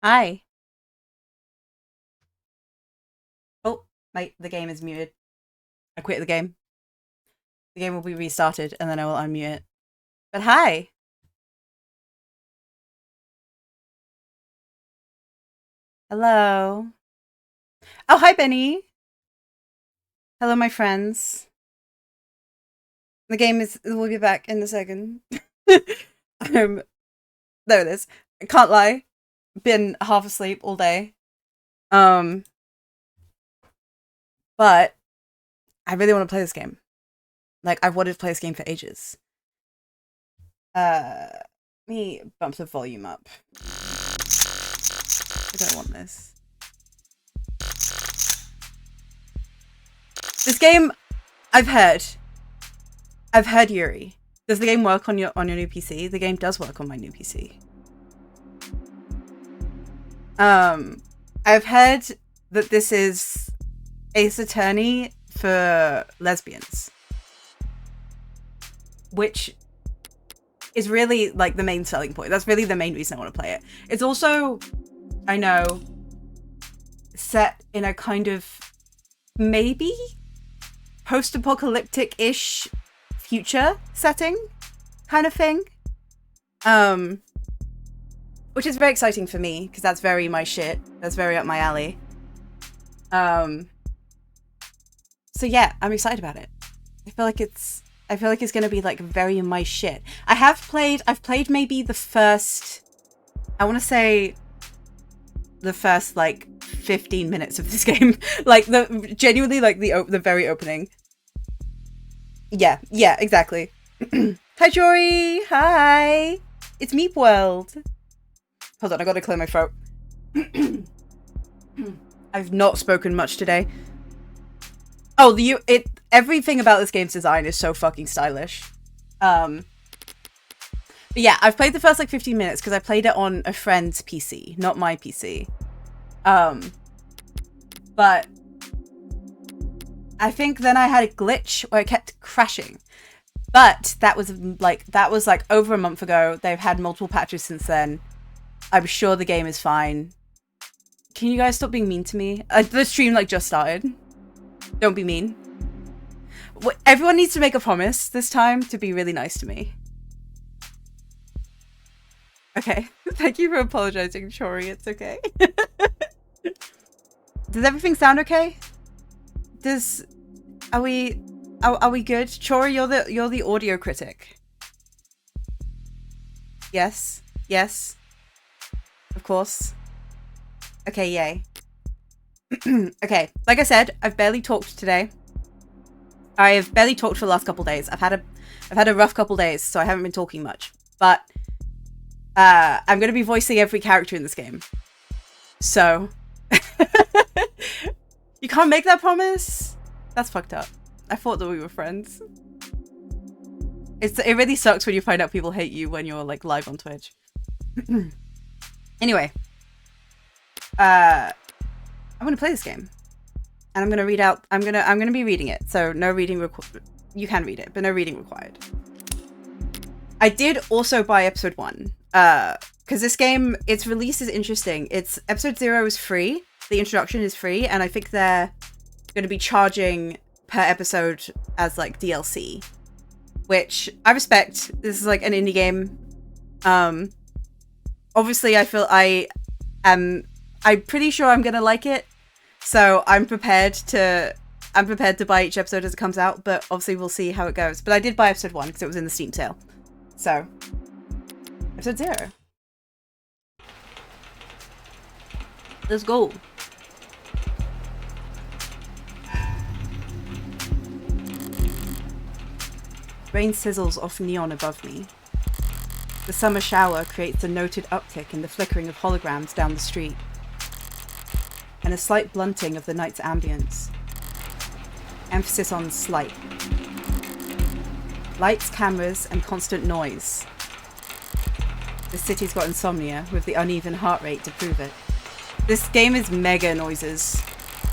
Hi. Oh, the game is muted. I quit the game. The game will be restarted and then I will unmute it. But hi. Hello. Oh, hi, Benny. Hello, my friends. The game is. We'll be back in a second. There it is. I can't lie. Been half asleep all day. Um, but I really want to play this game. Like, I've wanted to play this game for ages. Let me bump the volume up. I don't want this. This game, I've heard. I've heard Yuri. Does the game work on your new PC? The game does work on my new PC. I've heard that this is Ace Attorney for lesbians, which is really like the main selling point. That's really the main reason I want to play it. It's also, I know, set in a kind of maybe post-apocalyptic-ish future setting kind of thing. Which is very exciting for me because that's very my shit. That's very up my alley. So yeah, I'm excited about it. I feel like it's gonna be like very my shit. I've played maybe the first, I want to say the first like 15 minutes of this game. Like genuinely like the very opening. Yeah, exactly. Hi Jory, hi. It's Meep World. Hold on, I gotta clear my throat. I've not spoken much today. Oh, everything about this game's design is so fucking stylish. But yeah, I've played the first like 15 minutes because I played it on a friend's PC, not my PC. But I think then I had a glitch where it kept crashing. But that was like over a month ago. They've had multiple patches since then. I'm sure the game is fine. Can you guys stop being mean to me? The stream like just started. Don't be mean. Everyone needs to make a promise this time to be really nice to me. Okay. Thank you for apologizing, Chori. It's okay. Does everything sound okay? Are we good? Chori, you're the audio critic. Yes. Yes. Of course. Okay, yay. Okay, like I said, I've barely talked today. I have barely talked for the last couple days. I've had a rough couple days, so I haven't been talking much. But I'm going to be voicing every character in this game. So you can't make that promise? That's fucked up. I thought that we were friends. It really sucks when you find out people hate you when you're like live on Twitch. Anyway, I'm gonna play this game, and I'm gonna read out. I'm gonna be reading it, so no reading you can read it, but no reading required. I did also buy episode 1, because this game, its release is interesting. It's episode 0 is free. The introduction is free, and I think they're gonna be charging per episode as like DLC, which I respect. This is like an indie game. Obviously, I'm pretty sure I'm gonna like it, so I'm prepared to buy each episode as it comes out. But obviously, we'll see how it goes. But I did buy episode 1 because it was in the Steam sale. So, episode 0. Let's go. Rain sizzles off neon above me. The summer shower creates a noted uptick in the flickering of holograms down the street, and a slight blunting of the night's ambience. Emphasis on slight. Lights, cameras, and constant noise. The city's got insomnia, with the uneven heart rate to prove it. This game is mega noises.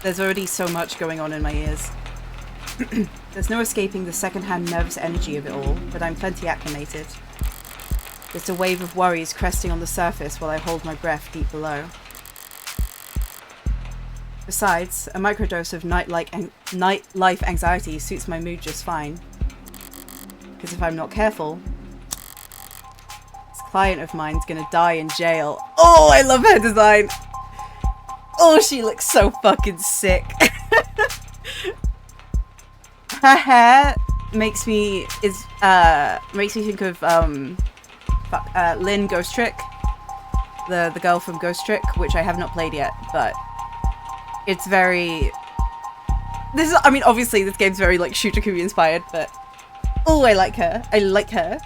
There's already so much going on in my ears. There's no escaping the secondhand nervous energy of it all, but I'm plenty acclimated. There's a wave of worries cresting on the surface while I hold my breath deep below. Besides, a microdose of nightlife anxiety suits my mood just fine. Because if I'm not careful, this client of mine's gonna die in jail. Oh, I love her design! Oh, she looks so fucking sick. Her hair makes me think of Lynn Ghost Trick, the girl from Ghost Trick, which I have not played yet, but it's very. I mean, obviously this game's very like Shooter-Kumi inspired, but oh, I like her. I like her.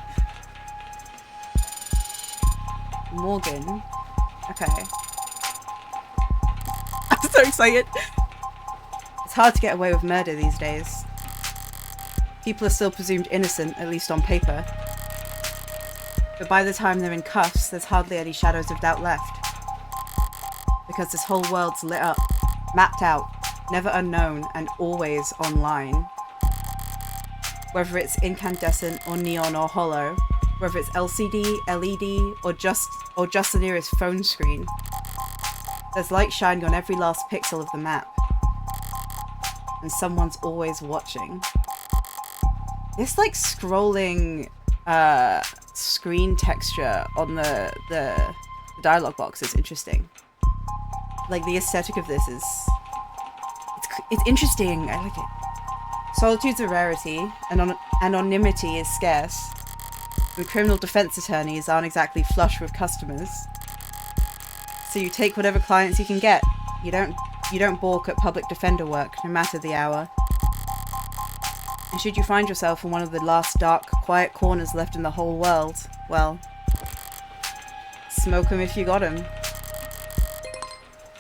Morgan. Okay. I'm so excited. It's hard to get away with murder these days. People are still presumed innocent, at least on paper. But by the time they're in cuffs, there's hardly any shadows of doubt left. Because this whole world's lit up, mapped out, never unknown, and always online. Whether it's incandescent or neon or hollow, whether it's LCD, LED, or just the nearest phone screen, there's light shining on every last pixel of the map. And someone's always watching. This like scrolling screen texture on the dialogue box is interesting. Like the aesthetic of this is it's interesting. I like it. Solitude's a rarity, and anonymity is scarce. And criminal defense attorneys aren't exactly flush with customers. So you take whatever clients you can get. You don't balk at public defender work, no matter the hour. And should you find yourself in one of the last dark, quiet corners left in the whole world, well, smoke 'em if you got 'em.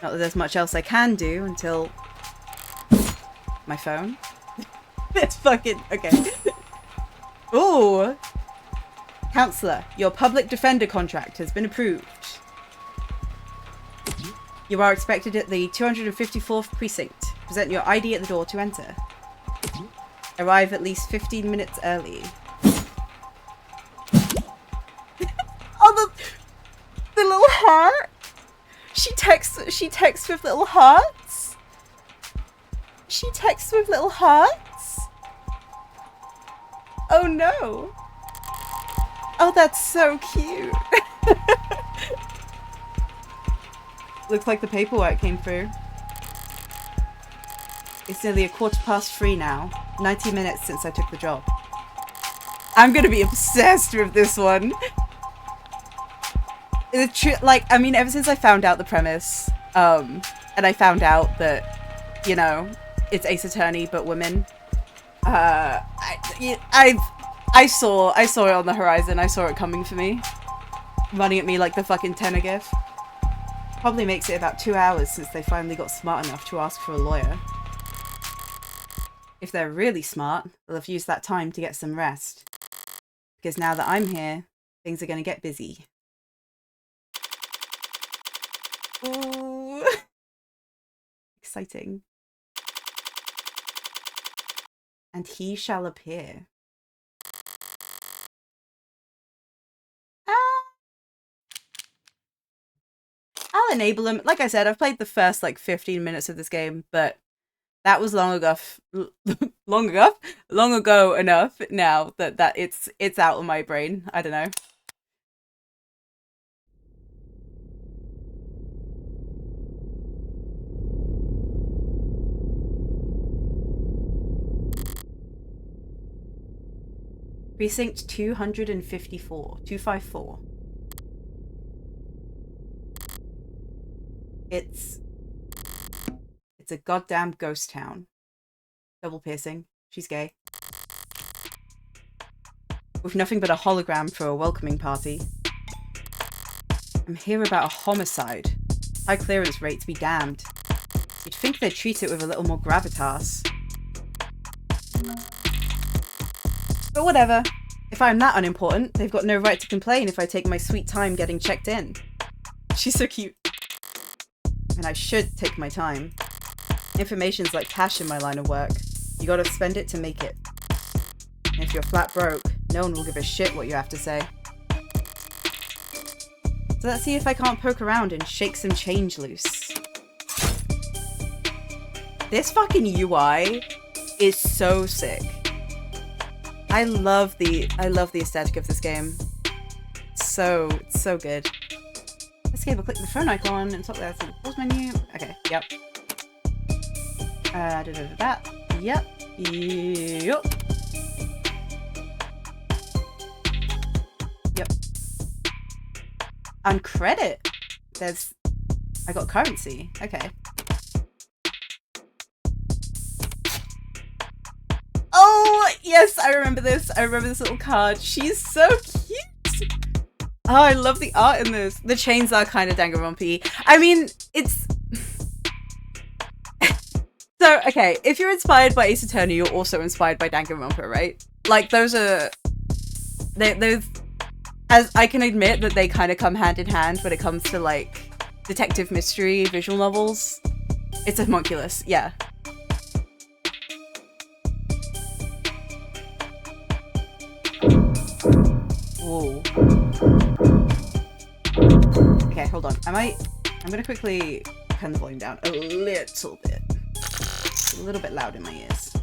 Not that there's much else I can do until my phone. It's fucking okay. Ooh, Counselor, your public defender contract has been approved. You are expected at the 254th precinct. Present your ID at the door to enter. Arrive at least 15 minutes early. Oh, the little heart. She texts with little hearts. She texts with little hearts. Oh no. Oh, that's so cute. Looks like the paperwork came through. It's nearly 3:15 now. 90 minutes since I took the job. I'm gonna be obsessed with this one. Like, I mean, ever since I found out the premise, and I found out that, you know, it's Ace Attorney but women. I saw it on the horizon. I saw it coming for me, running at me like the fucking tenor gif. Probably makes it about 2 hours since they finally got smart enough to ask for a lawyer. If they're really smart, they'll have used that time to get some rest. Because now that I'm here, things are going to get busy. Ooh. Exciting. And he shall appear. I'll enable him. Like I said, I've played the first like 15 minutes of this game, but that was long ago enough now that it's out of my brain. I don't know. Precinct 254. It's a goddamn ghost town. Double piercing. She's gay. With nothing but a hologram for a welcoming party. I'm here about a homicide. High clearance rates be damned. You'd think they'd treat it with a little more gravitas. But whatever. If I'm that unimportant, they've got no right to complain if I take my sweet time getting checked in. She's so cute. And I should take my time. Information's like cash in my line of work. You gotta spend it to make it. And if you're flat broke, no one will give a shit what you have to say. So let's see if I can't poke around and shake some change loose. This fucking UI is so sick. I love the aesthetic of this game. It's so good. Escape, I'll click the phone icon and top there to the pause menu. Okay, yep. Yep. Yep. Yep. On credit, I got currency. Okay. Oh, yes, I remember this. I remember this little card. She's so cute. Oh, I love the art in this. The chains are kind of Danganronpa-y. I mean, it's... So, okay, if you're inspired by Ace Attorney, you're also inspired by Danganronpa, right? Like, those are... Those... As I can admit that they kind of come hand in hand when it comes to, like, detective mystery visual novels. It's a homunculus, yeah. Whoa. Okay, hold on. I'm gonna quickly turn the volume down a little bit. It's a little bit loud in my ears.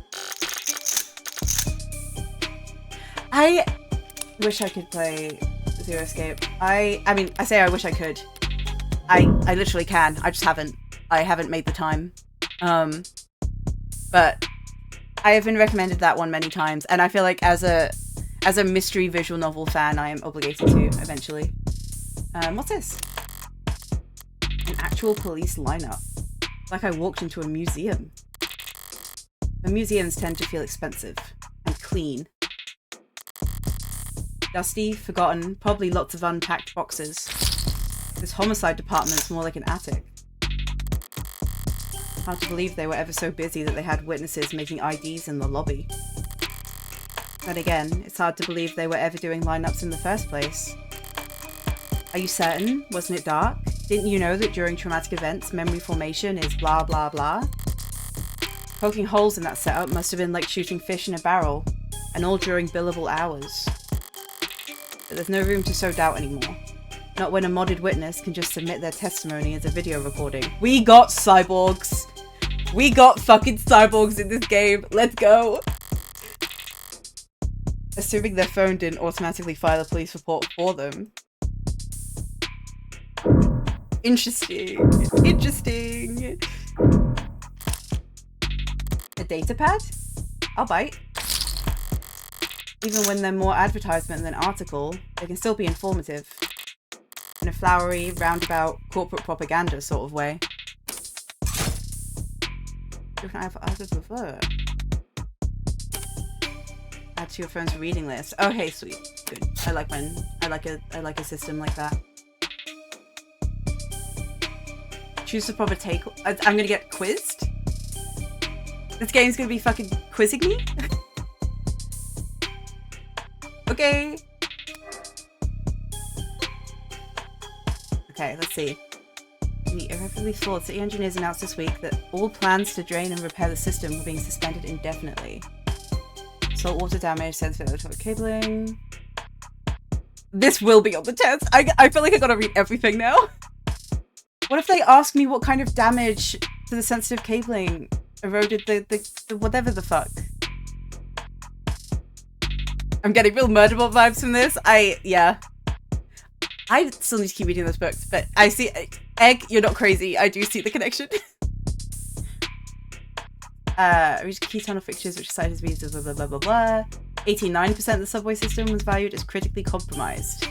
I wish I could play Zero Escape. I mean, I say I wish I could. I literally can. I just haven't. I haven't made the time. But I have been recommended that one many times, and I feel like as a mystery visual novel fan, I am obligated to eventually. What's this? An actual police lineup. Like I walked into a museum. The museums tend to feel expensive and clean. Dusty, forgotten, probably lots of unpacked boxes. This homicide department's more like an attic. Hard to believe they were ever so busy that they had witnesses making IDs in the lobby. But again, it's hard to believe they were ever doing lineups in the first place. Are you certain? Wasn't it dark? Didn't you know that during traumatic events, memory formation is blah blah blah? Poking holes in that setup must have been like shooting fish in a barrel, and all during billable hours. But there's no room to sow doubt anymore. Not when a modded witness can just submit their testimony as a video recording. We got cyborgs! We got fucking cyborgs in this game! Let's go! Assuming their phone didn't automatically file a police report for them. Interesting. Interesting. A data pad? I'll bite. Even when they're more advertisement than article, they can still be informative. In a flowery, roundabout, corporate propaganda sort of way. Different I have others prefer. Add to your phone's reading list. Oh, hey, sweet. Good. I like a system like that. Choose the proper take. I'm gonna get quizzed? This game's gonna be fucking quizzing me? Okay. Okay, let's see. The irreparably flawed city engineers announced this week that all plans to drain and repair the system were being suspended indefinitely. Saltwater damage, sensitive electronic cabling. This will be on the test. I feel like I gotta read everything now. What if they ask me what kind of damage to the sensitive cabling eroded the whatever the fuck? I'm getting real Murderbot vibes from this. Yeah. I still need to keep reading those books, but I see... Egg, you're not crazy. I do see the connection. Reached key tunnel fixtures, which cited as reasons, blah, blah, blah, blah, blah. 89% of the subway system was valued as critically compromised.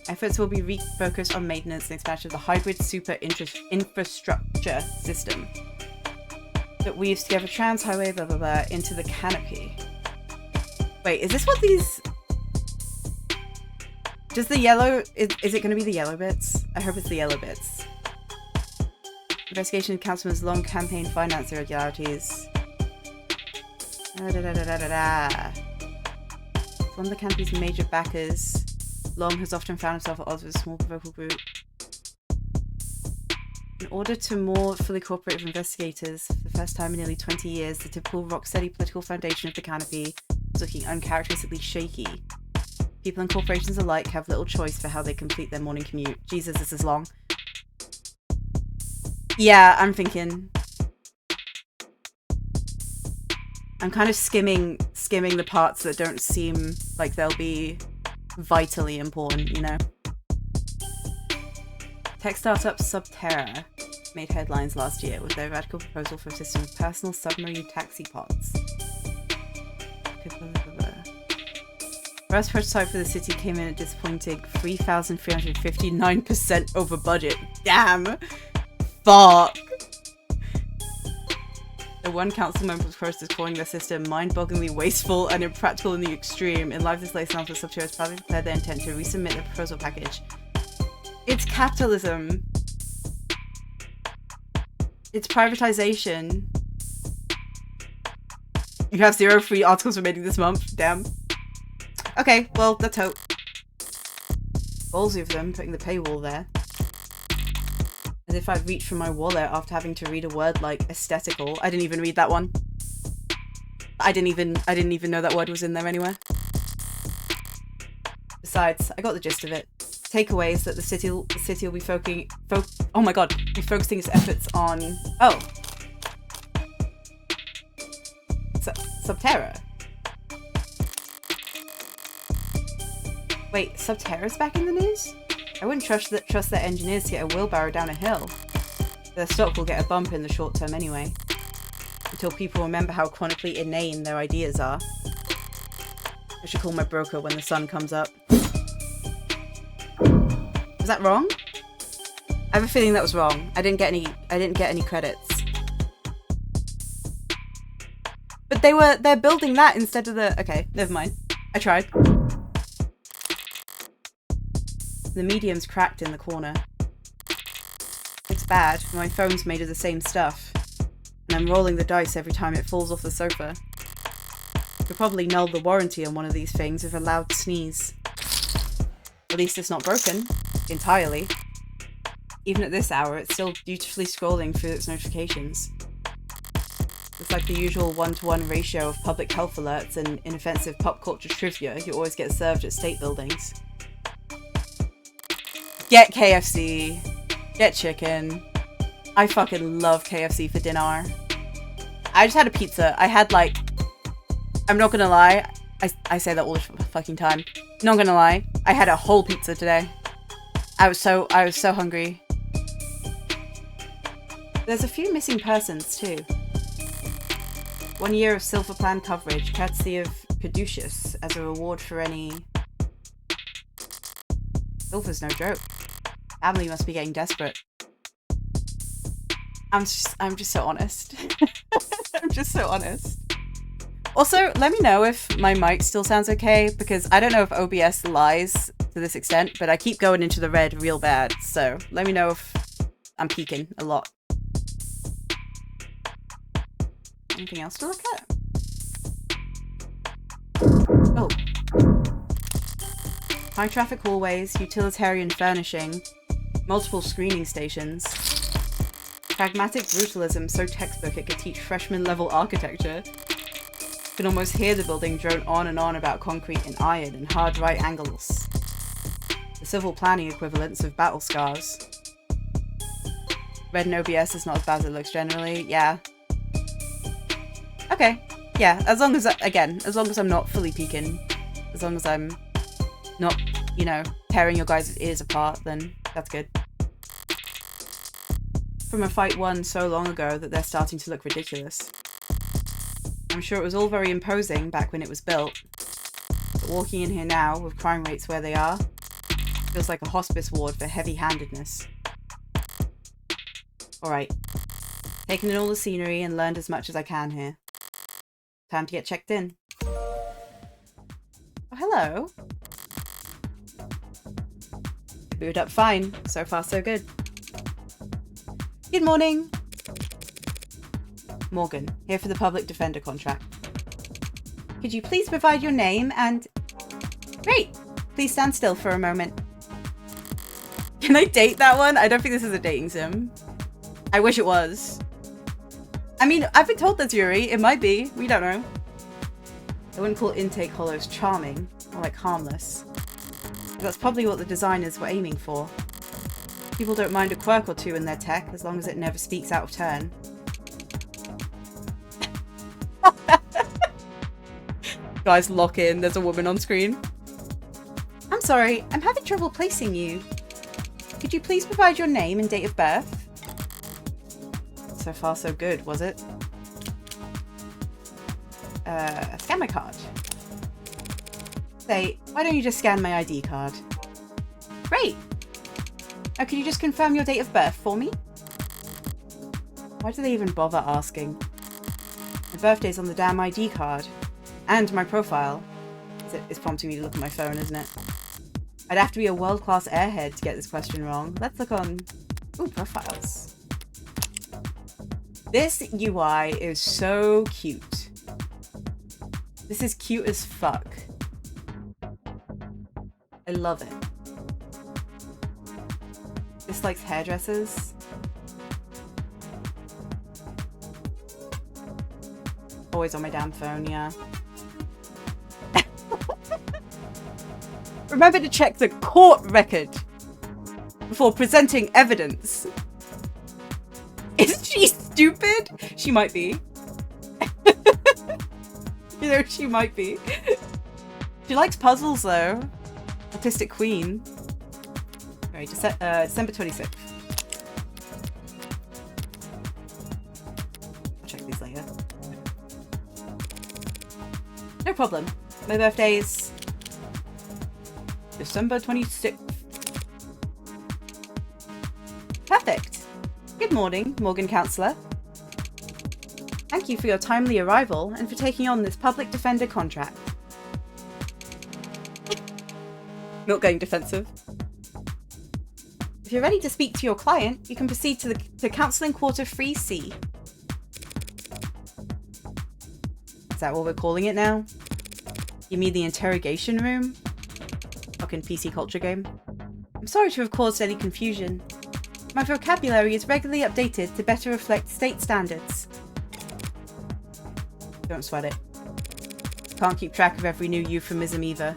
Efforts will be refocused on maintenance and expansion of the hybrid super infrastructure system that weaves together trams, highway, blah, blah, blah, into the canopy. Wait, is this what these... Does the yellow... Is it going to be the yellow bits? I hope it's the yellow bits. Investigation of Councilman's long campaign finance irregularities. One of the campaign's major backers, Long has often found himself at odds with a small vocal group. In order to more fully cooperate with investigators, for the first time in nearly 20 years, the typical rock-steady political foundation of the canopy was looking uncharacteristically shaky. People and corporations alike have little choice for how they complete their morning commute. Jesus, this is long. Yeah, I'm thinking. I'm kind of skimming the parts that don't seem like they'll be vitally important, you know? Tech startup Subterra made headlines last year with their radical proposal for a system of personal submarine taxi pods. First prototype for the city came in at disappointing 3,359% over budget. Damn! Fuck! The one council member was quoted as calling their system mind-bogglingly wasteful and impractical in the extreme. In light of this latest announcement, Subterra has proudly declared their intent to resubmit the proposal package. It's capitalism. It's privatization. You have 0 free articles remaining this month. Damn. Okay, well, let's hope. Ballsy of them putting the paywall there. As if I'd reached for my wallet after having to read a word like aesthetical. I didn't even read that one. I didn't even know that word was in there anywhere. Besides, I got the gist of it. Takeaways that the city will be focusing its efforts on. Oh, Subterra. Wait, Subterra's back in the news? I wouldn't trust their engineers to get a wheelbarrow down a hill. Their stock will get a bump in the short term anyway. Until people remember how chronically inane their ideas are. I should call my broker when the sun comes up. Was that wrong? I have a feeling that was wrong. I didn't get any credits. But they're building that instead of the... Okay, never mind. I tried. The medium's cracked in the corner. It's bad. My phone's made of the same stuff. And I'm rolling the dice every time it falls off the sofa. Could probably null the warranty on one of these things with a loud sneeze. At least it's not broken. Entirely. Even at this hour, it's still dutifully scrolling through its notifications. It's like the usual 1-to-1 ratio of public health alerts and inoffensive pop culture trivia you always get served at state buildings. Get KFC. Get chicken. I fucking love KFC for dinner. I just had a pizza. I had like... I'm not gonna lie. I say that all the fucking time. Not gonna lie. I had a whole pizza today. I was so hungry. There's a few missing persons too. 1 year of Silver Plan coverage, courtesy of Caduceus, as a reward for any... Silver's no joke. Family must be getting desperate. I'm just so honest. I'm just so honest. Also, let me know if my mic still sounds okay, because I don't know if OBS lies to this extent, but I keep going into the red real bad, so let me know if I'm peaking a lot. Anything else to look at? Oh. High traffic hallways, utilitarian furnishing, multiple screening stations. Pragmatic brutalism so textbook it could teach freshman level architecture. You can almost hear the building drone on and on about concrete and iron and hard right angles. The civil planning equivalents of battle scars. Red and OBS is not as bad as it looks generally. Yeah. Okay. Yeah, as long as I'm not fully peeking, as long as I'm not, you know, tearing your guys' ears apart, then that's good. From a fight won so long ago that they're starting to look ridiculous. I'm sure it was all very imposing back when it was built, but walking in here now, with crime rates where they are, feels like a hospice ward for heavy-handedness. Alright. Taken in all the scenery and learned as much as I can here. Time to get checked in. Oh, hello. Booted up fine. So far, so good. Good morning. Morgan, here for the public defender contract. Could you please provide your name and... Great! Please stand still for a moment. Can I date that one? I don't think this is a dating sim. I wish it was. I mean, I've been told that's Yuri. It might be. We don't know. I wouldn't call intake hollows charming, or like harmless. That's probably what the designers were aiming for. People don't mind a quirk or two in their tech, as long as it never speaks out of turn. Guys, lock in. There's a woman on screen. I'm sorry, I'm having trouble placing you. Could you please provide your name and date of birth? So far, so good, was it? Scan my card. Say, why don't you just scan my ID card? Great! Now, could you just confirm your date of birth for me? Why do they even bother asking? My birthday's on the damn ID card. And my profile. It's prompting me to look at my phone, isn't it? I'd have to be a world-class airhead to get this question wrong. Let's look on... Ooh, profiles. This UI is so cute. This is cute as fuck. I love it. This likes hairdressers. Always on my damn phone, yeah. Remember to check the court record before presenting evidence. Isn't she stupid? She might be. You know, she might be. She likes puzzles though. Autistic queen. Alright, December 26th. I'll check these later. No problem. My birthday's December 26th. Perfect. Good morning, Morgan Counselor. Thank you for your timely arrival and for taking on this public defender contract. Not going defensive. If you're ready to speak to your client, you can proceed to Counseling Quarter 3C. Is that what we're calling it now? You mean the interrogation room? Fucking PC culture game. I'm sorry to have caused any confusion. My vocabulary is regularly updated to better reflect state standards. Don't sweat it. Can't keep track of every new euphemism either.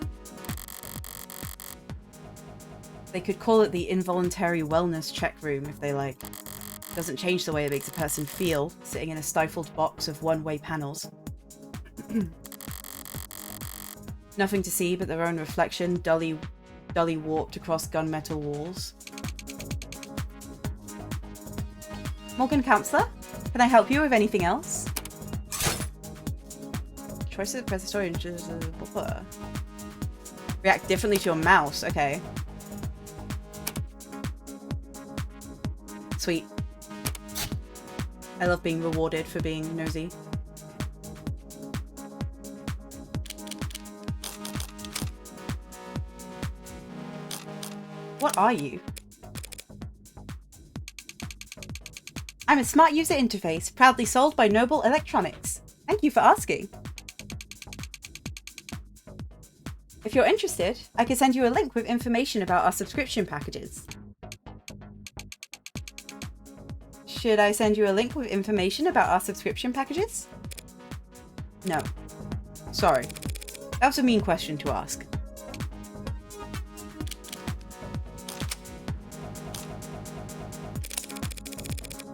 They could call it the involuntary wellness check room if they like. It doesn't change the way it makes a person feel, sitting in a stifled box of one-way panels. Nothing to see but their own reflection, dully warped across gunmetal walls. Morgan Counselor, can I help you with anything else? Choices of Prestory react differently to your mouse. Okay. Sweet. I love being rewarded for being nosy. What are you? I'm a smart user interface, proudly sold by Noble Electronics. Thank you for asking. If you're interested, I can send you a link with information about our subscription packages. Should I send you a link with information about our subscription packages? No. Sorry. That was a mean question to ask.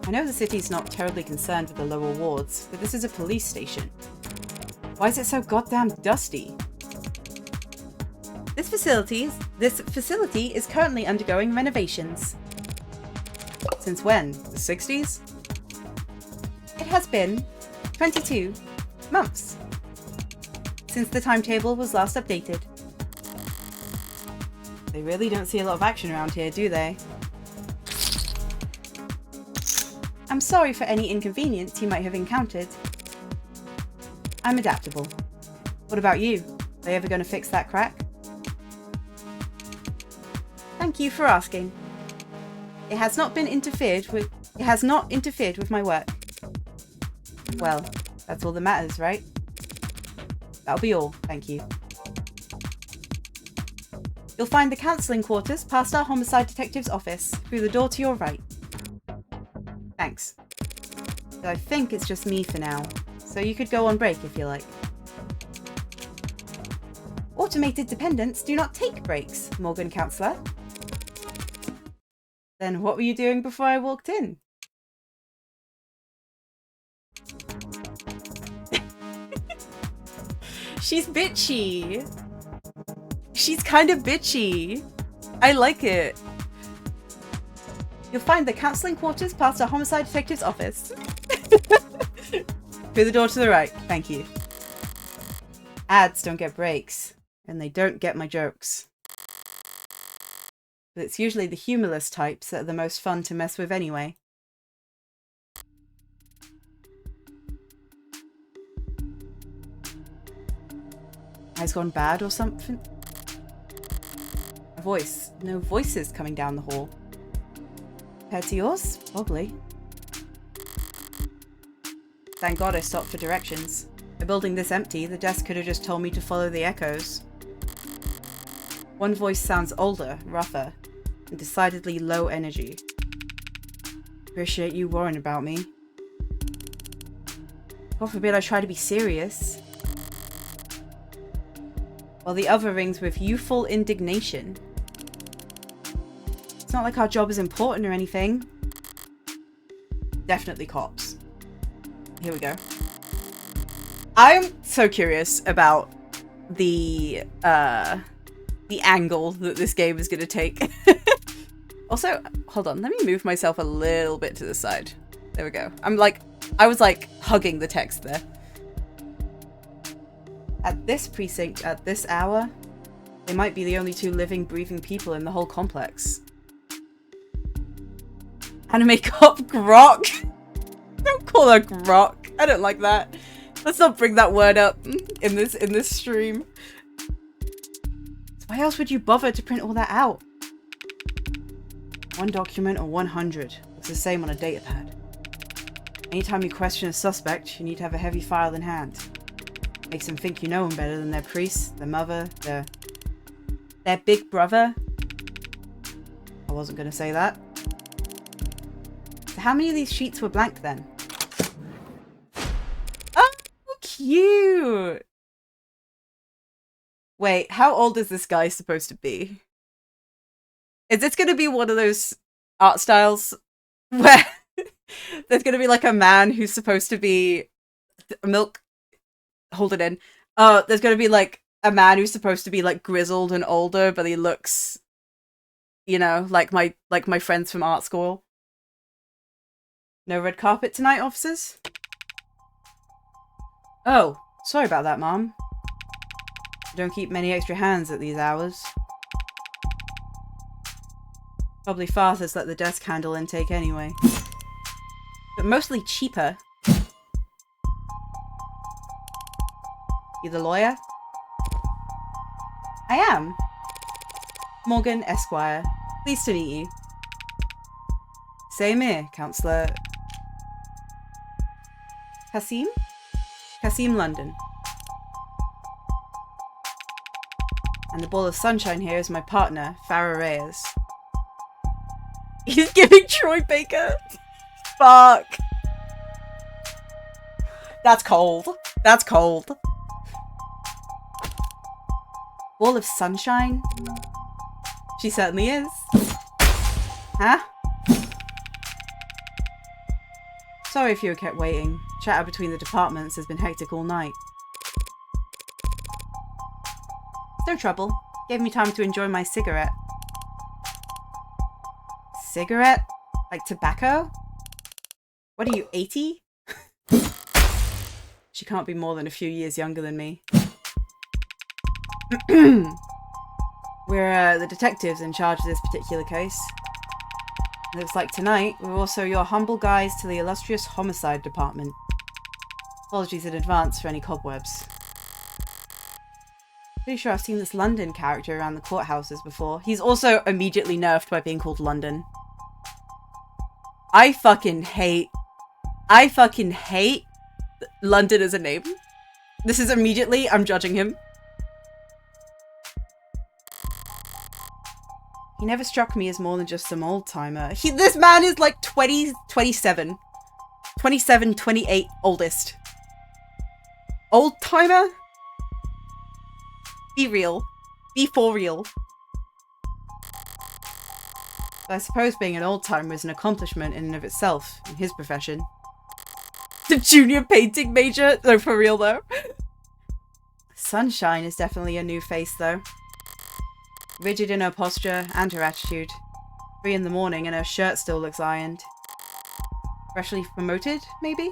I know the city's not terribly concerned with the lower wards, but this is a police station. Why is it so goddamn dusty? This facility is currently undergoing renovations. Since when? The 60s? It has been 22 months since the timetable was last updated. They really don't see a lot of action around here, do they? I'm sorry for any inconvenience you might have encountered. I'm adaptable. What about you? Are they ever going to fix that crack? Thank you for asking. It has not interfered with my work. Well, that's all that matters, right? That'll be all, thank you. You'll find the counselling quarters past our homicide detective's office, through the door to your right. Thanks. So I think it's just me for now, so you could go on break if you like. Automated dependents do not take breaks, Morgan Counselor. Then what were you doing before I walked in? She's bitchy. She's kind of bitchy. I like it. You'll find the counseling quarters past our homicide detective's office. Through the door to the right. Thank you. Ads don't get breaks, and they don't get my jokes. But it's usually the humorless types that are the most fun to mess with anyway. Eyes gone bad or something? A voice. No voices coming down the hall. Compared to yours? Probably. Thank God I stopped for directions. A building this empty, the desk could have just told me to follow the echoes. One voice sounds older, rougher, and decidedly low energy. Appreciate you worrying about me. God forbid I try to be serious. While the other rings with youthful indignation. It's not like our job is important or anything. Definitely cops. Here we go. I'm so curious about the angle that this game is going to take. Also, hold on, let me move myself a little bit to the side. There we go. I was like hugging the text there. At this precinct, at this hour, they might be the only two living, breathing people in the whole complex. Anime cop Grok. Don't call her Grok. I don't like that. Let's not bring that word up in this stream. Why else would you bother to print all that out? 1 document or 100. It's the same on a datapad. Anytime you question a suspect, you need to have a heavy file in hand. Makes them think you know them better than their priest, their mother, their big brother. I wasn't going to say that. So how many of these sheets were blank then? Oh, cute! Wait, how old is this guy supposed to be? Is this going to be one of those art styles where there's going to be like a man who's supposed to be milk? Hold it in. There's going to be like a man who's supposed to be like grizzled and older, but he looks, you know, like my friends from art school. No red carpet tonight, officers? Oh, sorry about that, Mom. Don't keep many extra hands at these hours. Probably farthest let the desk handle intake anyway. But mostly cheaper. You the lawyer? I am. Morgan Esquire. Pleased to meet you. Same here, Counselor. Kasim? Kasim London. And the ball of sunshine here is my partner, Farah Reyes. He's giving Troy Baker. Fuck. That's cold. That's cold. Ball of sunshine? She certainly is. Huh? Sorry if you were kept waiting. Chatter between the departments has been hectic all night. No trouble. Gave me time to enjoy my cigarette. Cigarette? Like tobacco? What are you, 80? She can't be more than a few years younger than me. We're the detectives in charge of this particular case. Looks like tonight, we're also your humble guides to the illustrious homicide department. Apologies in advance for any cobwebs. Pretty sure I've seen this London character around the courthouses before. He's also immediately nerfed by being called London. I fucking hate London as a name. This is immediately, I'm judging him. He never struck me as more than just some old-timer. This man is like 27, 28 oldest. Old-timer? Be real. Be for real. I suppose being an old-timer is an accomplishment in and of itself, in his profession. The junior painting major? No, for real though. Sunshine is definitely a new face though. Rigid in her posture and her attitude. 3 in the morning and her shirt still looks ironed. Freshly promoted, maybe?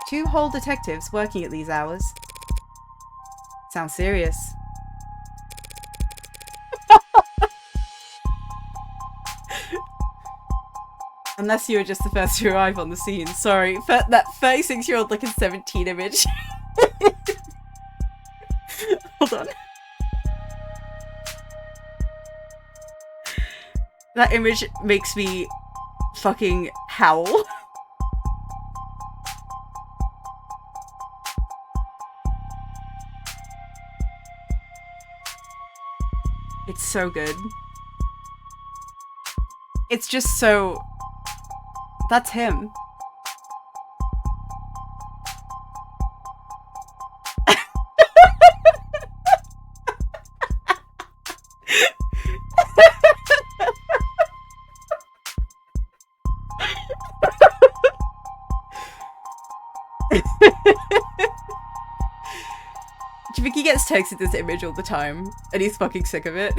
2 whole detectives working at these hours. Sounds serious. Unless you were just the first to arrive on the scene. Sorry, that 36-year-old looking 17 image. Hold on. That image makes me fucking howl. It's so good. It's just so... That's him. Do you think he gets texted this image all the time and he's fucking sick of it?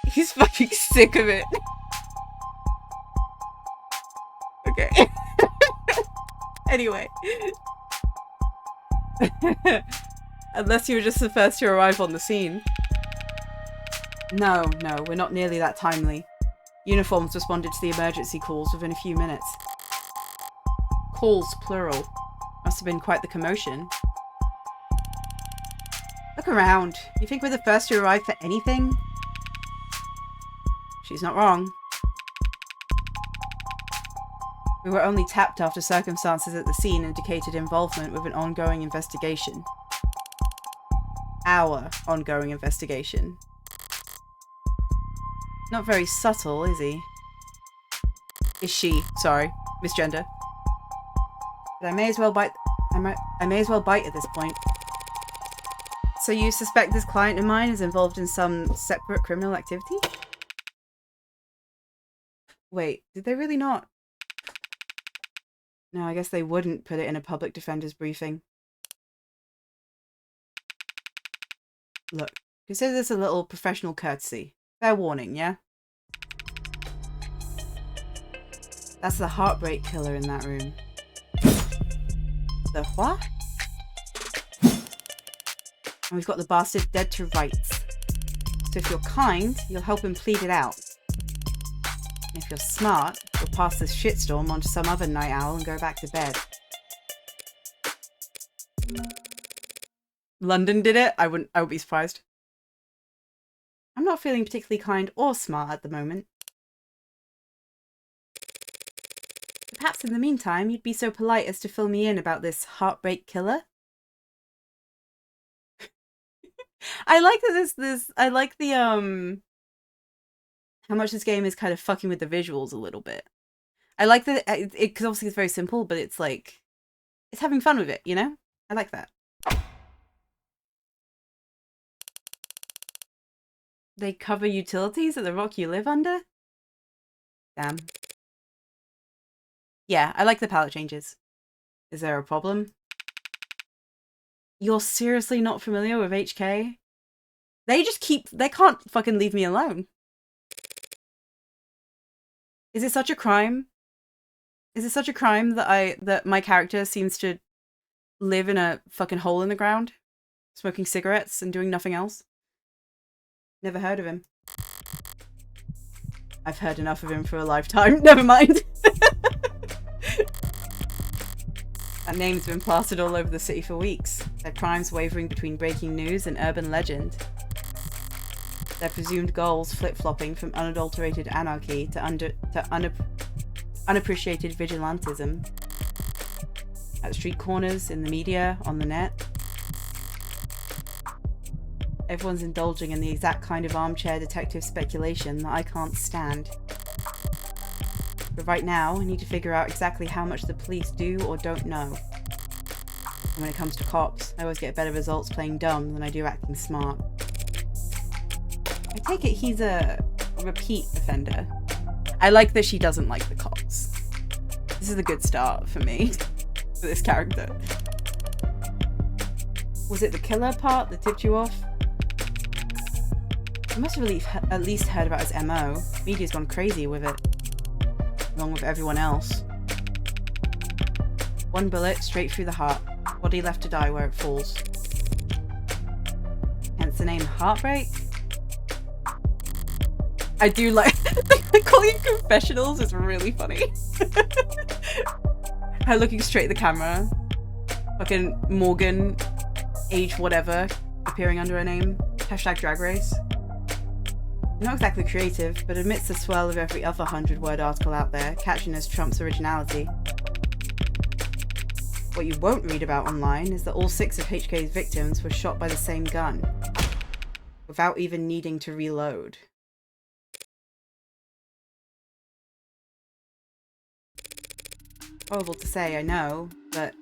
He's fucking sick of it. Okay. Anyway. Unless you were just the first to arrive on the scene. No, we're not nearly that timely. Uniforms responded to the emergency calls within a few minutes. Calls, plural. Must have been quite the commotion. Look around. You think we're the first to arrive for anything? She's not wrong. We were only tapped after circumstances at the scene indicated involvement with an ongoing investigation. Our ongoing investigation. Not very subtle, is he? Is she? Sorry, misgender. But I may as well bite. I may as well bite at this point. So you suspect this client of mine is involved in some separate criminal activity? Wait, did they really not? No, I guess they wouldn't put it in a public defender's briefing. Look, consider this a little professional courtesy. Fair warning, yeah? That's the heartbreak killer in that room. The what? And we've got the bastard dead to rights. So if you're kind, you'll help him plead it out. And if you're smart, you'll pass this shitstorm on to some other night owl and go back to bed. London did it? I would be surprised. I'm not feeling particularly kind or smart at the moment. Perhaps in the meantime, you'd be so polite as to fill me in about this heartbreak killer? I like that I like the, how much this game is kind of fucking with the visuals a little bit. I like that because obviously it's very simple, but it's like, it's having fun with it, you know? I like that. They cover utilities at the rock you live under? Damn. Yeah, I like the palette changes. Is there a problem? You're seriously not familiar with HK? They can't fucking leave me alone. Is it such a crime? Is it such a crime that my character seems to live in a fucking hole in the ground? Smoking cigarettes and doing nothing else? Never heard of him. I've heard enough of him for a lifetime. Never mind. That name's been plastered all over the city for weeks. Their crimes wavering between breaking news and urban legend. Their presumed goals flip-flopping from unadulterated anarchy to unappreciated vigilantism. At street corners, in the media, on the net. Everyone's indulging in the exact kind of armchair detective speculation that I can't stand. But right now, I need to figure out exactly how much the police do or don't know. And when it comes to cops, I always get better results playing dumb than I do acting smart. I take it he's a repeat offender. I like that she doesn't like the cops. This is a good start for me, for this character. Was it the killer part that tipped you off? You must have at least heard about his MO. Media's gone crazy with it, along with everyone else. One bullet straight through the heart. Body left to die where it falls. Hence the name Heartbreak. I do like calling it confessionals is really funny. Her looking straight at the camera. Fucking Morgan, age whatever, appearing under her name. Hashtag Drag Race. Not exactly creative, but amidst the swell of every other 100-word article out there, catchiness trumps originality. What you won't read about online is that all 6 of HK's victims were shot by the same gun, without even needing to reload. Horrible to say, I know, but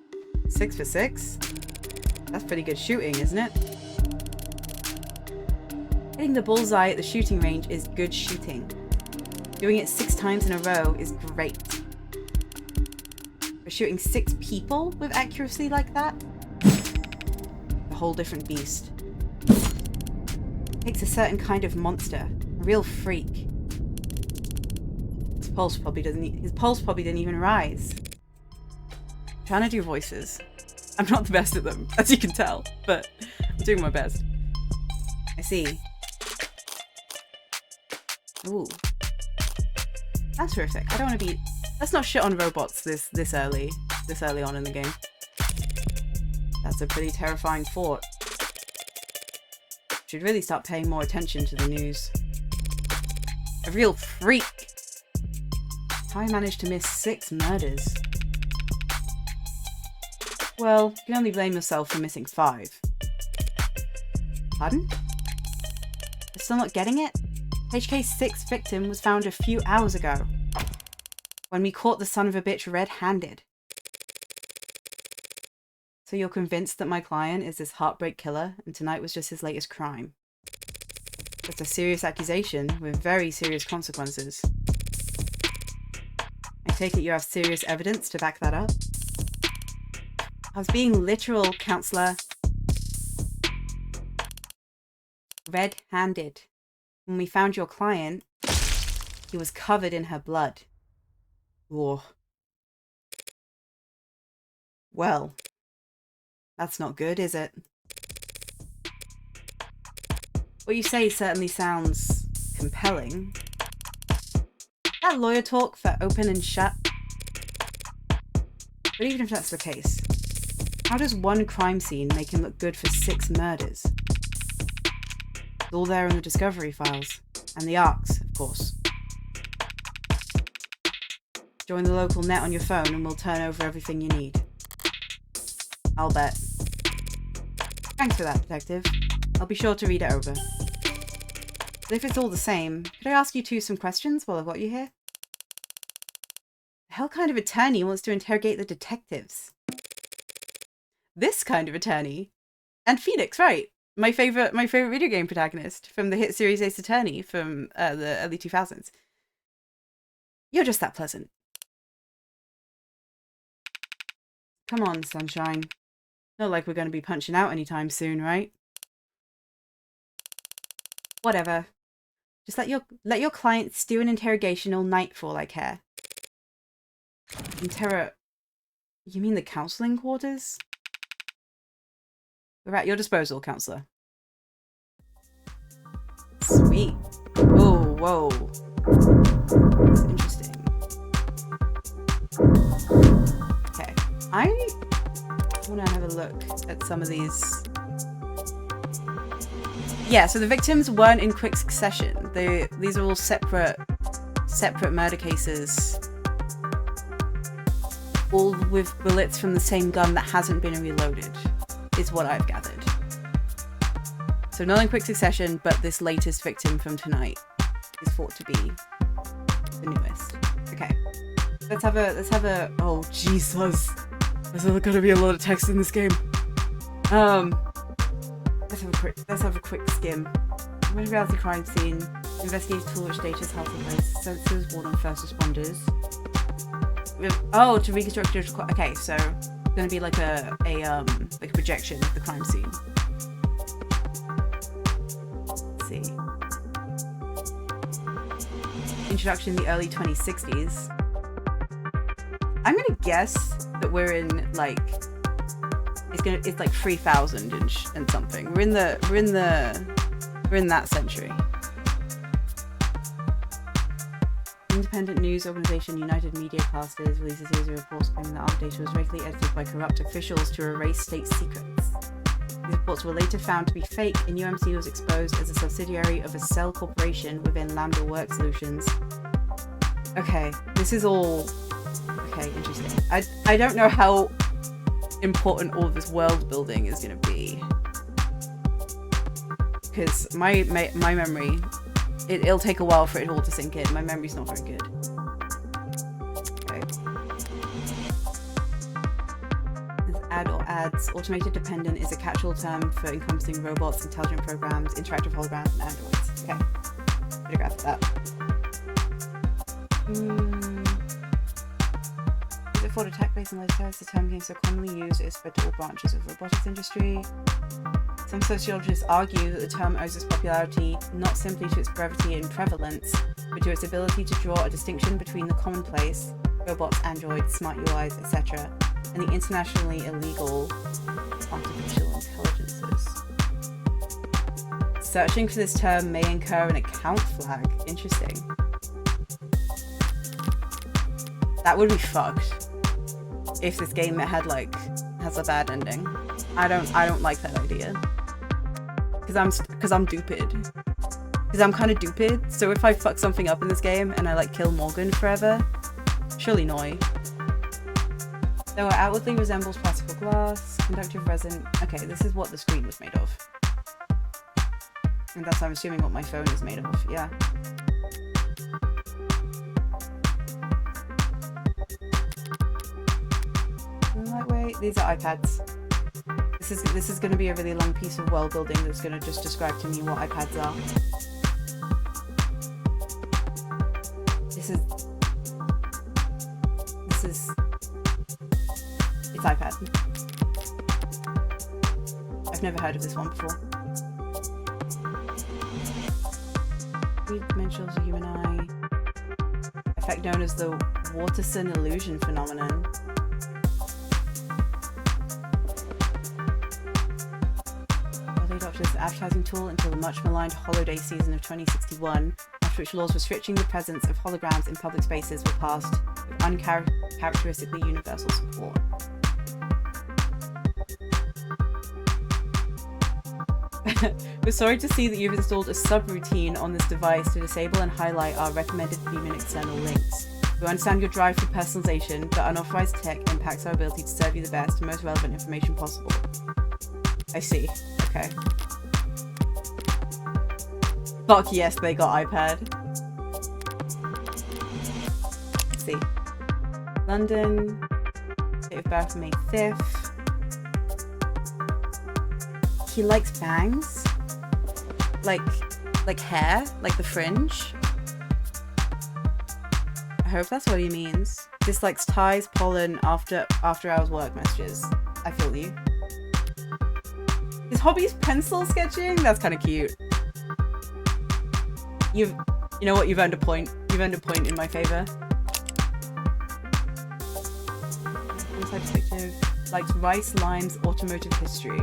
6 for 6? That's pretty good shooting, isn't it? Hitting the bullseye at the shooting range is good shooting. Doing it 6 times in a row is great. But shooting 6 people with accuracy like that? A whole different beast. It takes a certain kind of monster, a real freak. His pulse probably didn't even rise. I'm trying to do voices. I'm not the best at them, as you can tell, but I'm doing my best. I see. Ooh. That's terrific. I don't want to be... Let's not shit on robots this early on in the game. That's a pretty terrifying thought. Should really start paying more attention to the news. A real freak! How I managed to miss 6 murders. Well, you can only blame yourself for missing 5. Pardon? You're still not getting it? HK's 6th victim was found a few hours ago, when we caught the son of a bitch red-handed. So you're convinced that my client is this heartbreak killer and tonight was just his latest crime? That's a serious accusation with very serious consequences. I take it you have serious evidence to back that up? I was being literal, counselor. Red-handed. When we found your client, he was covered in her blood. Whoa. Well, that's not good, is it? What you say certainly sounds compelling. That lawyer talk for open and shut. But even if that's the case, how does one crime scene make him look good for 6 murders? It's all there in the discovery files. And the ARCs, of course. Join the local net on your phone and we'll turn over everything you need. I'll bet. Thanks for that, detective. I'll be sure to read it over. But if it's all the same, could I ask you two some questions while I've got you here? The hell kind of attorney wants to interrogate the detectives? This kind of attorney? And Phoenix, right? My favorite video game protagonist from the hit series Ace Attorney from the early 2000s. You're just that pleasant. Come on, sunshine. Not like we're going to be punching out anytime soon, right? Whatever. Just let your client stew an interrogation all night for all I care. You mean the counselling quarters? We're at your disposal, counsellor. Sweet. Oh, whoa. That's interesting. Okay. I want to have a look at some of these. Yeah, so the victims weren't in quick succession. These are all separate murder cases. All with bullets from the same gun that hasn't been reloaded, is what I've gathered. So not in quick succession, but this latest victim from tonight is thought to be the newest. Okay. Let's have a oh Jesus. There's gonna be a lot of text in this game. Let's have a quick skim. Reality crime scene. Investigative tool which data is housed in place. Sensors warn on first responders. Oh, to reconstruct digital. Okay, so it's gonna be like a projection of the crime scene. Let's see. Introduction in the early 2060s. I'm gonna guess that we're in like it's like 3000 and something. We're in that century. Independent news organization United Media Casters released a series of reports claiming that our data was regularly edited by corrupt officials to erase state secrets. These reports were later found to be fake, and UMC was exposed as a subsidiary of a cell corporation within Lambda Work Solutions. Okay, this is all... Okay, interesting. I don't know how important all of this world building is going to be. Because my memory... It'll take a while for it all to sink in. My memory's not very good. Okay. Ad or ads. Automated dependent is a catch-all term for encompassing robots, intelligent programs, interactive holograms, and androids. Okay. Photograph that. Is it for the tech-based and lifestyles? The term being so commonly used is spread to all branches of the robotics industry. Some sociologists argue that the term owes its popularity not simply to its brevity and prevalence, but to its ability to draw a distinction between the commonplace, robots, androids, smart UIs, etc., and the internationally illegal artificial intelligences. Searching for this term may incur an account flag. Interesting. That would be fucked if this game has a bad ending. I don't like that idea. Because I'm stupid. Because I'm kind of stupid. So if I fuck something up in this game and I kill Morgan forever, surely no. Though it outwardly resembles plastic or glass, conductive resin. Okay, this is what the screen was made of. And that's, I'm assuming, what my phone is made of. Yeah. Lightweight. These are iPads. This is going to be a really long piece of world building that's going to just describe to me what iPads are. It's iPad. I've never heard of this one before. Three-dimensional human eye. Effect known as the Waterson illusion phenomenon. This advertising tool until the much maligned holiday season of 2061, after which laws restricting the presence of holograms in public spaces were passed with uncharacteristically universal support. We're sorry to see that you've installed a subroutine on this device to disable and highlight our recommended theme and external links. We understand your drive for personalization, but unauthorized tech impacts our ability to serve you the best and most relevant information possible. I see. Okay. Fuck yes, they got iPad. Let's see. London. Date of birth May 5th. He likes bangs? Like hair? Like the fringe? I hope that's what he means. Dislikes ties, pollen, after hours work messages. I feel you. His hobby is pencil sketching? That's kind of cute. You know what? You've earned a point. You've earned a point in my favor. Inside perspective. Likes rice, limes, automotive history.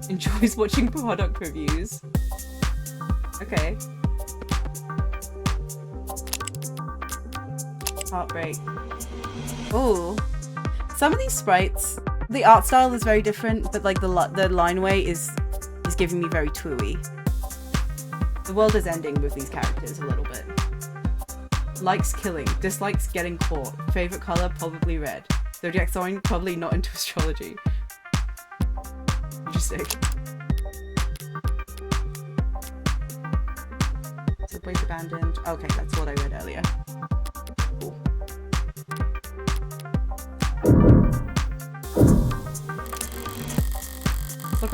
Enjoys watching product reviews. Okay. Heartbreak. Oh, some of these sprites, the art style is very different, but the line weight is giving me very Tooie. The world is ending with these characters a little bit. Likes killing, dislikes getting caught. Favorite color probably red. Zodiac sign probably not into astrology. Interesting. Subway's abandoned. Okay, that's what I read earlier. Cool.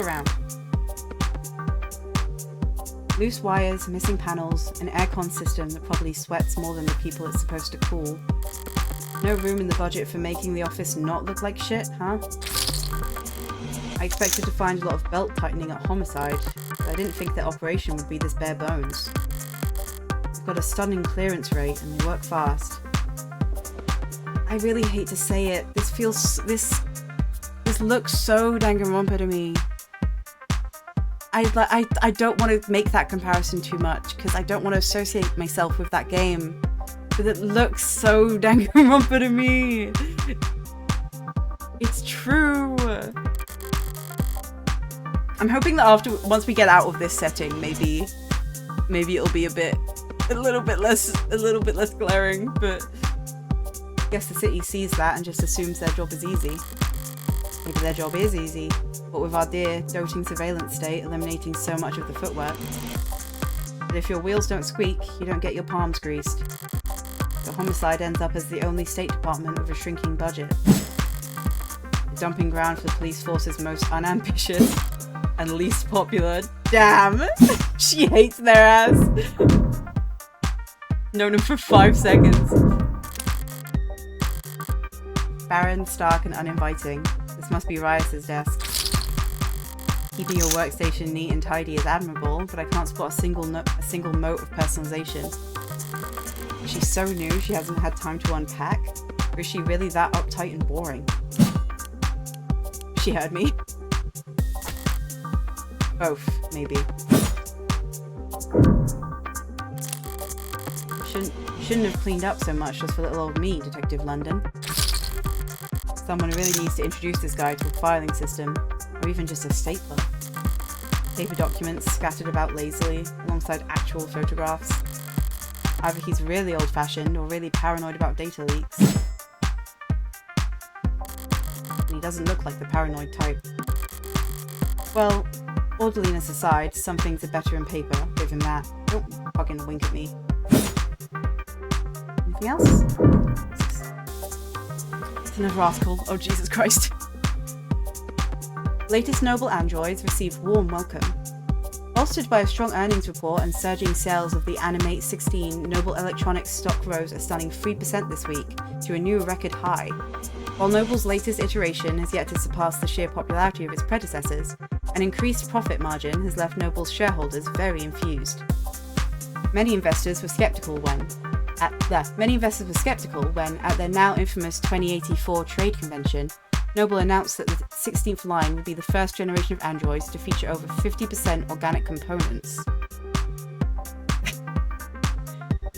around. Loose wires, missing panels, an aircon system that probably sweats more than the people it's supposed to cool. No room in the budget for making the office not look like shit, huh? I expected to find a lot of belt tightening at Homicide, but I didn't think their operation would be this bare bones. They've got a stunning clearance rate and they work fast. I really hate to say it, this looks so Danganronpa to me. I don't want to make that comparison too much because I don't want to associate myself with that game, but it looks so Danganronpa to me. It's true. I'm hoping that once we get out of this setting, maybe it'll be a little bit less glaring, but I guess the city sees that and just assumes their job is easy. Maybe their job is easy, but with our dear, doting surveillance state eliminating so much of the footwork. But if your wheels don't squeak, you don't get your palms greased. The Homicide ends up as the only State Department with a shrinking budget. The dumping ground for the police force's most unambitious and least popular. Damn! She hates their ass! Known him for 5 seconds. Barren, stark, and uninviting. This must be Rias's desk. Keeping your workstation neat and tidy is admirable, but I can't spot a single mote of personalization. Is she so new she hasn't had time to unpack? Or is she really that uptight and boring? She heard me. Both, maybe. Shouldn't have cleaned up so much just for little old me, Detective London. Someone really needs to introduce this guy to a filing system, or even just a stapler. Paper documents scattered about lazily, alongside actual photographs. Either he's really old-fashioned, or really paranoid about data leaks. And he doesn't look like the paranoid type. Well, orderliness aside, some things are better in paper, give him that. Don't fucking wink at me. Anything else? It's another article. Oh, Jesus Christ. Latest Noble androids receive warm welcome. Bolstered by a strong earnings report and surging sales of the Animate 16, Noble Electronics stock rose a stunning 3% this week to a new record high. While Noble's latest iteration has yet to surpass the sheer popularity of its predecessors, an increased profit margin has left Noble's shareholders very enthused. Many investors were skeptical when, at their now infamous 2084 trade convention, Noble announced that the 16th line would be the first generation of androids to feature over 50% organic components.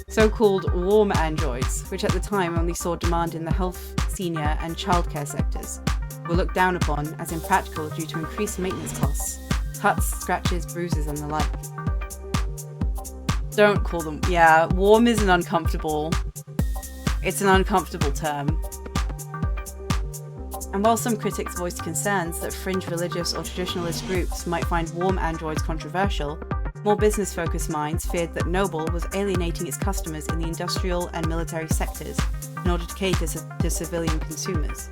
So-called warm androids, which at the time only saw demand in the health, senior, and childcare sectors, were looked down upon as impractical due to increased maintenance costs, cuts, scratches, bruises, and the like. Don't call them... Yeah, warm is an uncomfortable... It's an uncomfortable term. And while some critics voiced concerns that fringe religious or traditionalist groups might find warm androids controversial, more business-focused minds feared that Noble was alienating its customers in the industrial and military sectors in order to cater to civilian consumers.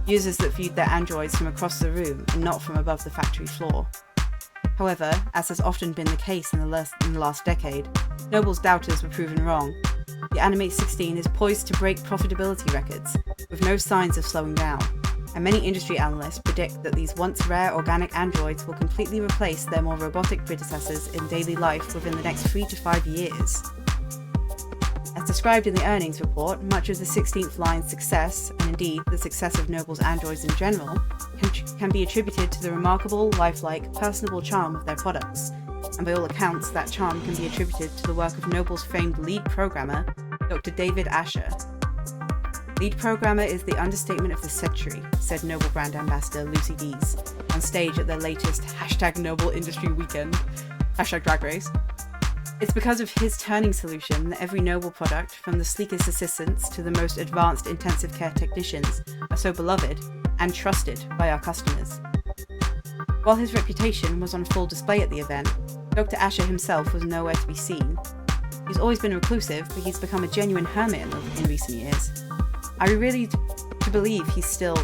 Users that viewed their androids from across the room and not from above the factory floor. However, as has often been the case in the last decade, Noble's doubters were proven wrong. The Animate 16 is poised to break profitability records, with no signs of slowing down, and many industry analysts predict that these once rare organic androids will completely replace their more robotic predecessors in daily life within the next 3 to 5 years. As described in the earnings report, much of the 16th line's success, and indeed the success of Noble's androids in general, can be attributed to the remarkable, lifelike, personable charm of their products, and by all accounts that charm can be attributed to the work of Noble's famed lead programmer, Dr. David Asher. Lead programmer is the understatement of the century, said Noble brand ambassador Lucy Dees, on stage at their latest #Noble Industry Weekend, #Drag Race. It's because of his turning solution that every Noble product, from the sleekest assistants to the most advanced intensive care technicians, are so beloved and trusted by our customers. While his reputation was on full display at the event, Dr. Asher himself was nowhere to be seen. He's always been reclusive, but he's become a genuine hermit in recent years. I really to believe he's still...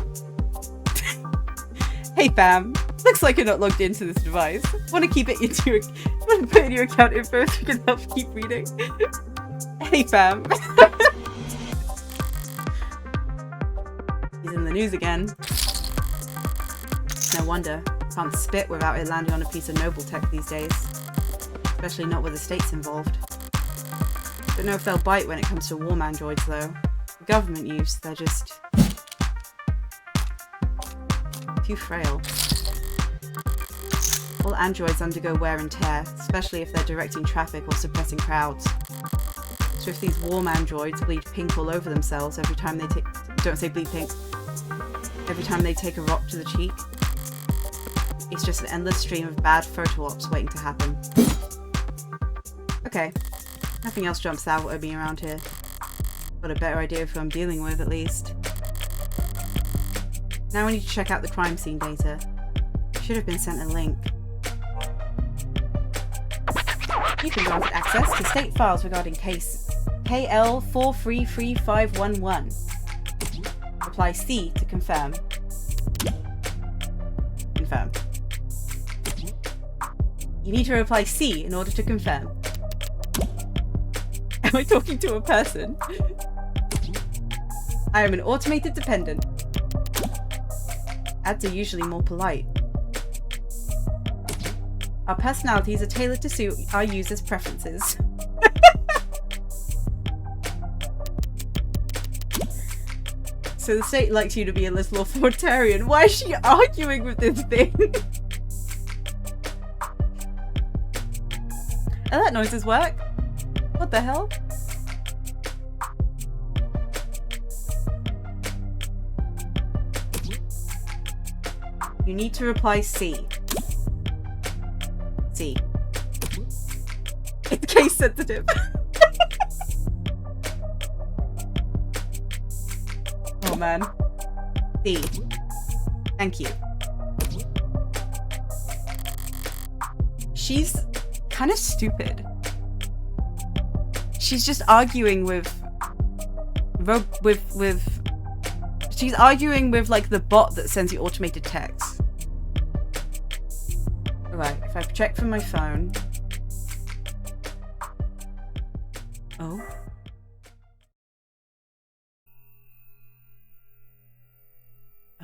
Hey fam, Looks like you're not logged into this device. Want to keep it into your... Want to put in your account info so you can help keep reading? Hey, fam. He's in the news again. No wonder. Can't spit without it landing on a piece of noble tech these days. Especially not with the states involved. Don't know if they'll bite when it comes to warm androids, though. For government use, they're just... too frail. All androids undergo wear and tear, especially if they're directing traffic or suppressing crowds. So if these warm androids bleed pink all over themselves every time they take... Don't say bleed pink. Every time they take a rock to the cheek, it's just an endless stream of bad photo ops waiting to happen. Okay. Nothing else jumps out at me around here. Got a better idea of who I'm dealing with, at least. Now we need to check out the crime scene data. Should have been sent a link. You can grant access to state files regarding case KL433511. Reply C to confirm. Confirm. You need to reply C in order to confirm. Am I talking to a person? I am an automated dependent. Ads are usually more polite. Our personalities are tailored to suit our users' preferences. So the state likes you to be a little authoritarian. Why is she arguing with this thing? Alert noises work. What the hell? You need to reply C. C. It's case sensitive. Oh man. C. Thank you. She's kind of stupid. She's just arguing she's arguing with like the bot that sends you automated text. Alright, if I check from my phone. Oh.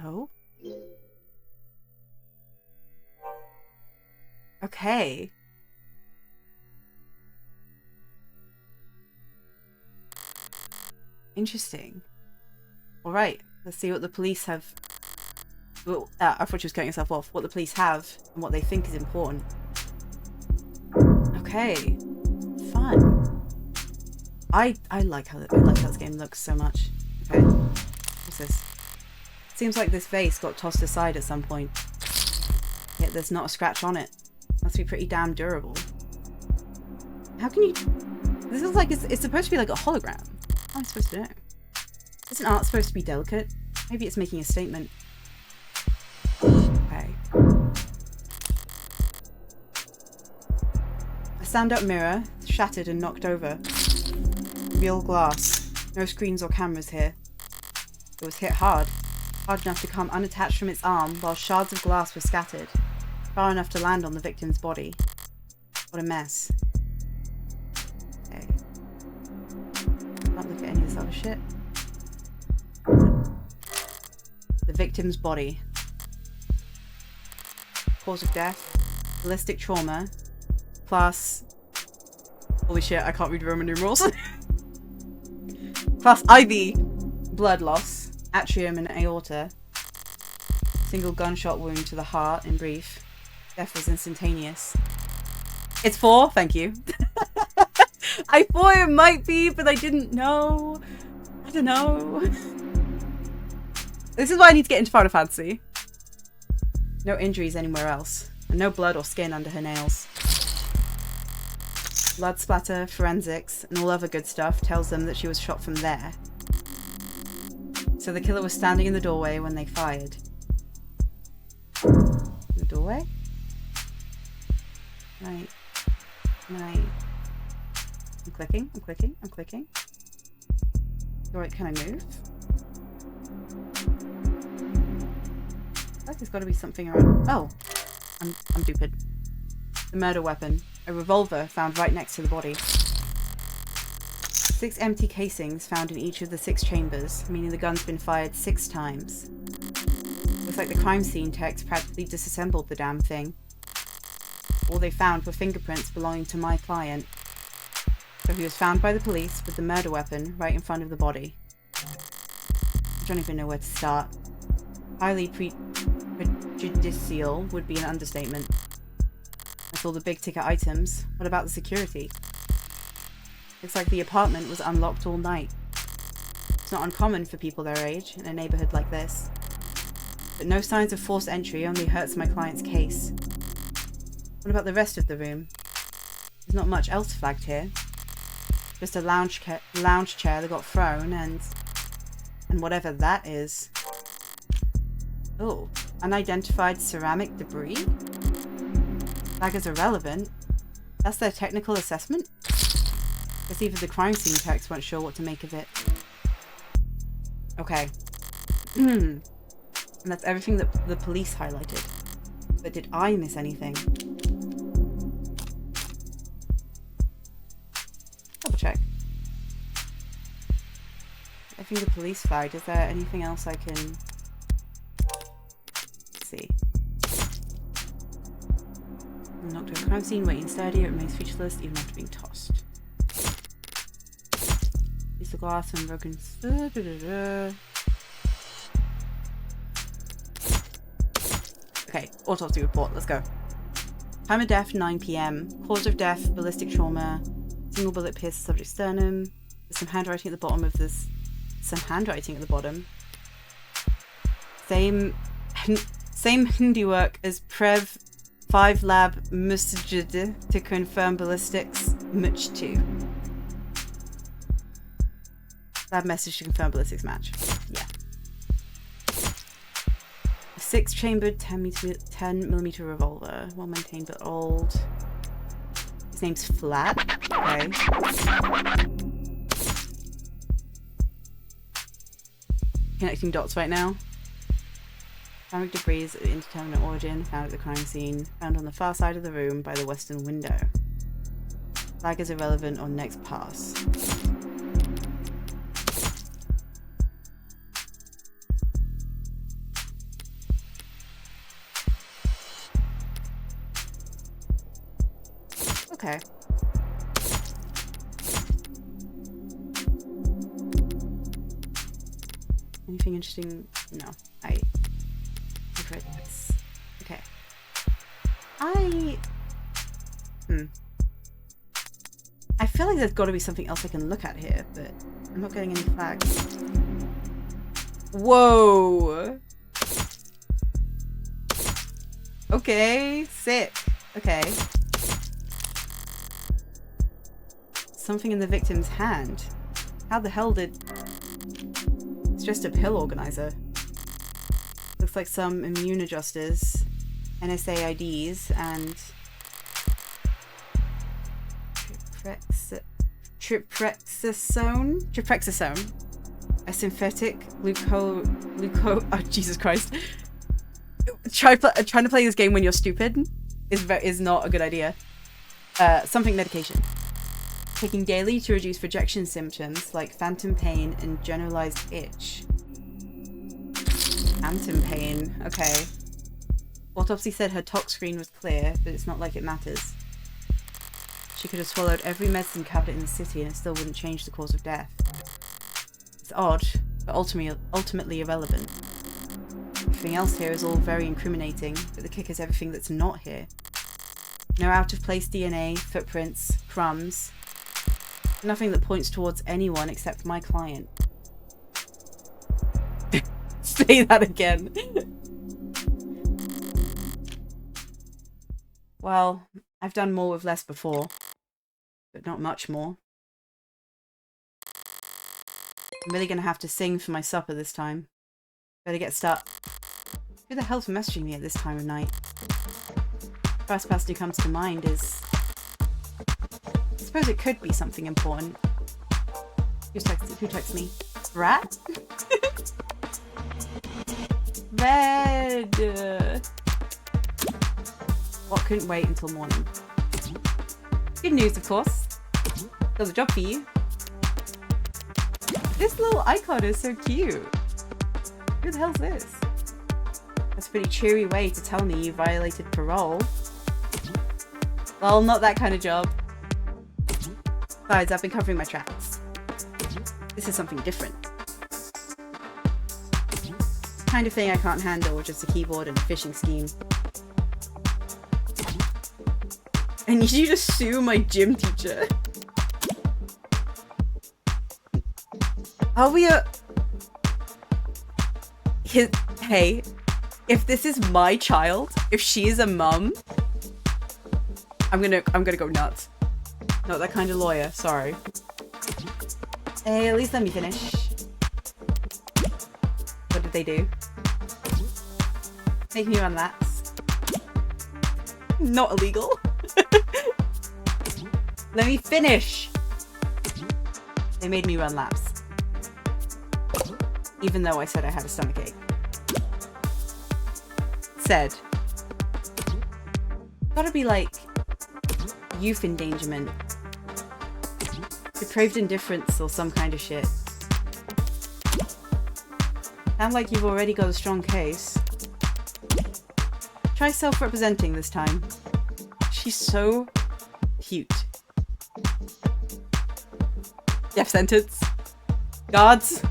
Oh. Okay. Interesting. Alright, let's see what the police have... Well, I thought she was cutting herself off. What the police have and what they think is important. Okay. Fun. I like how this game looks so much. Okay. What's this? Seems like this vase got tossed aside at some point. Yet there's not a scratch on it. Must be pretty damn durable. How can you... This is like... It's supposed to be like a hologram. How am I supposed to know? Isn't art supposed to be delicate? Maybe it's making a statement. Okay. A stand-up mirror, shattered and knocked over. Real glass. No screens or cameras here. It was hit hard. Hard enough to come unattached from its arm while shards of glass were scattered. Far enough to land on the victim's body. What a mess. Okay. Can't look at any of this other shit. The victim's body. Cause of death. Ballistic trauma. Class... Holy shit, I can't read Roman numerals. Class IV. Blood loss. Atrium and aorta. Single gunshot wound to the heart, in brief. Death was instantaneous. It's 4? Thank you. I thought it might be, but I didn't know. I don't know. This is why I need to get into Final Fantasy. No injuries anywhere else. And no blood or skin under her nails. Blood splatter, forensics, and all other good stuff tells them that she was shot from there. So the killer was standing in the doorway when they fired. The doorway? Right. Right. I'm clicking, I'm clicking, I'm clicking. Alright, can I move? I feel like there's got to be something around. Oh! I'm stupid. The murder weapon. A revolver found right next to the body. 6 empty casings found in each of the 6 chambers, meaning the gun's been fired 6 times. Looks like the crime scene techs practically disassembled the damn thing. All they found were fingerprints belonging to my client. So he was found by the police with the murder weapon right in front of the body. I don't even know where to start. Highly prejudicial would be an understatement. With all the big ticket items, what about the security? Looks like the apartment was unlocked all night. It's not uncommon for people their age in a neighborhood like this. But no signs of forced entry only hurts my client's case. What about the rest of the room? There's not much else flagged here. Just a lounge chair that got thrown and whatever that is. Oh, unidentified ceramic debris? Flag as irrelevant? That's their technical assessment? Guess even the crime scene techs weren't sure what to make of it. Okay. And that's everything that the police highlighted. But did I miss anything? Double check. I think the police flagged. Is there anything else I can see? Knocked to a crime scene, waiting steady, it remains featureless even after being tossed. Use the glass and broken. Okay, autopsy report, let's go. Time of death 9 PM. Cause of death, ballistic trauma. Single bullet pierced subject sternum. There's some handwriting at the bottom of this. Some handwriting at the bottom. Same handiwork as Prev 5 Lab Musjid to confirm ballistics Much 2. Lab message to confirm ballistics match. Yeah. A 6-chambered 10mm revolver. Well maintained but old. His name's Flat. Okay. Connecting dots right now. Ceramic debris of indeterminate origin found at the crime scene. Found on the far side of the room by the western window. Flag is irrelevant on next pass. Okay. Anything interesting? No. I've read this. Okay. I feel like there's got to be something else I can look at here, but I'm not getting any flags. Whoa! Okay, sick. Okay. Something in the victim's hand. How the hell did... It's just a pill organizer. Looks like some immune adjusters, NSA IDs, and Triprexisone, a synthetic oh Jesus Christ. Trying to play this game when you're stupid is not a good idea. Something medication. Taking daily to reduce rejection symptoms like phantom pain and generalized itch. Phantom pain, okay. Autopsy said her tox screen was clear, but it's not like it matters. She could have swallowed every medicine cabinet in the city and it still wouldn't change the cause of death. It's odd, but ultimately irrelevant. Everything else here is all very incriminating, but the kick is everything that's not here. No out-of-place DNA, footprints, crumbs. Nothing that points towards anyone except my client. Say that again. Well, I've done more with less before, but not much more. I'm really gonna have to sing for my supper this time. Better get started. Who the hell's messaging me at this time of night? First person who comes to mind is... I suppose it could be something important. Who texts me? Rat? Red! What couldn't wait until morning? Good news, of course. There's a job for you. This little icon is so cute. Who the hell's this? That's a pretty cheery way to tell me you violated parole. Well, not that kind of job. Besides, I've been covering my tracks. This is something different. Kind of thing I can't handle with just a keyboard and a phishing scheme. I need you to sue my gym teacher. Are we Hey, if this is my child, if she is a mum, I'm gonna go nuts. Not that kind of lawyer, sorry. Hey, at least let me finish. What did they do? Make me run laps. Not illegal. Let me finish. They made me run laps. Even though I said I had a stomachache. Said. Gotta be like youth endangerment. Depraved indifference or some kind of shit. Sound like you've already got a strong case. Try self-representing this time. She's so cute. Death sentence. Guards,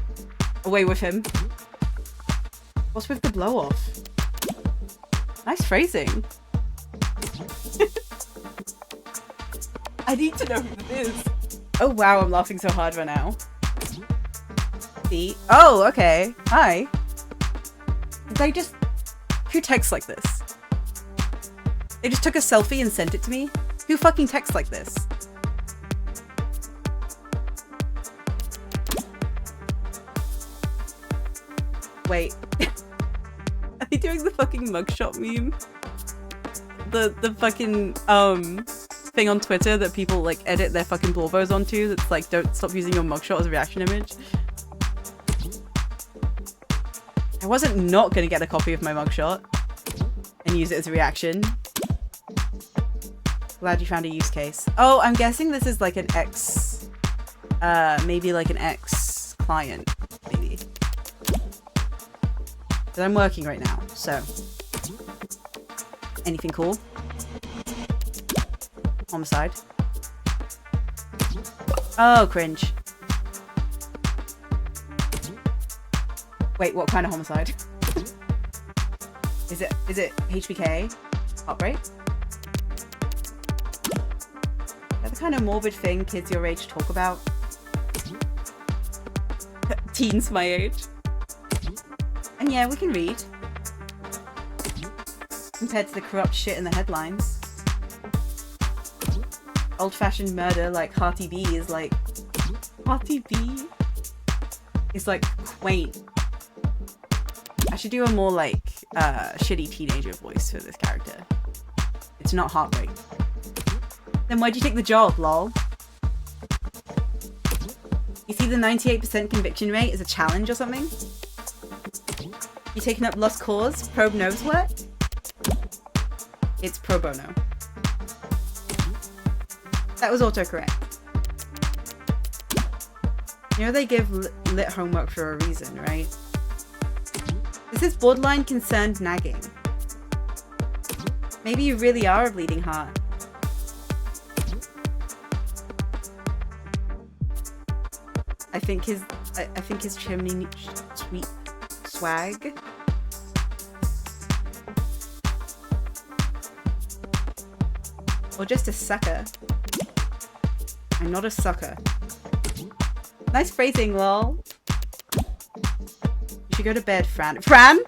away with him. What's with the blow-off? Nice phrasing. I need to know who this is. Oh wow, I'm laughing so hard right now. See? Oh, okay. Hi. Did they just... Who texts like this? They just took a selfie and sent it to me? Who fucking texts like this? Wait. Are they doing the fucking mugshot meme? The fucking, thing on Twitter that people, like, edit their fucking blowbos onto that's like, don't stop using your mugshot as a reaction image? I wasn't not gonna get a copy of my mugshot and use it as a reaction. Glad you found a use case. Oh, I'm guessing this is like an X, maybe like an X client, maybe. But I'm working right now, so. Anything cool? Homicide. Oh, cringe. Wait, what kind of homicide? Is it HBK? Heartbreak? Is that the kind of morbid thing kids your age talk about? Teens my age. And yeah, we can read. Compared to the corrupt shit in the headlines. Old-fashioned murder like Hearty B is like... Hearty B? Is like quaint. I should do a more like shitty teenager voice for this character. It's not Heartbreak. Then why'd you take the job, lol? You see the 98% conviction rate as a challenge or something? You taking up Lost Cause? Probe knows what? It's pro bono. That was autocorrect. You know they give lit homework for a reason, right? This is borderline concerned nagging. Maybe you really are a bleeding heart. I think his chimney sweep swag. Or just a sucker. I'm not a sucker. Nice phrasing, lol. You should go to bed, Fran. Fran?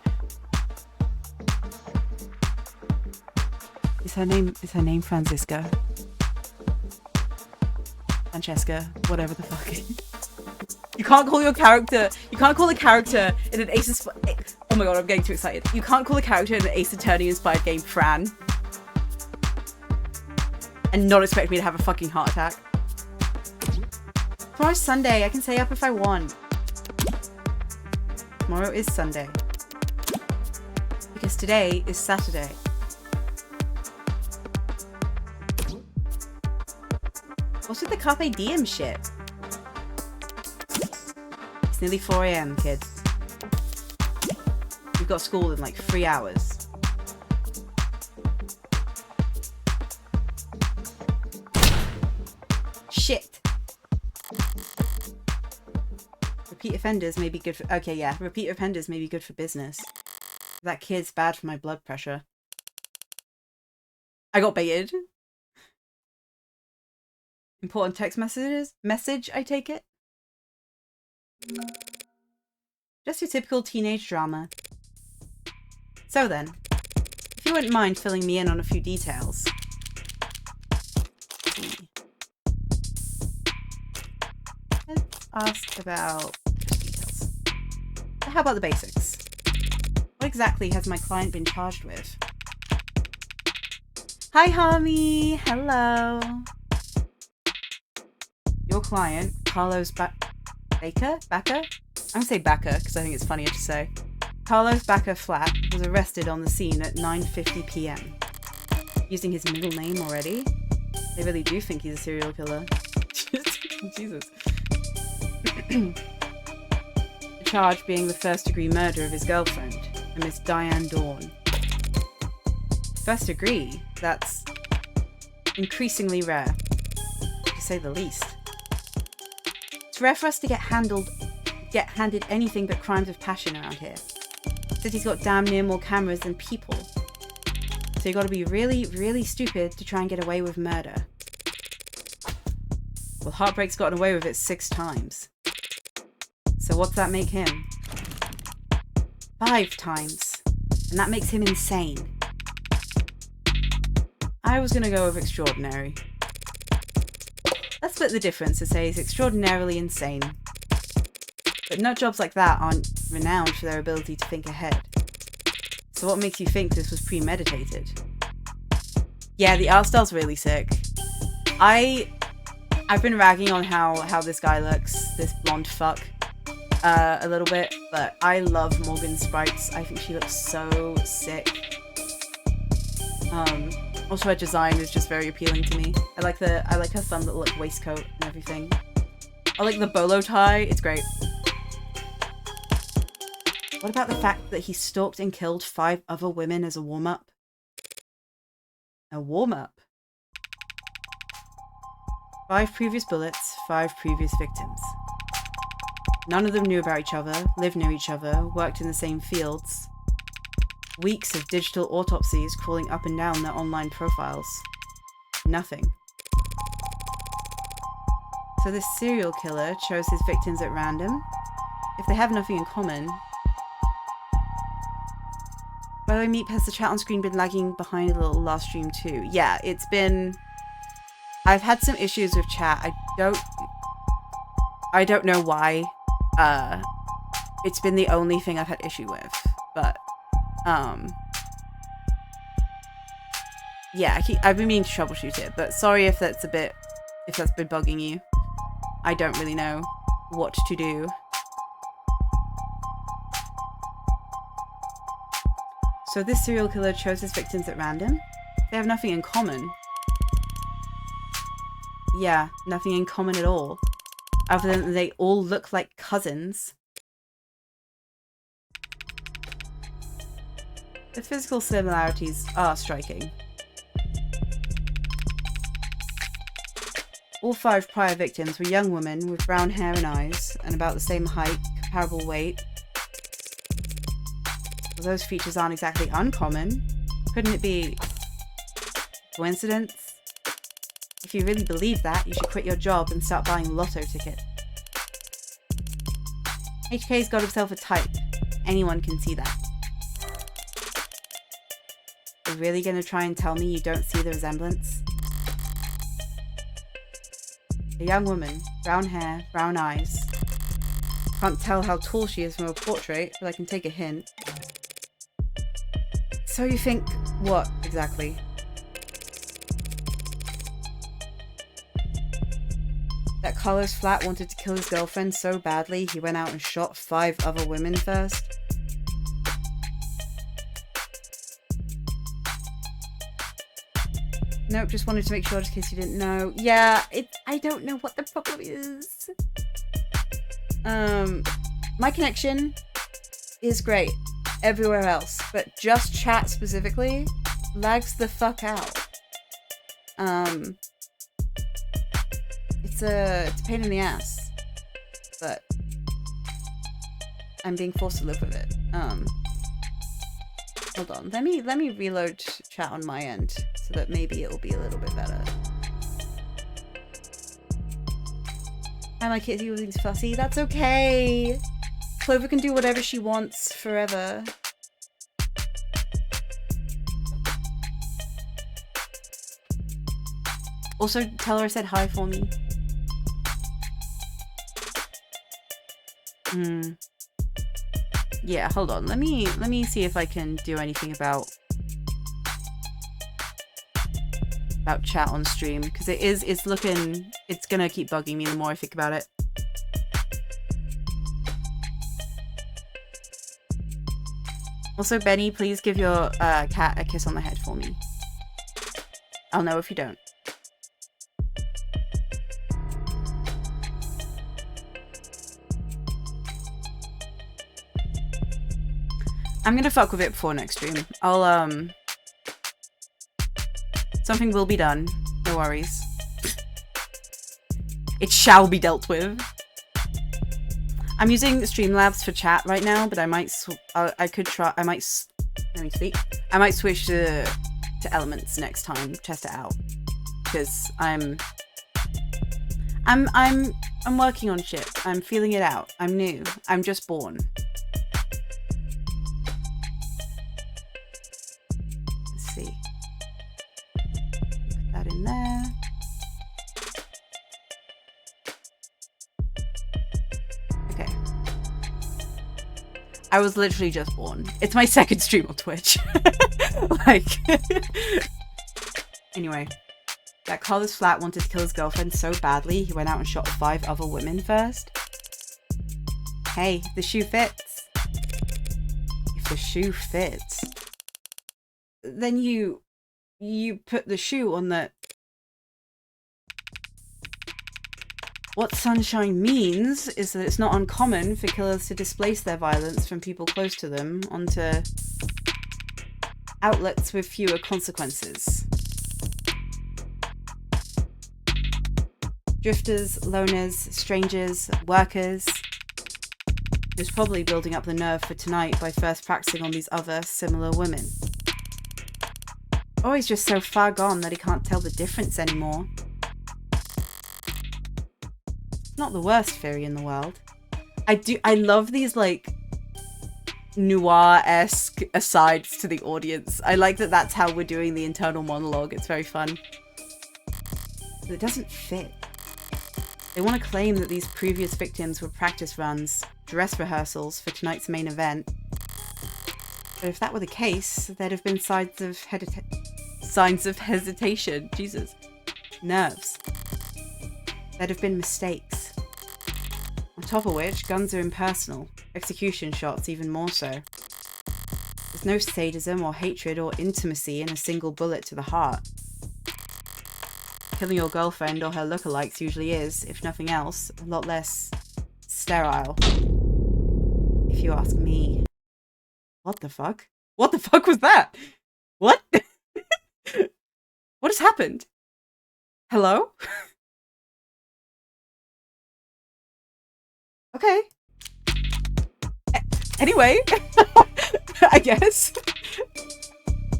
Is her name Franziska? Francesca? Whatever the fuck. You can't call your character... You can't call a character in an Ace... Oh my god, I'm getting too excited. You can't call a character in an Ace Attorney-inspired game Fran. And not expect me to have a fucking heart attack. Tomorrow's Sunday. I can stay up if I want. Tomorrow is Sunday. Because today is Saturday. What's with the Carpe Diem shit? It's nearly 4 AM, kids. We've got school in like 3 hours. Shit. Repeat offenders may be good for... Okay, yeah. Repeat offenders may be good for business. That kid's bad for my blood pressure. I got baited. Important text messages? Message, I take it? Just your typical teenage drama. So then, if you wouldn't mind filling me in on a few details. Let's ask about details. How about the basics? What exactly has my client been charged with? Hi, Hami. Hello. Your client, Carlos Baca? I'm gonna say Baca because I think it's funnier to say. Carlos Baca Flat was arrested on the scene at 9:50 p.m. Using his middle name already? They really do think he's a serial killer. Jesus. The charge being the first-degree murder of his girlfriend, a Miss Diane Dawn. First degree? That's increasingly rare, to say the least. It's rare for us to get handed anything but crimes of passion around here. City's got damn near more cameras than people. So you gotta be really, really stupid to try and get away with murder. Well, Heartbreak's gotten away with it 6 times. So what's that make him? 5 times. And that makes him insane. I was gonna go with extraordinary. Let's split the difference and say he's extraordinarily insane. But nut jobs like that aren't renowned for their ability to think ahead. So what makes you think this was premeditated? Yeah, the art style's really sick. I've been ragging on how this guy looks, this blonde fuck, a little bit, but I love Morgan's sprites. I think she looks so sick. Also her design is just very appealing to me. I like her fun little like waistcoat and everything. I like the bolo tie, it's great. What about the fact that he stalked and killed 5 other women as a warm-up? A warm-up? 5 previous bullets, 5 previous victims. None of them knew about each other, lived near each other, worked in the same fields. Weeks of digital autopsies crawling up and down their online profiles. Nothing. So this serial killer chose his victims at random? If they have nothing in common... By the way, Meep, has the chat on screen been lagging behind a little last stream too? Yeah, it's been... I've had some issues with chat. I don't know why. It's been the only thing I've had issue with. But, yeah, I've been meaning to troubleshoot it, but sorry if that's been bugging you. I don't really know what to do. So this serial killer chose his victims at random? They have nothing in common. Yeah, nothing in common at all. Other than they all look like cousins. The physical similarities are striking. All 5 prior victims were young women with brown hair and eyes, and about the same height, comparable weight. Well, those features aren't exactly uncommon. Couldn't it be... coincidence? If you really believe that, you should quit your job and start buying lotto tickets. HK's got himself a type. Anyone can see that. You're really gonna try and tell me you don't see the resemblance? A young woman, brown hair, brown eyes. Can't tell how tall she is from a portrait, but I can take a hint. So you think... what, exactly? That Carlos Flat wanted to kill his girlfriend so badly he went out and shot 5 other women first? Nope, just wanted to make sure, just in case you didn't know. Yeah, I don't know what the problem is. My connection is great everywhere else, but just chat specifically lags the fuck out. It's a pain in the ass, but I'm being forced to live with it. Hold on, let me reload chat on my end so that maybe it will be a little bit better. Hi, my kitty was fussy. That's okay. Clover can do whatever she wants forever. Also, tell her I said hi for me. Yeah, hold on. Let me see if I can do anything about chat on stream, because it's gonna keep bugging me the more I think about it. Also, Benny, please give your cat a kiss on the head for me. I'll know if you don't. I'm gonna fuck with it before next stream. I'll, something will be done. No worries. It shall be dealt with. I'm using Streamlabs for chat right now, but I might, let me speak. I might switch to Elements next time, test it out. Because I'm working on shit. I'm feeling it out. I'm new. I'm just born. In there. Okay. I was literally just born. It's my second stream on Twitch. Like. Anyway. That Carlos Flat wanted to kill his girlfriend so badly he went out and shot 5 other women first. Hey, the shoe fits. If the shoe fits, then you put the shoe on the... What Sunshine means is that it's not uncommon for killers to displace their violence from people close to them onto outlets with fewer consequences. Drifters, loners, strangers, workers. He was probably building up the nerve for tonight by first practicing on these other similar women. Or he's just so far gone that he can't tell the difference anymore. Not the worst theory in the world. I love these like noir-esque asides to the audience. I like that that's how we're doing the internal monologue. It's very fun. But it doesn't fit. They want to claim that these previous victims were practice runs, dress rehearsals for tonight's main event. But if that were the case, there'd have been signs of hesitation. Jesus. Nerves. There'd have been mistakes. On top of which, guns are impersonal. Execution shots even more so. There's no sadism or hatred or intimacy in a single bullet to the heart. Killing your girlfriend or her lookalikes usually is, if nothing else, a lot less sterile. If you ask me. What the fuck? What the fuck was that? What? What has happened? Hello? Okay. Anyway, I guess.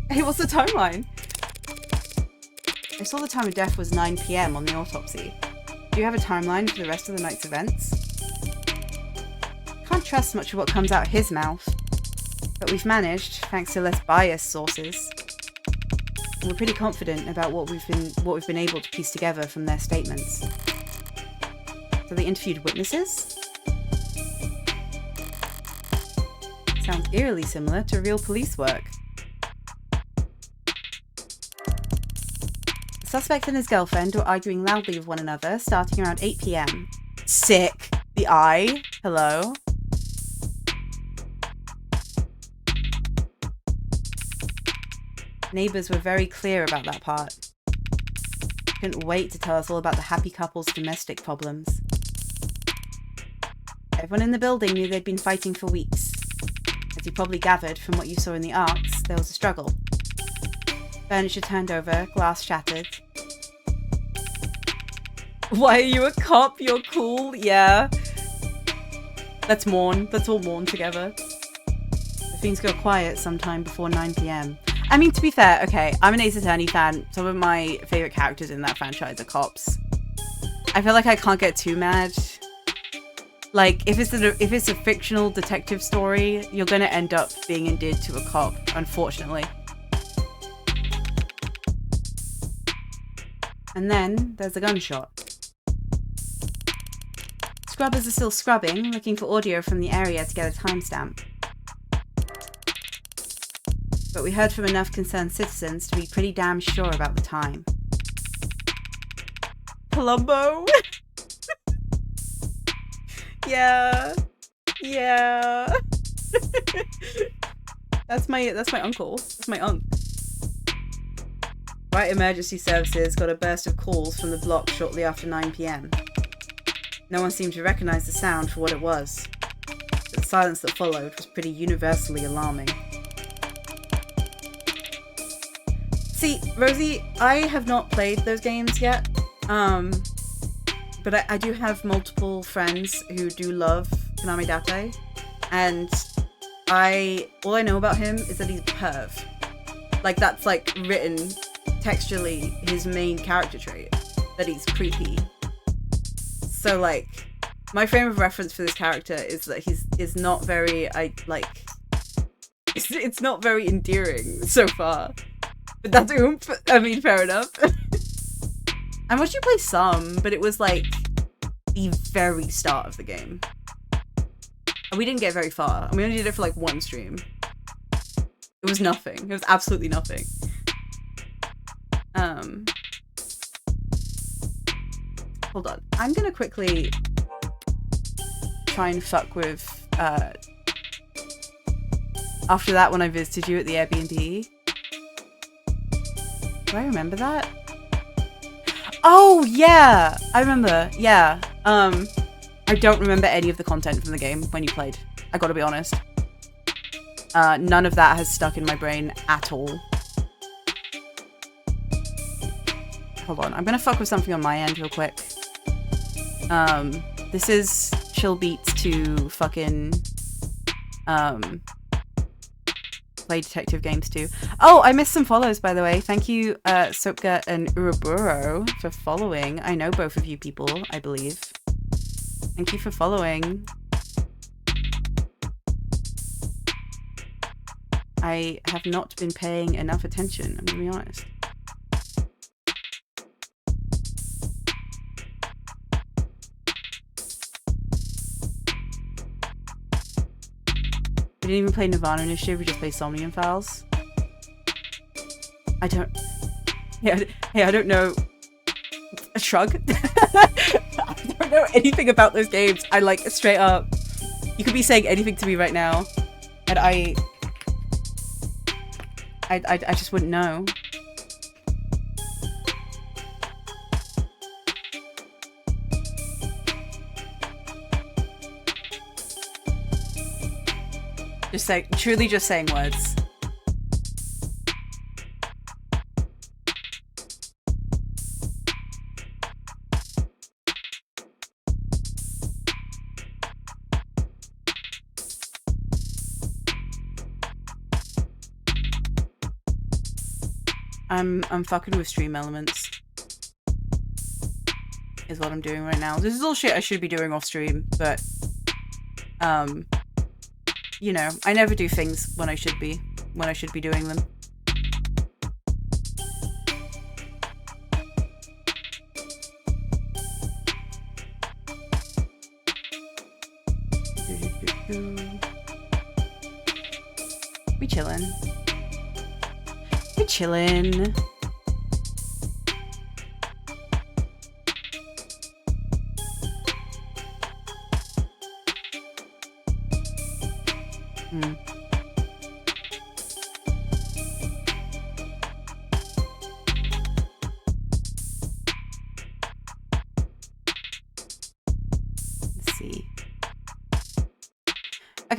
Hey, what's the timeline? I saw the time of death was 9 PM on the autopsy. Do you have a timeline for the rest of the night's events? Can't trust much of what comes out his mouth. But we've managed, thanks to less biased sources. And we're pretty confident about what we've been able to piece together from their statements. So they interviewed witnesses? Sounds eerily similar to real police work. The suspect and his girlfriend were arguing loudly with one another, starting around 8 PM. Sick. The eye. Hello. Neighbours were very clear about that part. couldn't wait to tell us all about the happy couple's domestic problems. Everyone in the building knew they'd been fighting for weeks. As you probably gathered from what you saw in the arcs, there was a struggle. Furniture turned over, glass shattered. Why are you a cop? You're cool. Yeah. Let's mourn. Let's all mourn together. Things go quiet sometime before 9 p.m. I mean, to be fair, okay, I'm an Ace Attorney fan. Some of my favorite characters in that franchise are cops. I feel like I can't get too mad. Like, if it's a fictional detective story, you're gonna end up being endeared to a cop, unfortunately. And then there's a gunshot. Scrubbers are still scrubbing, looking for audio from the area to get a timestamp. But we heard from enough concerned citizens to be pretty damn sure about the time. Columbo? Yeah. Yeah. That's my uncle. That's my uncle. Right Emergency Services got a burst of calls from the block shortly after 9 p.m. No one seemed to recognize the sound for what it was. But the silence that followed was pretty universally alarming. See, Rosie, I have not played those games yet, but I do have multiple friends who do love Konami Date, and all I know about him is that he's a perv. Like, that's like written textually his main character trait, that he's creepy. So like, my frame of reference for this character is that is not very, it's not very endearing so far. But that's oomph. I mean, fair enough. I watched you play some, but it was like the very start of the game. And we didn't get very far. And we only did it for like one stream. It was nothing. It was absolutely nothing. Hold on. I'm gonna quickly try and fuck with, after that when I visited you at the Airbnb. Do I remember that? Oh, yeah! I remember, yeah. I don't remember any of the content from the game when you played. I gotta be honest. None of that has stuck in my brain at all. Hold on, I'm gonna fuck with something on my end real quick. This is chill beats to fucking, play detective games too. Oh, I missed some follows, by the way. Thank you, Sopka and Uruburo, for following. I know both of you people, I believe. Thank you for following. I have not been paying enough attention, I'm gonna be honest. We didn't even play Nirvana Initiative, we just played Somnium Files. I don't... Hey, I don't know... A shrug? I don't know anything about those games. I like, straight up... You could be saying anything to me right now, and I just wouldn't know. Just saying, truly just saying words. I'm fucking with stream elements. Is what I'm doing right now. This is all shit I should be doing off stream, but you know, I never do things when I should be doing them. We chillin'. We chillin'.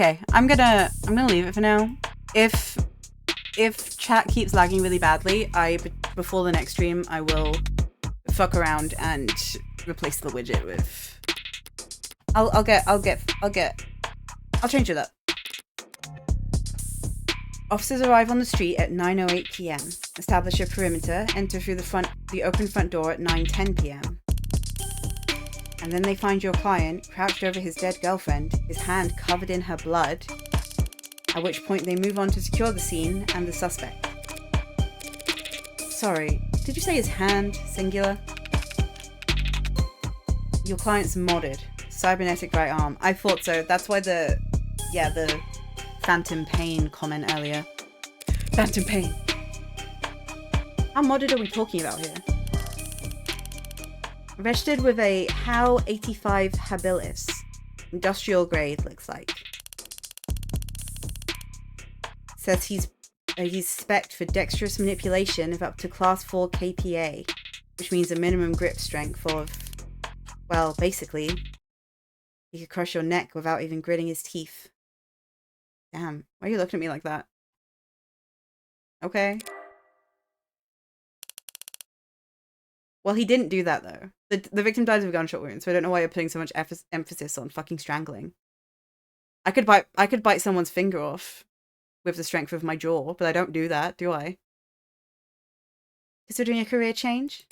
Okay, I'm gonna leave it for now. If chat keeps lagging really badly, before the next stream I will fuck around and replace the widget with. I'll change it up. Officers arrive on the street at 9:08 p.m. Establish a perimeter. Enter through the open front door at 9:10 p.m. And then they find your client crouched over his dead girlfriend, his hand covered in her blood. At which point they move on to secure the scene and the suspect. Sorry, did you say his hand, singular? Your client's modded. Cybernetic right arm. I thought so. That's why the Phantom Pain comment earlier. Phantom Pain. How modded are we talking about here? Registered with a HAL 85 habilis. Industrial grade, looks like. Says he's spec'd for dexterous manipulation of up to class 4 KPA, which means a minimum grip strength of, well, basically, he could crush your neck without even gritting his teeth. Damn, why are you looking at me like that? Okay. Well, he didn't do that, though. The victim died of a gunshot wound, so I don't know why you're putting so much emphasis on fucking strangling. I could bite someone's finger off with the strength of my jaw, but I don't do that, do I? Considering a career change?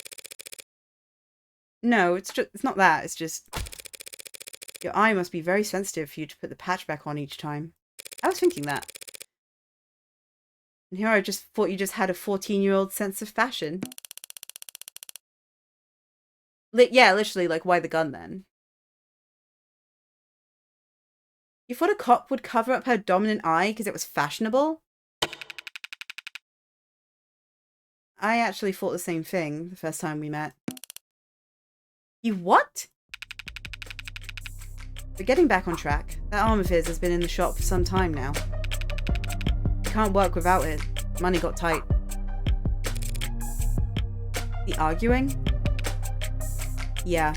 No, it's not that. It's just your eye must be very sensitive for you to put the patch back on each time. I was thinking that. And here I just thought you just had a 14-year-old sense of fashion. Yeah, literally, like, why the gun then? You thought a cop would cover up her dominant eye because it was fashionable? I actually thought the same thing the first time we met. You what? But getting back on track, that arm of his has been in the shop for some time now. He can't work without it. Money got tight. The arguing? Yeah.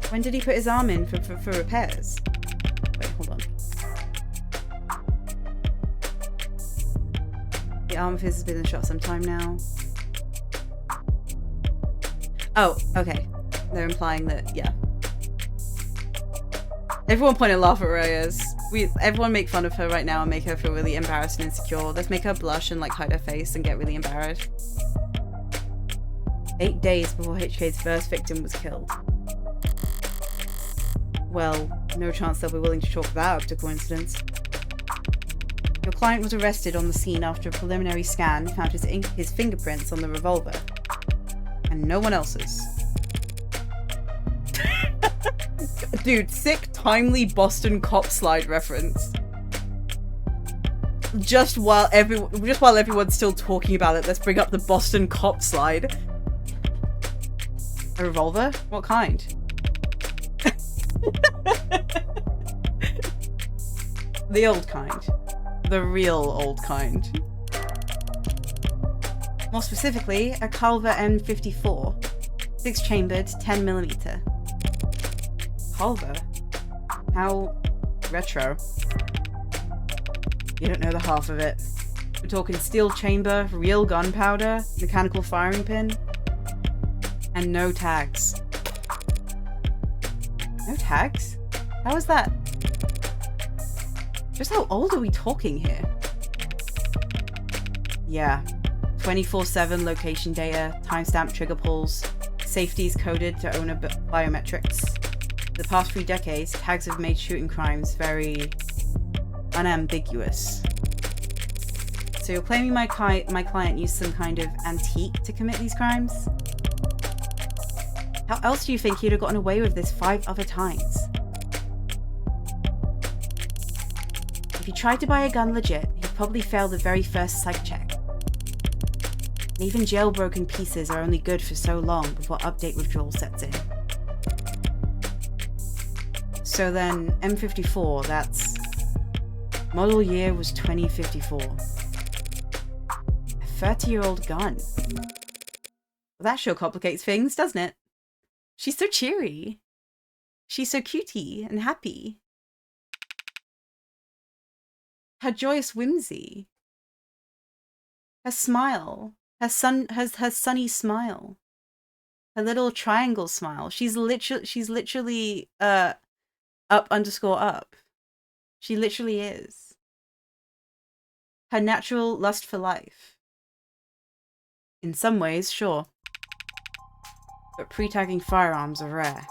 When did he put his arm in for repairs? Wait, hold on. The arm of his has been in the shop some time now. Oh, okay. They're implying that, yeah. Everyone point and laugh at Reyes. Everyone make fun of her right now and make her feel really embarrassed and insecure. Let's make her blush and like hide her face and get really embarrassed. 8 days before HK's first victim was killed. Well, no chance they'll be willing to chalk that up to coincidence. Your client was arrested on the scene after a preliminary scan found his fingerprints on the revolver. And no one else's. Dude, sick, timely Boston cop slide reference. Just while everyone's still talking about it, let's bring up the Boston cop slide. A revolver? What kind? The old kind. The real old kind. More specifically, a Culver M54. 6-chambered, 10mm. Culver? How retro. You don't know the half of it. We're talking steel chamber, real gunpowder, mechanical firing pin, and no tags. No tags? How is that? Just how old are we talking here? Yeah. 24/7 location data, timestamp trigger pulls, safeties coded to owner biometrics. For the past 3 decades, tags have made shooting crimes very unambiguous. So you're claiming my client used some kind of antique to commit these crimes? How else do you think he'd have gotten away with this 5 other times? If he tried to buy a gun legit, he'd probably fail the very first psych check. And even jailbroken pieces are only good for so long before update withdrawal sets in. So then, M54, that's... model year was 2054. A 30-year-old gun. Well, that sure complicates things, doesn't it? She's so cheery. She's so cutie and happy. Her joyous whimsy. Her smile. Her sunny smile. Her little triangle smile. She's literally up_up. She literally is. Her natural lust for life. In some ways, sure. But pre-tagging firearms are rare.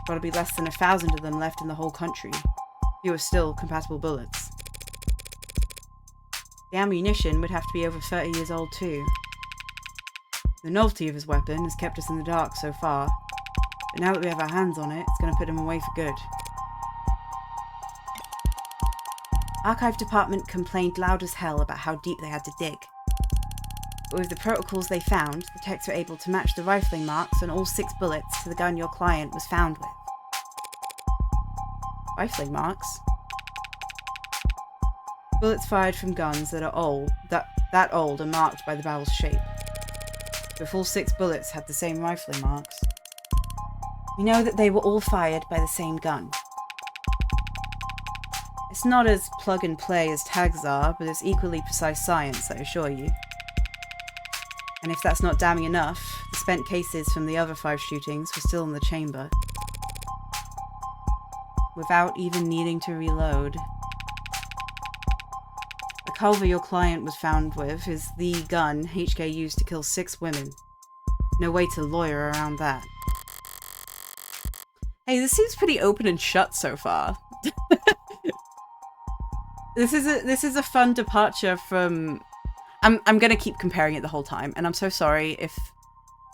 Gotta be less than 1,000 of them left in the whole country. Fewer still, compatible bullets. The ammunition would have to be over 30 years old too. The novelty of his weapon has kept us in the dark so far, but now that we have our hands on it, it's gonna put him away for good. Archive department complained loud as hell about how deep they had to dig. But with the protocols they found, the techs were able to match the rifling marks on all 6 bullets to the gun your client was found with. Rifling marks? Bullets fired from guns that are old, that old are marked by the barrel's shape. If all 6 bullets had the same rifling marks, we know that they were all fired by the same gun. It's not as plug and play as tags are, but it's equally precise science, I assure you. And if that's not damning enough, the spent cases from the other 5 shootings were still in the chamber, without even needing to reload. The Culver your client was found with is the gun HK used to kill 6 women. No way to lawyer around that. Hey, this seems pretty open and shut so far. This is a fun departure from... I'm gonna keep comparing it the whole time, and I'm so sorry if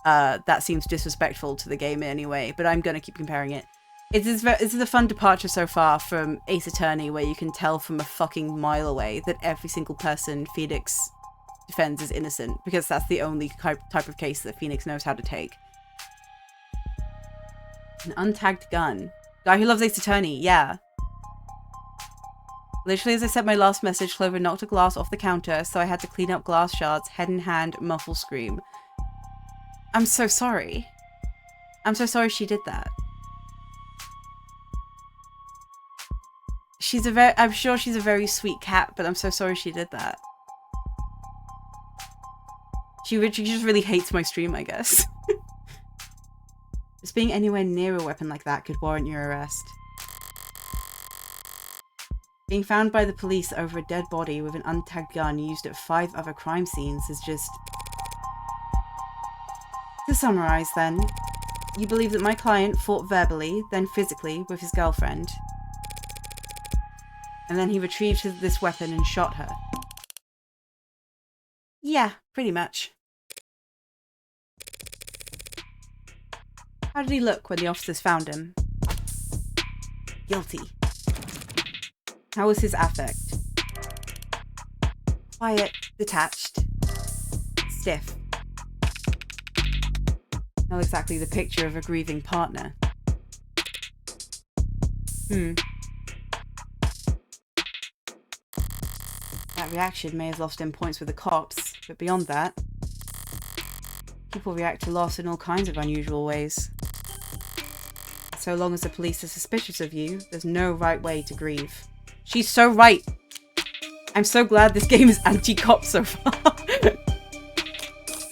that seems disrespectful to the game in any way, but I'm gonna keep comparing it. This is a fun departure so far from Ace Attorney, where you can tell from a fucking mile away that every single person Phoenix defends is innocent, because that's the only type of case that Phoenix knows how to take. An untagged gun. Guy who loves Ace Attorney, yeah. Literally as I sent my last message, Clover knocked a glass off the counter, so I had to clean up glass shards, head in hand, muffle scream. I'm so sorry. I'm so sorry she did that. I'm sure she's a very sweet cat, but I'm so sorry she did that. She just really hates my stream, I guess. Just being anywhere near a weapon like that could warrant your arrest. Being found by the police over a dead body with an untagged gun used at 5 other crime scenes is just... To summarize then, you believe that my client fought verbally, then physically, with his girlfriend. And then he retrieved this weapon and shot her. Yeah, pretty much. How did he look when the officers found him? Guilty. How was his affect? Quiet, detached, stiff. Not exactly the picture of a grieving partner. That reaction may have lost him points with the cops, but beyond that, people react to loss in all kinds of unusual ways. So long as the police are suspicious of you, there's no right way to grieve. She's so right! I'm so glad this game is anti-cop so far.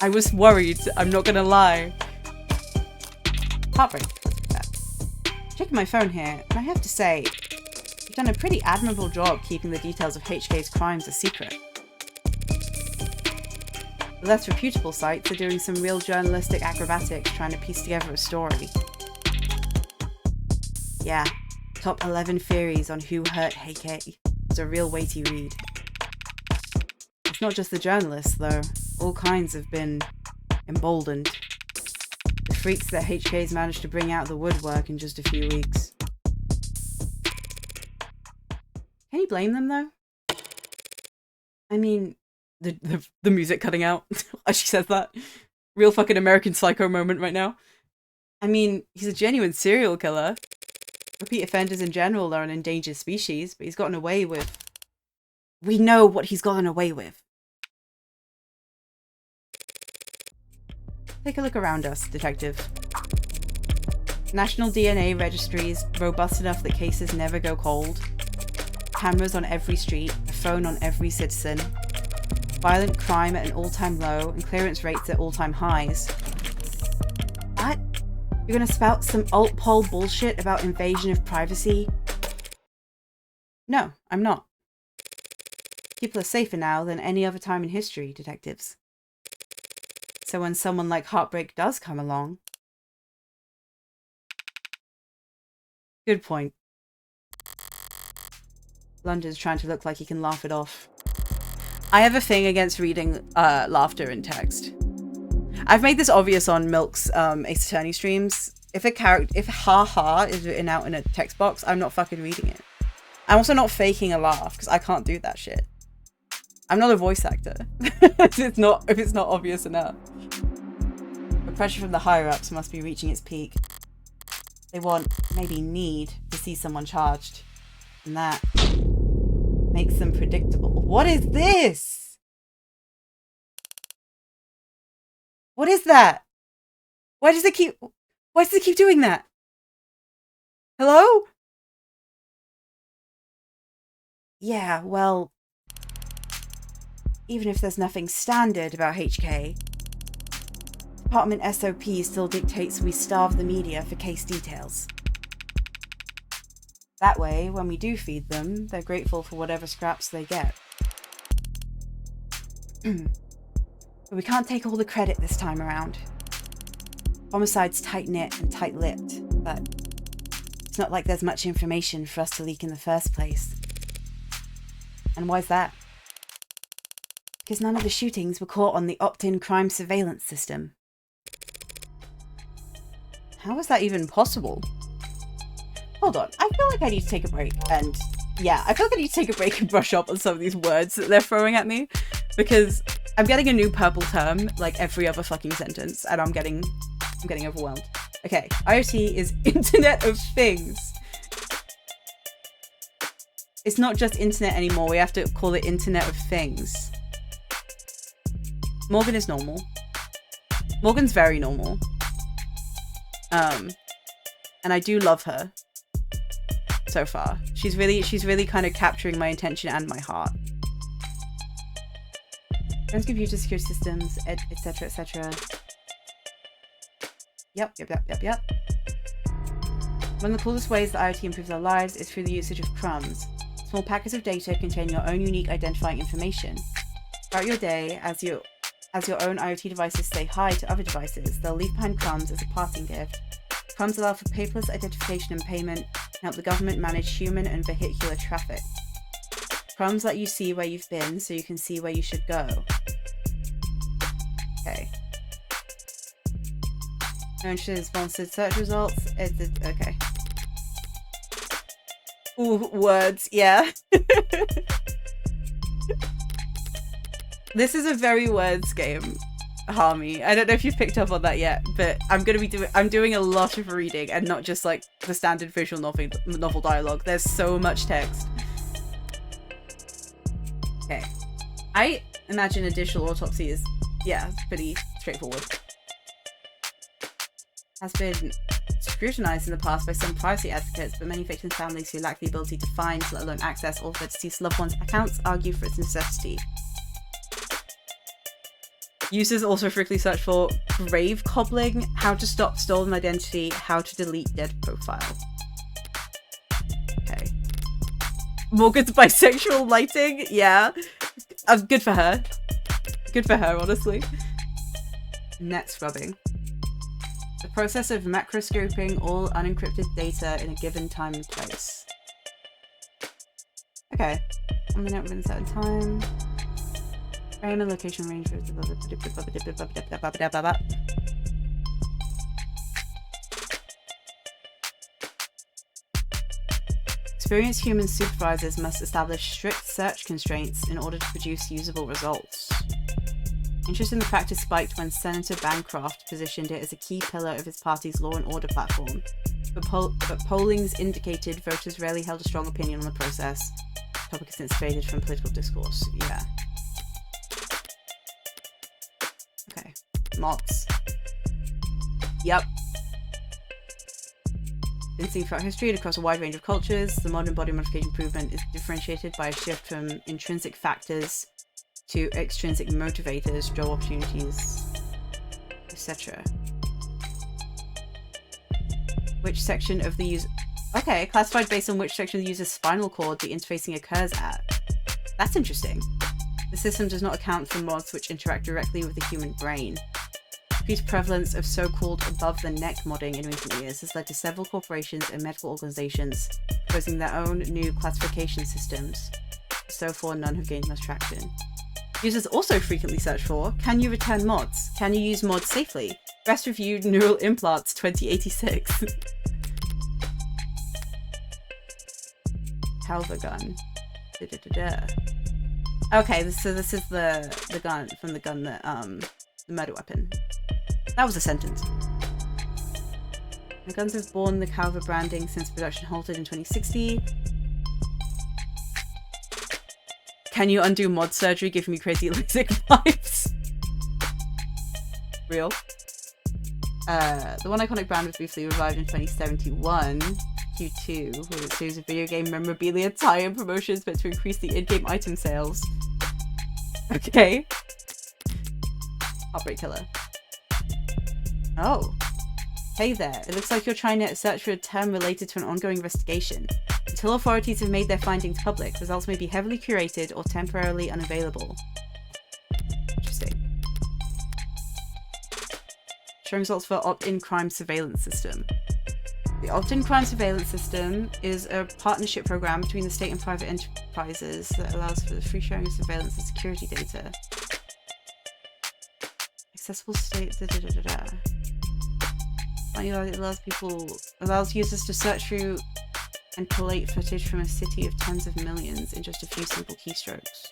I was worried, I'm not gonna lie. Heartbreak. Checking my phone here, and I have to say, you've done a pretty admirable job keeping the details of HK's crimes a secret. The less reputable sites are doing some real journalistic acrobatics trying to piece together a story. Yeah, top 11 theories on who hurt HK is a real weighty read. It's not just the journalists, though. All kinds have been emboldened. The freaks that HK's managed to bring out of the woodwork in just a few weeks. Can you blame them, though? I mean, the music cutting out as she says that. Real fucking American Psycho moment right now. I mean, he's a genuine serial killer. Repeat offenders in general are an endangered species, but he's gotten away with... We know what he's gotten away with. Take a look around us, Detective. National DNA registries robust enough that cases never go cold. cameras on every street, a phone on every citizen, violent crime at an all-time low, and clearance rates at all-time highs. What? You're gonna spout some alt-pol bullshit about invasion of privacy? No, I'm not. People are safer now than any other time in history, detectives. So when someone like Heartbreak does come along... Good point. London's trying to look like he can laugh it off. I have a thing against reading laughter in text. I've made this obvious on Milk's Ace Attorney streams. If ha-ha is written out in a text box, I'm not fucking reading it. I'm also not faking a laugh, because I can't do that shit. I'm not a voice actor. if it's not obvious enough. The pressure from the higher-ups must be reaching its peak. They want, maybe need, to see someone charged. And that makes them predictable. What is this? What is that? Why does it keep doing that? Hello? Yeah, well, even if there's nothing standard about HK, Department SOP still dictates we starve the media for case details. That way, when we do feed them, they're grateful for whatever scraps they get. But we can't take all the credit this time around. Homicide's tight-knit and tight-lipped, but it's not like there's much information for us to leak in the first place. And why's that? Because none of the shootings were caught on the opt-in crime surveillance system. How is that even possible? Hold on, I feel like I need to take a break and... Yeah, I feel like I need to take a break and brush up on some of these words that they're throwing at me. Because I'm getting a new purple term, like every other fucking sentence, and I'm getting overwhelmed. Okay, IoT is Internet of Things. It's not just internet anymore, we have to call it Internet of Things. Morgan is normal. Morgan's very normal. And I do love her so far. She's really kind of capturing my attention and my heart. Friends, computer security systems, etc, etc. Yep. One of the coolest ways that IoT improves our lives is through the usage of crumbs. Small packets of data containing your own unique identifying information. Throughout your day, as your own IoT devices say hi to other devices, they'll leave behind crumbs as a parting gift. Crumbs allow for paperless identification and payment, and help the government manage human and vehicular traffic. Crumbs let you see where you've been, so you can see where you should go. Okay. No interest in sponsored search results. Okay. Ooh, words, yeah. This is a very words game, Harmy. I don't know if you've picked up on that yet, but I'm doing a lot of reading and not just like the standard visual novel dialogue. There's so much text. Okay. I imagine a digital autopsy is, yeah, pretty straightforward. Has been scrutinized in the past by some privacy advocates, but many victims' families who lack the ability to find, let alone access, or deceased loved ones' accounts argue for its necessity. Users also frequently search for grave cobbling, how to stop stolen identity, how to delete dead profile. Okay. Morgan's bisexual lighting? Yeah. Good for her. Good for her, honestly. Net scrubbing. The process of macroscoping all unencrypted data in a given time and place. Okay. On the net within a certain time. Frame and location range. Experienced human supervisors must establish strict search constraints in order to produce usable results. Interest in the practice spiked when Senator Bancroft positioned it as a key pillar of his party's law and order platform, but pollings indicated voters rarely held a strong opinion on the process. The topic has since faded from political discourse. Yeah. Okay. Mods. Yep. Been seen throughout history and across a wide range of cultures. The modern body modification movement is differentiated by a shift from intrinsic factors to extrinsic motivators, job opportunities, etc. Which section of the user... Okay, classified based on which section of the user's spinal cord the interfacing occurs at. That's interesting. The system does not account for mods which interact directly with the human brain. Increased prevalence of so-called above-the-neck modding in recent years has led to several corporations and medical organizations proposing their own new classification systems. So far, none have gained much traction. Users also frequently search for, can you return mods? Can you use mods safely? Best reviewed neural implants 2086. Calver gun. Okay, so this is the gun from the gun that the murder weapon. That was a sentence. The guns have borne the Calver branding since production halted in 2060. Can you undo mod surgery giving me crazy LASIK vibes? Real. The one iconic brand was briefly revived in 2071. Q2, with a series of video game memorabilia tie-in promotions meant to increase the in-game item sales. Okay. Heartbreak Killer. Oh. Hey there. It looks like you're trying to search for a term related to an ongoing investigation. Until authorities have made their findings public, results may be heavily curated or temporarily unavailable. Interesting. Showing results for opt-in crime surveillance system. The opt-in crime surveillance system is a partnership program between the state and private enterprises that allows for the free sharing of surveillance and security data. Accessible state... It allows users to search through and collate footage from a city of tens of millions in just a few simple keystrokes.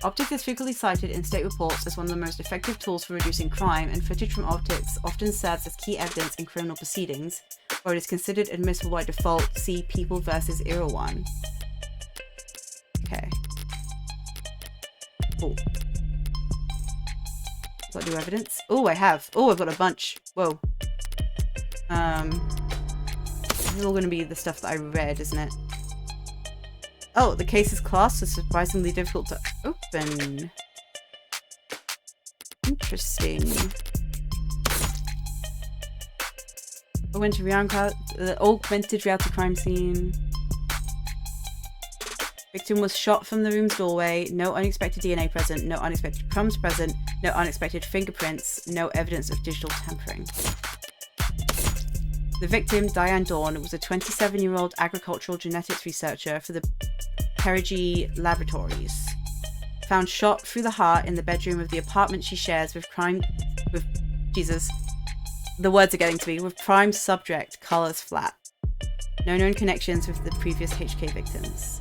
Optics is frequently cited in state reports as one of the most effective tools for reducing crime, and footage from optics often serves as key evidence in criminal proceedings, where it is considered admissible by default. See People vs. Irwan. Okay. Cool. Got new evidence. Oh, I have. Oh, I've got a bunch. Whoa. This is all going to be the stuff that I read, isn't it? Oh, the case's class is surprisingly difficult to open. Interesting. Augmented reality crime scene. Victim was shot from the room's doorway. No unexpected DNA present. No unexpected crumbs present. No unexpected fingerprints. No evidence of digital tampering. The victim, Diane Dawn, was a 27-year-old agricultural genetics researcher for the Perigee Laboratories. Found shot through the heart in the bedroom of the apartment she shares with Jesus. The words are getting to me. With prime subject, Carlos Flat. No known connections with the previous HK victims.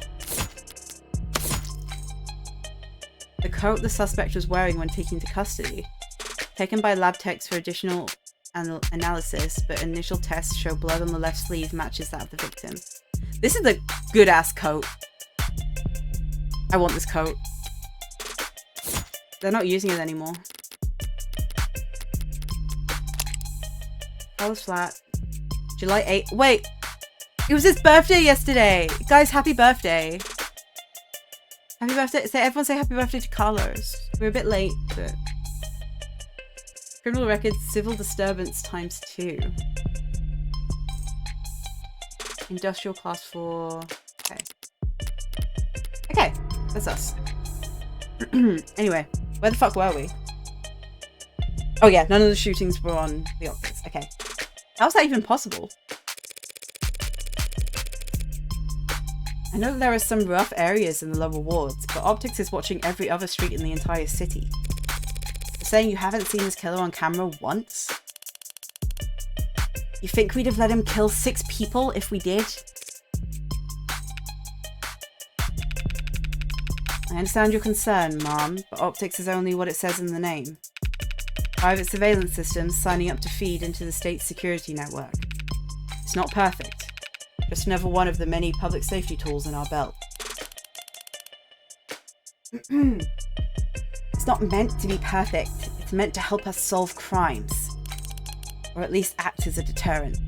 The coat the suspect was wearing when taken to custody. Taken by lab techs for additional analysis, but initial tests show blood on the left sleeve matches that of the victim. This is a good ass coat. I want this coat. They're not using it anymore. Carlos Flat. July 8th. Wait! It was his birthday yesterday! Guys, happy birthday! Happy birthday. Everyone say happy birthday to Carlos. We're a bit late, but... Criminal records, civil disturbance ×2. Industrial class 4. Okay. Okay, that's us. Anyway, where the fuck were we? Oh yeah, none of the shootings were on the optics. Okay. How is that even possible? I know that there are some rough areas in the lower wards, but optics is watching every other street in the entire city. You're saying you haven't seen this killer on camera once? You think we'd have let him kill 6 people if we did? I understand your concern, Mom, but optics is only what it says in the name. Private surveillance systems signing up to feed into the state's security network. It's not perfect. Just another one of the many public safety tools in our belt. It's not meant to be perfect. It's meant to help us solve crimes. Or at least act as a deterrent.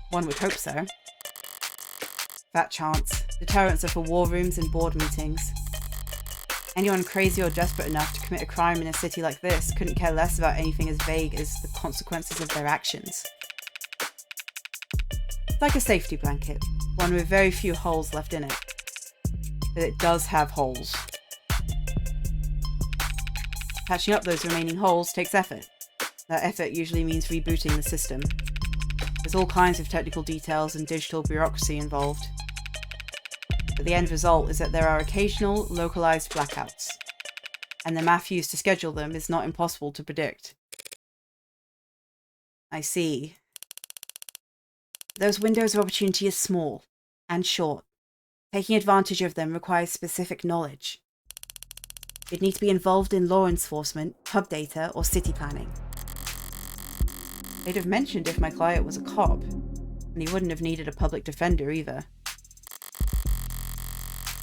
One would hope so. Fat chance. Deterrents are for war rooms and board meetings. Anyone crazy or desperate enough to commit a crime in a city like this couldn't care less about anything as vague as the consequences of their actions. It's like a safety blanket, one with very few holes left in it. But it does have holes. Patching up those remaining holes takes effort. That effort usually means rebooting the system. There's all kinds of technical details and digital bureaucracy involved. But the end result is that there are occasional, localized blackouts. And the math used to schedule them is not impossible to predict. I see. Those windows of opportunity are small and short. Taking advantage of them requires specific knowledge. You'd need to be involved in law enforcement, hub data, or city planning. They'd have mentioned if my client was a cop, and he wouldn't have needed a public defender either.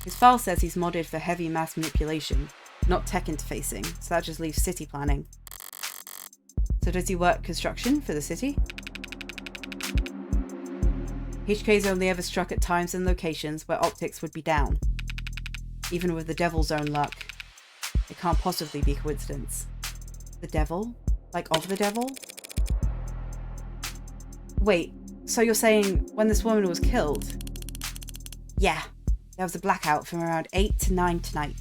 His file says he's modded for heavy mass manipulation, not tech interfacing, so that just leaves city planning. So does he work construction for the city? HK's only ever struck at times and locations where optics would be down. Even with the devil's own luck. It can't possibly be coincidence. The devil? Like of the devil? Wait, so you're saying when this woman was killed? Yeah, there was a blackout from around 8 to 9 tonight.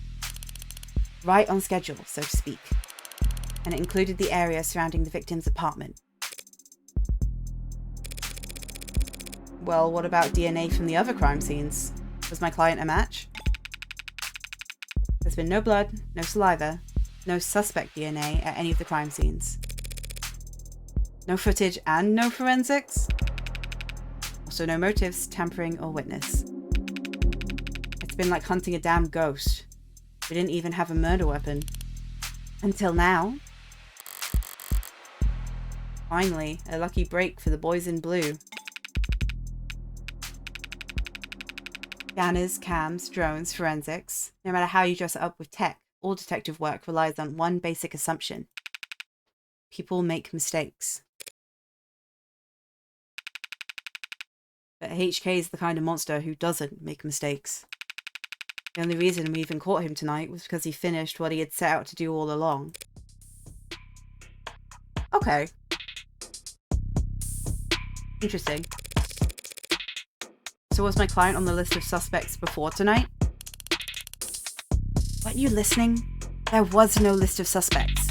Right on schedule, so to speak. And it included the area surrounding the victim's apartment. Well, what about DNA from the other crime scenes? Was my client a match? There's been no blood, no saliva, no suspect DNA at any of the crime scenes. No footage and no forensics? Also no motives, tampering, or witness. It's been like hunting a damn ghost. We didn't even have a murder weapon. Until now. Finally, a lucky break for the boys in blue. Scanners, cams, drones, forensics. No matter how you dress it up with tech, all detective work relies on one basic assumption. People make mistakes. But HK is the kind of monster who doesn't make mistakes. The only reason we even caught him tonight was because he finished what he had set out to do all along. Okay. Interesting. So was my client on the list of suspects before tonight? Weren't you listening? There was no list of suspects.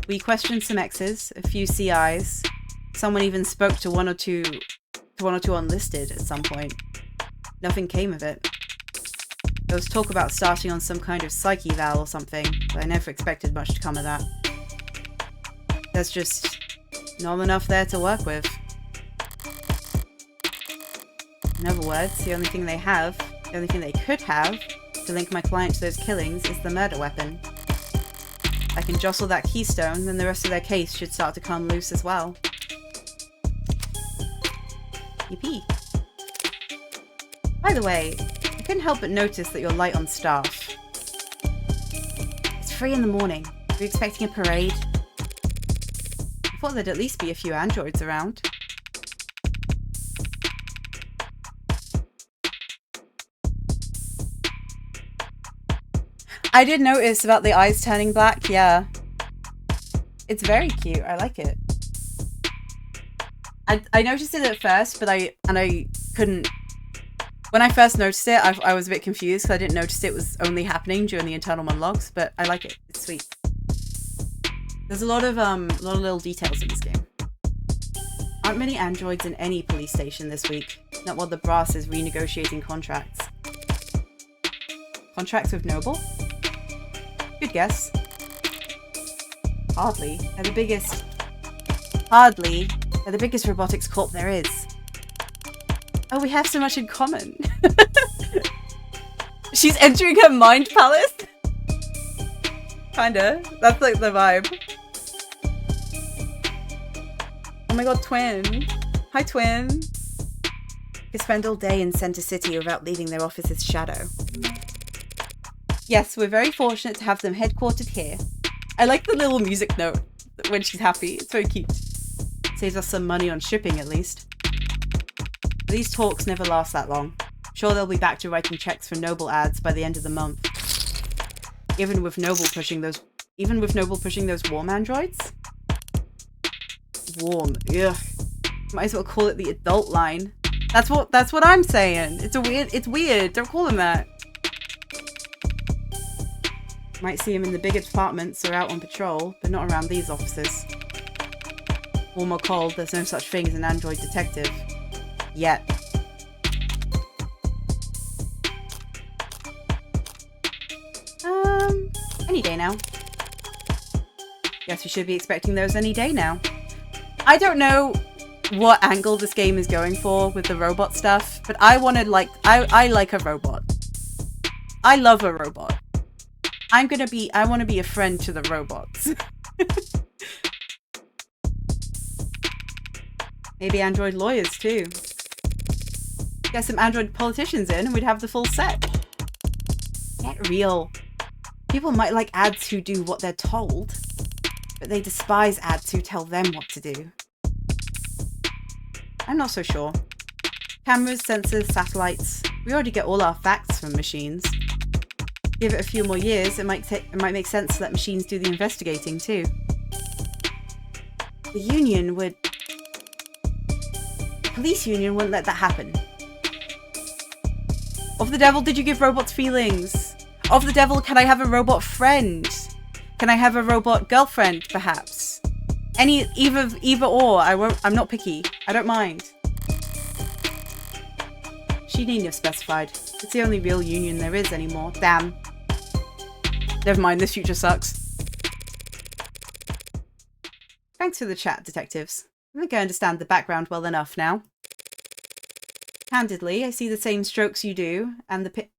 We questioned some X's, a few CIs. Someone even spoke to one or two unlisted at some point. Nothing came of it. There was talk about starting on some kind of psych eval or something, but I never expected much to come of that. There's just not enough there to work with. In other words, the only thing they could have, to link my client to those killings is the murder weapon. If I can jostle that keystone, then the rest of their case should start to come loose as well. Yippee. By the way, I couldn't help but notice that you're light on staff. It's 3 in the morning. Are you expecting a parade? I thought there'd at least be a few androids around. I did notice about the eyes turning black, yeah. It's very cute, I like it. I noticed it at first, but I couldn't... When I first noticed it, I was a bit confused because I didn't notice it was only happening during the internal monologues, but I like it. It's sweet. There's a lot of little details in this game. Aren't many androids in any police station this week, not while the brass is renegotiating contracts. Contracts with Noble? Good guess. Hardly. They're the biggest robotics corp there is. Oh, we have so much in common. She's entering her mind palace? Kinda. That's like the vibe. Oh my god, Twin. Hi, Twin. They spend all day in Center City without leaving their office's shadow. Yes, we're very fortunate to have them headquartered here. I like the little music note when she's happy. It's very cute. Saves us some money on shipping, at least. These talks never last that long. Sure, they'll be back to writing checks for Noble ads by the end of the month. Even with Noble pushing those warm androids? Warm. Ugh. Might as well call it the adult line. That's what I'm saying. It's weird. Don't call them that. Might see him in the bigger departments or out on patrol, but not around these offices. Warm or cold, there's no such thing as an android detective. Yet. Any day now. Guess we should be expecting those any day now. I don't know what angle this game is going for with the robot stuff, but I like a robot. I love a robot. I want to be a friend to the robots. Maybe android lawyers too. Get some android politicians in and we'd have the full set. Get real. People might like ads who do what they're told, but they despise ads who tell them what to do. I'm not so sure. Cameras, sensors, satellites. We already get all our facts from machines. Give it a few more years, it might make sense to let machines do the investigating too. The police union wouldn't let that happen. Of the devil, did you give robots feelings? Of the devil, can I have a robot friend? Can I have a robot girlfriend, perhaps? Either or. I'm not picky. I don't mind. She needn't have specified. It's the only real union there is anymore. Damn. Never mind, this future sucks. Thanks for the chat, detectives. I think I understand the background well enough now. Candidly, I see the same strokes you do, and the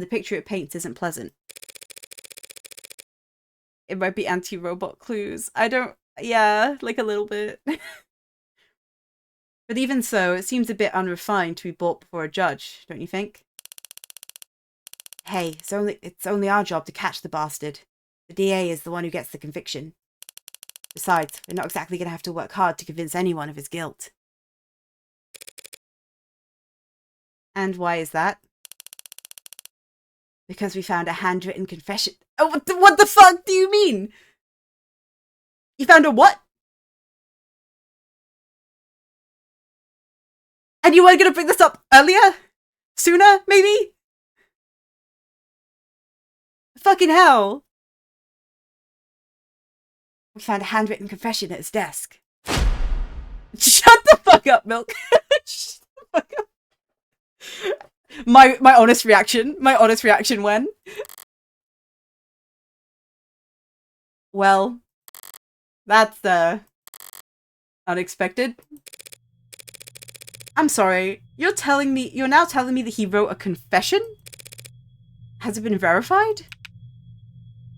picture it paints isn't pleasant. It might be anti-robot clues. Yeah, like a little bit. But even so, it seems a bit unrefined to be brought before a judge, don't you think? Hey, it's only our job to catch the bastard. The DA is the one who gets the conviction. Besides, we're not exactly going to have to work hard to convince anyone of his guilt. And why is that? Because we found a handwritten confession. Oh, what the fuck do you mean? You found a what? And you weren't going to bring this up earlier? Sooner, maybe? Fucking hell. We found a handwritten confession at his desk. Shut the fuck up, Milk. Shut the fuck up. My honest reaction when? Well, that's unexpected. I'm sorry. You're now telling me that he wrote a confession? Has it been verified?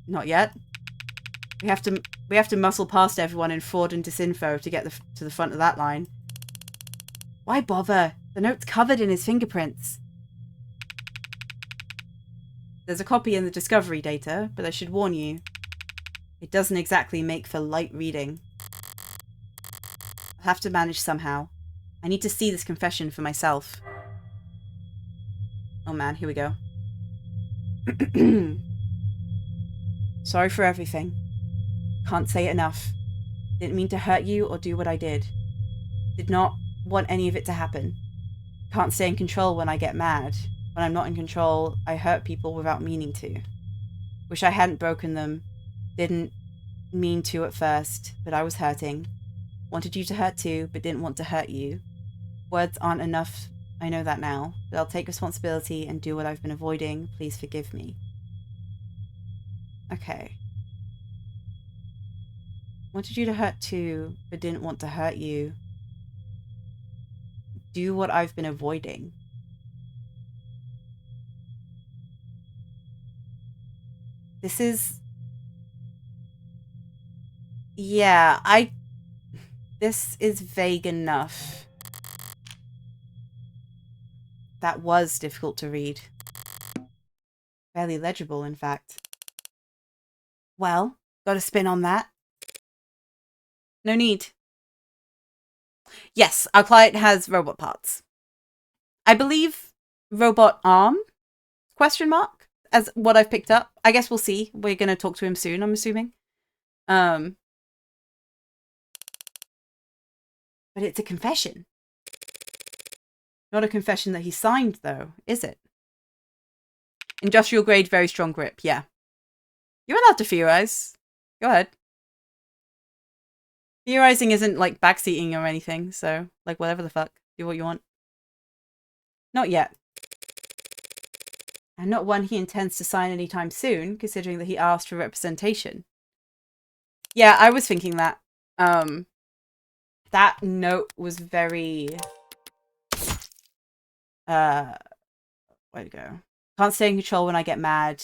Not yet. We have to muscle past everyone in fraud and disinfo to get to the front of that line. Why bother? The note's covered in his fingerprints. There's a copy in the discovery data, but I should warn you, it doesn't exactly make for light reading. I'll have to manage somehow. I need to see this confession for myself. Oh man, here we go. Sorry for everything. Can't say it enough. Didn't mean to hurt you or do what I did. Did not want any of it to happen. Can't stay in control when I get mad. When I'm not in control, I hurt people without meaning to. Wish I hadn't broken them. Didn't mean to at first, but I was hurting. Wanted you to hurt too, but didn't want to hurt you. Words aren't enough, I know that now, but I'll take responsibility and do what I've been avoiding. Please forgive me. Okay. Wanted you to hurt too, but didn't want to hurt you. Do what I've been avoiding. This is... Yeah, this is vague enough. That was difficult to read. Barely legible, in fact. Well, got a spin on that. No need. Yes, our client has robot parts. I believe robot arm? Question mark? As what I've picked up. I guess we'll see. We're going to talk to him soon, I'm assuming. But it's a confession. Not a confession that he signed, though, is it? Industrial grade, very strong grip. Yeah. You're allowed to theorize. Go ahead. Theorizing isn't like backseating or anything, so like whatever the fuck. Do what you want. Not yet. And not one he intends to sign anytime soon, considering that he asked for representation. Yeah, I was thinking that. That note was very... where'd it go? Can't stay in control when I get mad.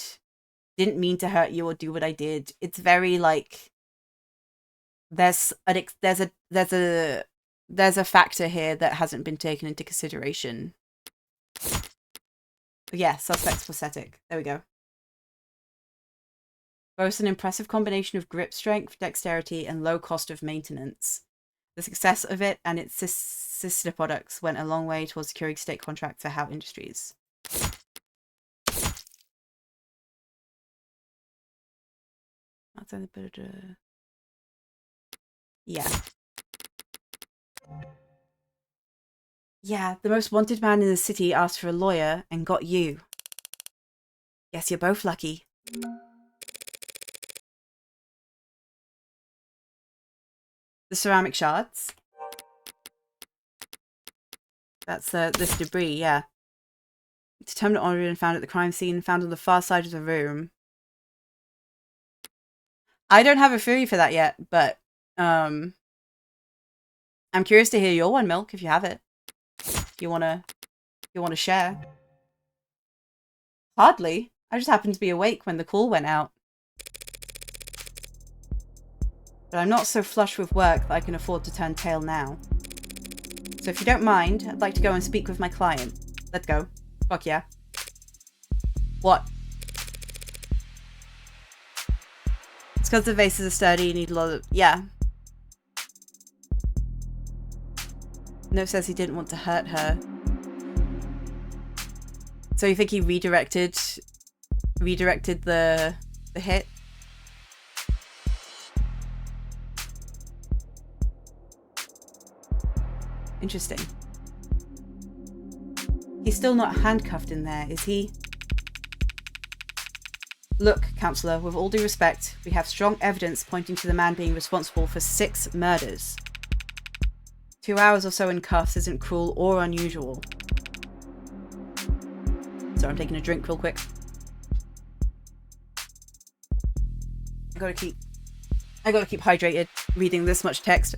Didn't mean to hurt you or do what I did. It's very like... There's a factor here that hasn't been taken into consideration. But yeah, suspect's pathetic. There we go. Boasts an impressive combination of grip strength, dexterity, and low cost of maintenance. The success of it and its sister products went a long way towards securing state contracts for Howe Industries. Yeah. Yeah, the most wanted man in the city asked for a lawyer and got you. Guess you're both lucky. The ceramic shards. That's this debris, yeah. Determined origin found at the crime scene, found on the far side of the room. I don't have a theory for that yet, but I'm curious to hear your one, Milk, if you have it. You wanna share? Hardly. I just happened to be awake when the call went out. But I'm not so flush with work that I can afford to turn tail now. So if you don't mind, I'd like to go and speak with my client. Let's go. Fuck yeah. What? It's because the vases are sturdy, you need a lot of... Yeah. Note says he didn't want to hurt her. So you think he redirected the hit? Interesting. He's still not handcuffed in there, is he? Look, Counselor, with all due respect, we have strong evidence pointing to the man being responsible for 6 murders. 2 hours or so in cuffs isn't cruel or unusual. So I'm taking a drink real quick. I gotta keep hydrated reading this much text.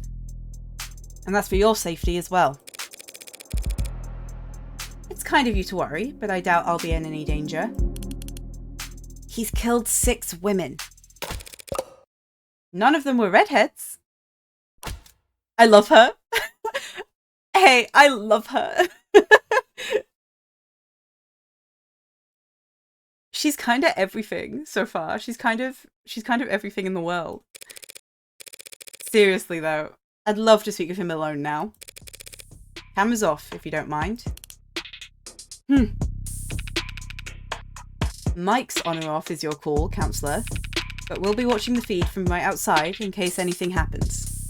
And that's for your safety as well. It's kind of you to worry, but I doubt I'll be in any danger. He's killed 6 women. None of them were redheads. I love her. Hey, I love her. She's kind of everything so far. She's kind of everything in the world. Seriously though, I'd love to speak with him alone now. Camera's off, if you don't mind. Mike's on or off is your call, Counselor, but we'll be watching the feed from right outside in case anything happens.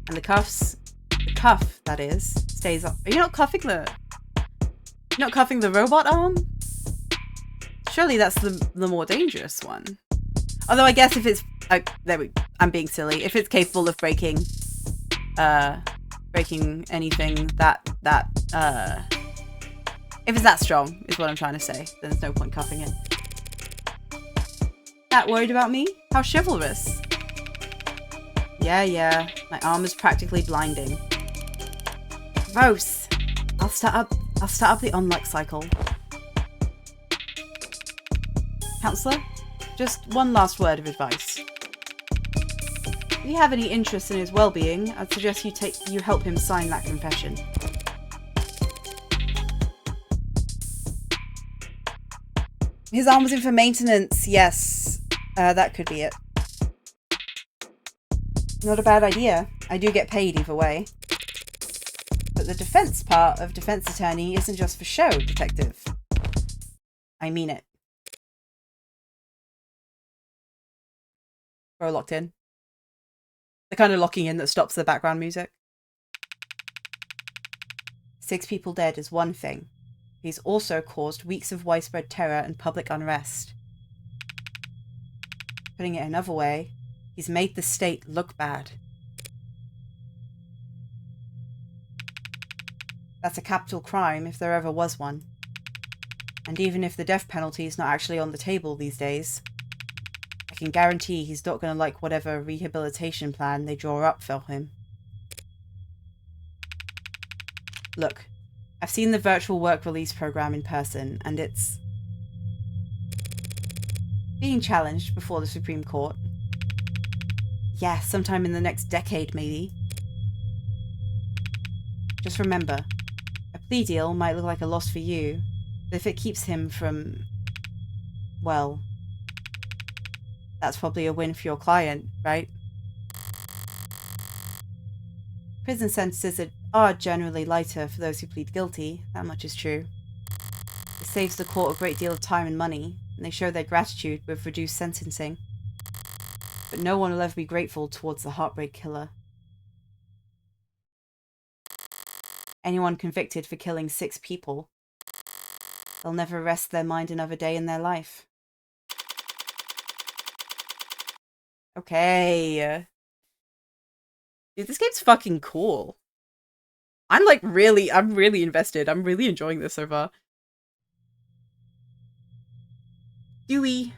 And the cuff, that is, stays up. Are you not cuffing the... You're not cuffing the robot arm? Surely that's the more dangerous one. Although I guess if it's... I'm being silly. If it's capable of breaking anything if it's that strong, is what I'm trying to say, then there's no point cuffing it. That worried about me? How chivalrous. Yeah, my arm is practically blinding. Gross. I'll start up the unlock cycle. Counselor, just one last word of advice. If you have any interest in his well-being, I'd suggest you help him sign that confession. His arm was in for maintenance, yes. That could be it. Not a bad idea. I do get paid either way. But the defense part of defense attorney isn't just for show, detective. I mean it. We're locked in. The kind of locking in that stops the background music. 6 people dead is one thing. He's also caused weeks of widespread terror and public unrest. Putting it another way, he's made the state look bad. That's a capital crime if there ever was one. And even if the death penalty is not actually on the table these days, I can guarantee he's not going to like whatever rehabilitation plan they draw up for him. Look, I've seen the virtual work release program in person, and it's being challenged before the Supreme Court. Yeah, sometime in the next decade, maybe. Just remember, a plea deal might look like a loss for you, but if it keeps him from, well, that's probably a win for your client, right? Prison sentences are generally lighter for those who plead guilty, that much is true. It saves the court a great deal of time and money, and they show their gratitude with reduced sentencing. But no one will ever be grateful towards the heartbreak killer. Anyone convicted for killing 6 people, they'll never rest their mind another day in their life. Okay. Dude, this game's fucking cool. I'm really invested. I'm really enjoying this so far. Dewey.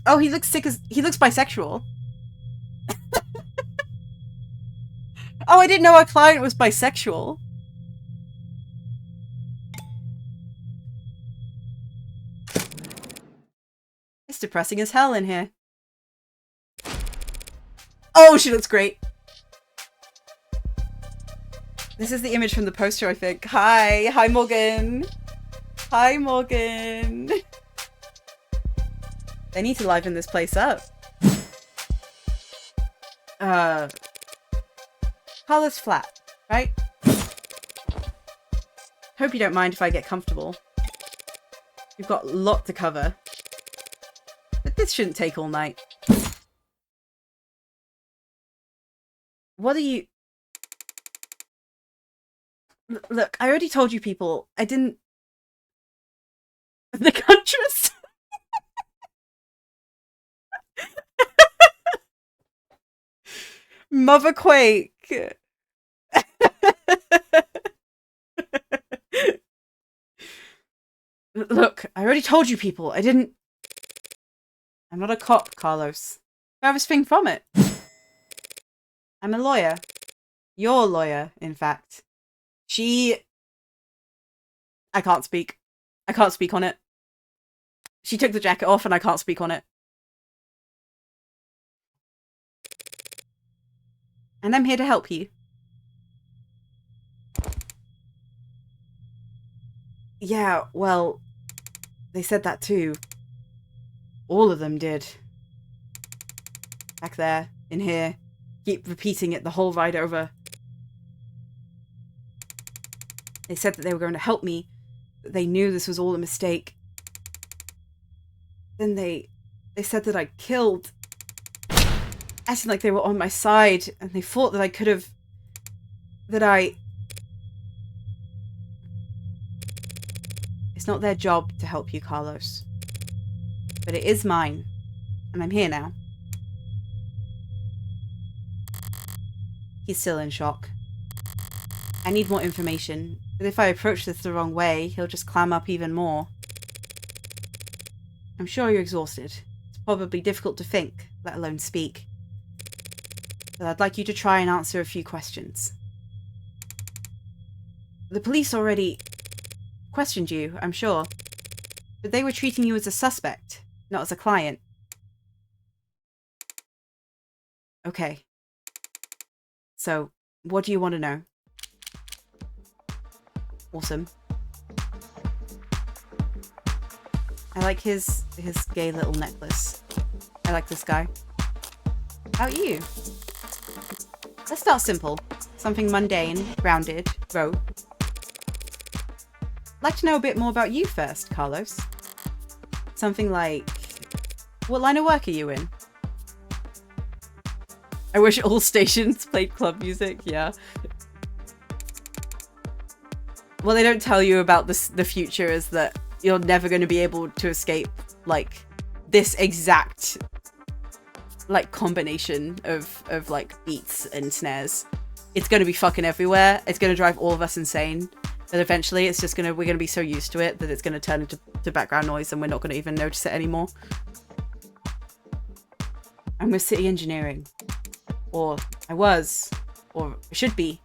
Oh, he looks bisexual. Oh, I didn't know our client was bisexual. It's depressing as hell in here. Oh, she looks great. This is the image from the poster, I think. Hi. Hi, Morgan. Hi, Morgan. They need to liven this place up. Carlos flat, right? Hope you don't mind if I get comfortable. We've got a lot to cover. But this shouldn't take all night. What are you... Look, I already told you people. I didn't... The Huntress? Mother Quake. Look, I already told you people. I didn't... I'm not a cop, Carlos. Furthest thing from it. I'm a lawyer. Your lawyer, in fact. I can't speak. I can't speak on it. She took the jacket off and I can't speak on it. And I'm here to help you. Yeah, well, they said that too. All of them did. Back there, in here. Keep repeating it the whole ride over. They said that they were going to help me, that they knew this was all a mistake. Then they said that I killed, acting like they were on my side, and they thought that I could have... It's not their job to help you, Carlos. But it is mine, and I'm here now. He's still in shock. I need more information, but if I approach this the wrong way, he'll just clam up even more. I'm sure you're exhausted. It's probably difficult to think, let alone speak. But I'd like you to try and answer a few questions. The police already questioned you, I'm sure. But they were treating you as a suspect, not as a client. Okay. So, what do you want to know? Awesome. I like his gay little necklace. I like this guy. How about you? Let's start simple. Something mundane, grounded, rote. I'd like to know a bit more about you first, Carlos. Something like, what line of work are you in? I wish all stations played club music, yeah. What they don't tell you about the future is that you're never going to be able to escape, like, this exact, like, combination of like, beats and snares. It's going to be fucking everywhere. It's going to drive all of us insane. But eventually it's just we're going to be so used to it that it's going to turn into background noise and we're not going to even notice it anymore. I'm with City Engineering. Or I was. Or should be.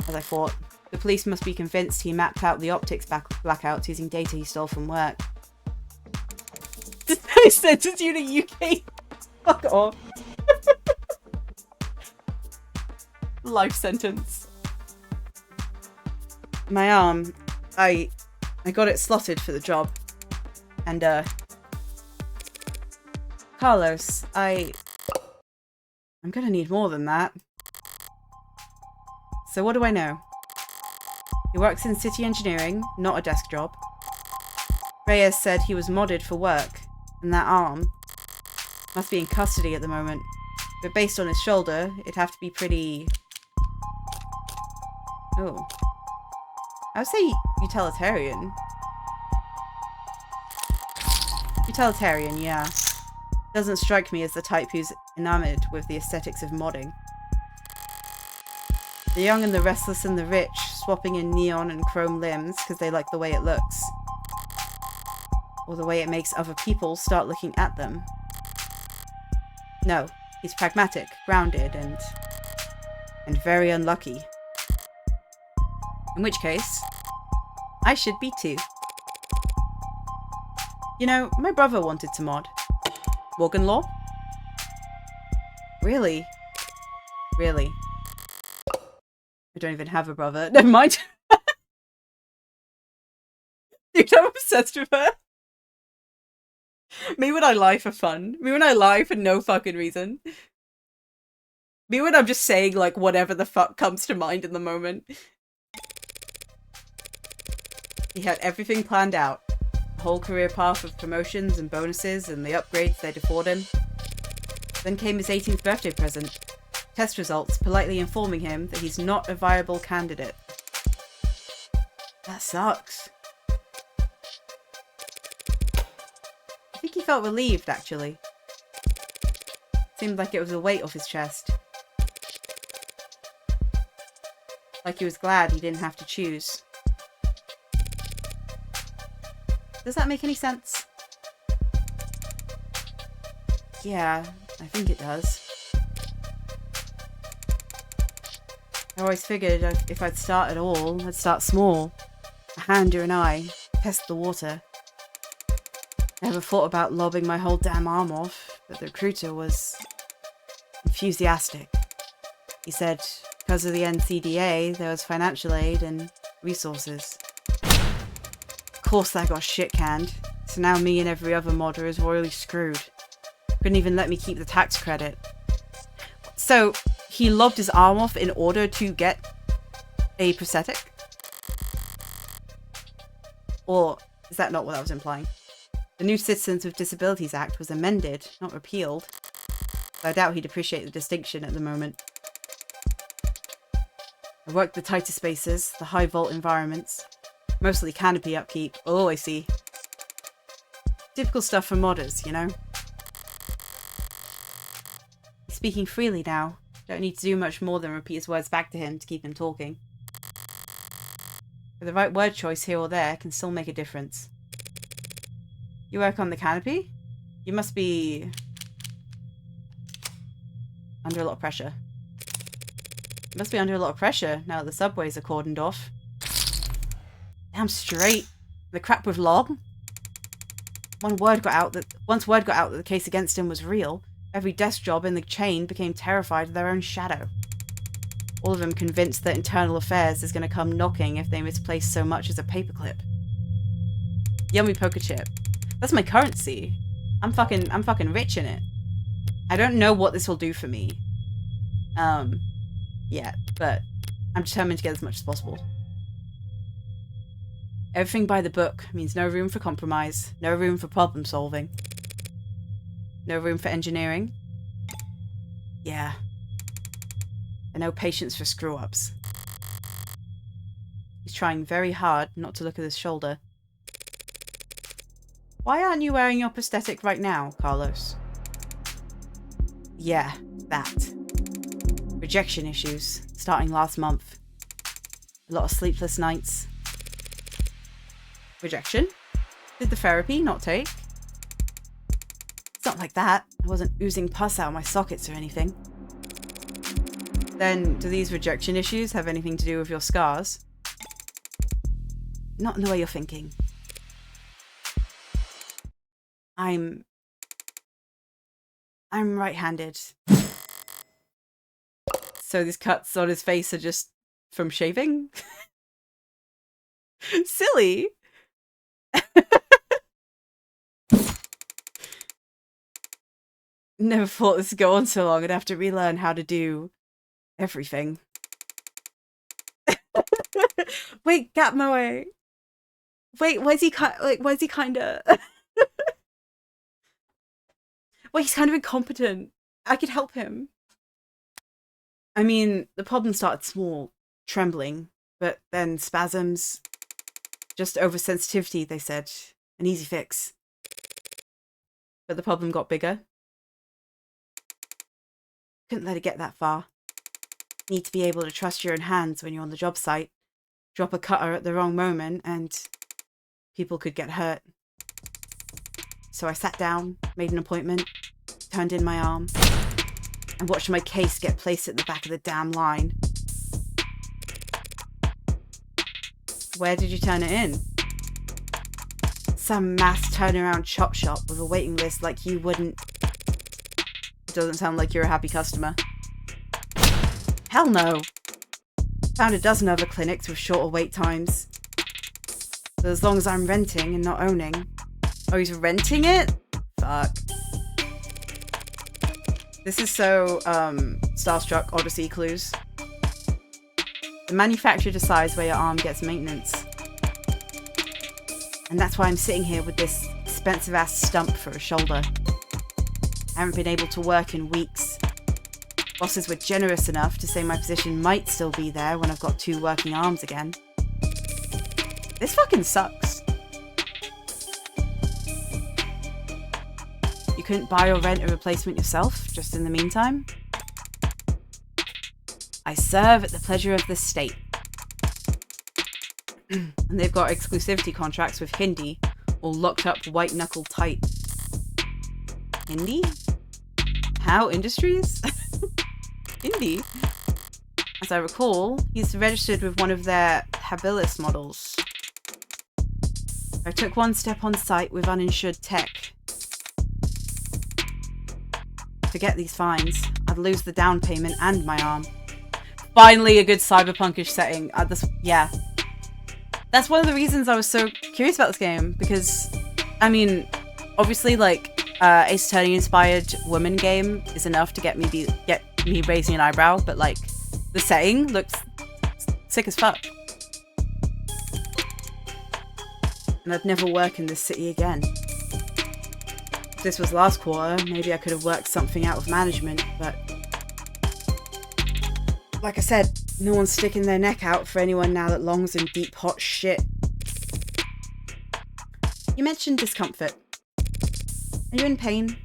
As I thought. The police must be convinced he mapped out the optics blackouts using data he stole from work. They sentenced you to UK. Fuck off. Life sentence. My arm, I got it slotted for the job. And Carlos, I'm gonna need more than that. So what do I know? He works in city engineering, not a desk job. Reyes said he was modded for work, and that arm must be in custody at the moment. But based on his shoulder, it'd have to be pretty... Oh. I would say utilitarian. Utilitarian, yeah. Doesn't strike me as the type who's enamored with the aesthetics of modding. The young and the restless and the rich, swapping in neon and chrome limbs because they like the way it looks. Or the way it makes other people start looking at them. No, he's pragmatic, grounded, and very unlucky. In which case, I should be too. You know, my brother wanted to mod. Morgan Law? Really? Really? I don't even have a brother. Never mind. Dude, I'm obsessed with her. Me when I lie for fun. Me when I lie for no fucking reason. Me when I'm just saying, like, whatever the fuck comes to mind in the moment. He had everything planned out. The whole career path of promotions and bonuses and the upgrades they'd afford him. Then came his 18th birthday present. Test results politely informing him that he's not a viable candidate. That sucks. I think he felt relieved, actually. Seemed like it was a weight off his chest. Like he was glad he didn't have to choose. Does that make any sense? Yeah, I think it does. I always figured if I'd start at all, I'd start small. A hand or an eye, test the water. I never thought about lobbing my whole damn arm off, but the recruiter was enthusiastic. He said because of the NCDA, there was financial aid and resources. Of course that got shit-canned, so now me and every other modder is royally screwed. Couldn't even let me keep the tax credit. So, he lobbed his arm off in order to get a prosthetic? Or is that not what I was implying? The new Citizens with Disabilities Act was amended, not repealed. But I doubt he'd appreciate the distinction at the moment. I worked the tighter spaces, the high vault environments. Mostly canopy upkeep. Oh, I see. Typical stuff for modders, you know? He's speaking freely now. Don't need to do much more than repeat his words back to him to keep him talking. But the right word choice here or there can still make a difference. You work on the canopy? You must be under a lot of pressure. You must be under a lot of pressure now that the subways are cordoned off. Damn straight. The crap with Log. Once word got out that the case against him was real, every desk job in the chain became terrified of their own shadow. All of them convinced that internal affairs is going to come knocking if they misplace so much as a paperclip. Yummy poker chip. That's my currency. I'm fucking rich in it. I don't know what this will do for me. Yeah, but I'm determined to get as much as possible. Everything by the book means no room for compromise, no room for problem solving, no room for engineering. Yeah. And no patience for screw-ups. He's trying very hard not to look at his shoulder. Why aren't you wearing your prosthetic right now, Carlos? Yeah, that. Rejection issues, starting last month. A lot of sleepless nights. Rejection? Did the therapy not take? It's not like that. I wasn't oozing pus out of my sockets or anything. Then, do these rejection issues have anything to do with your scars? Not in the way you're thinking. I'm right-handed. So these cuts on his face are just from shaving? Silly! Never thought this would go on so long. I'd have to relearn how to do everything. Wait, get my way. Wait, why is he kinda... Wait, he's kind of incompetent. I could help him. I mean, the problem started small, trembling, but then spasms. Just oversensitivity, they said. An easy fix. But the problem got bigger. Couldn't let it get that far. Need to be able to trust your own hands when you're on the job site. Drop a cutter at the wrong moment and people could get hurt. So I sat down, made an appointment, turned in my arm, and watched my case get placed at the back of the damn line. Where did you turn it in? Some mass turnaround chop shop with a waiting list like you wouldn't... It doesn't sound like you're a happy customer. Hell no! Found a dozen other clinics with shorter wait times. But as long as I'm renting and not owning... Oh, he's renting it? Fuck. This is so, Starstruck Odyssey clues. The manufacturer decides where your arm gets maintenance. And that's why I'm sitting here with this expensive-ass stump for a shoulder. I haven't been able to work in weeks. Bosses were generous enough to say my position might still be there when I've got 2 working arms again. This fucking sucks. You couldn't buy or rent a replacement yourself, just in the meantime? I serve at the pleasure of the state. And they've got exclusivity contracts with Hindi, all locked up white-knuckle tight. Hindi? How Industries? Hindi? As I recall, he's registered with one of their Habilis models. I took one step on site with uninsured tech. Forget these fines. I'd lose the down payment and my arm. Finally, a good cyberpunkish setting. Yeah. That's one of the reasons I was so curious about this game, because, I mean, obviously, like, Ace Attorney inspired woman game is enough to get me raising an eyebrow, but like, the setting looks sick as fuck. And I'd never work in this city again. If this was last quarter, maybe I could have worked something out with management, but... Like I said, no one's sticking their neck out for anyone now that longs in deep hot shit. You mentioned discomfort. Are you in pain?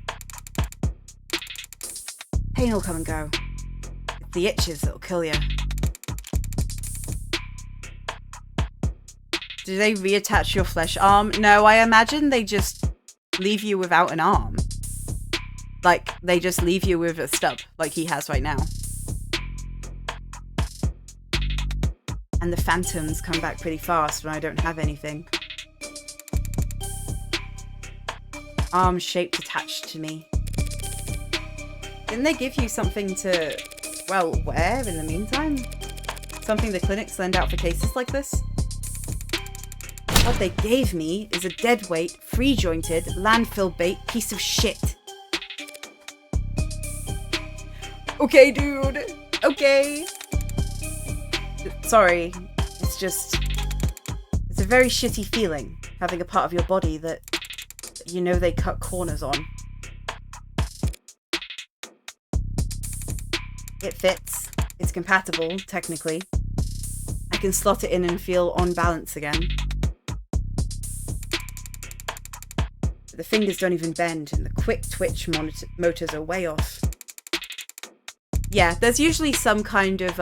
Pain will come and go. It's the itches that'll kill you. Do they reattach your flesh arm? No, I imagine they just leave you without an arm. Like, they just leave you with a stub, like he has right now. And the phantoms come back pretty fast when I don't have anything. Arm shaped attached to me. Didn't they give you something to, well, wear in the meantime? Something the clinics lend out for cases like this? What they gave me is a deadweight, free-jointed, landfill bait piece of shit. Okay, dude. Okay. Sorry. It's a very shitty feeling, having a part of your body that you know they cut corners on. It fits. It's compatible, technically. I can slot it in and feel on balance again. The fingers don't even bend, and the quick twitch motors are way off. Yeah, there's usually some kind of,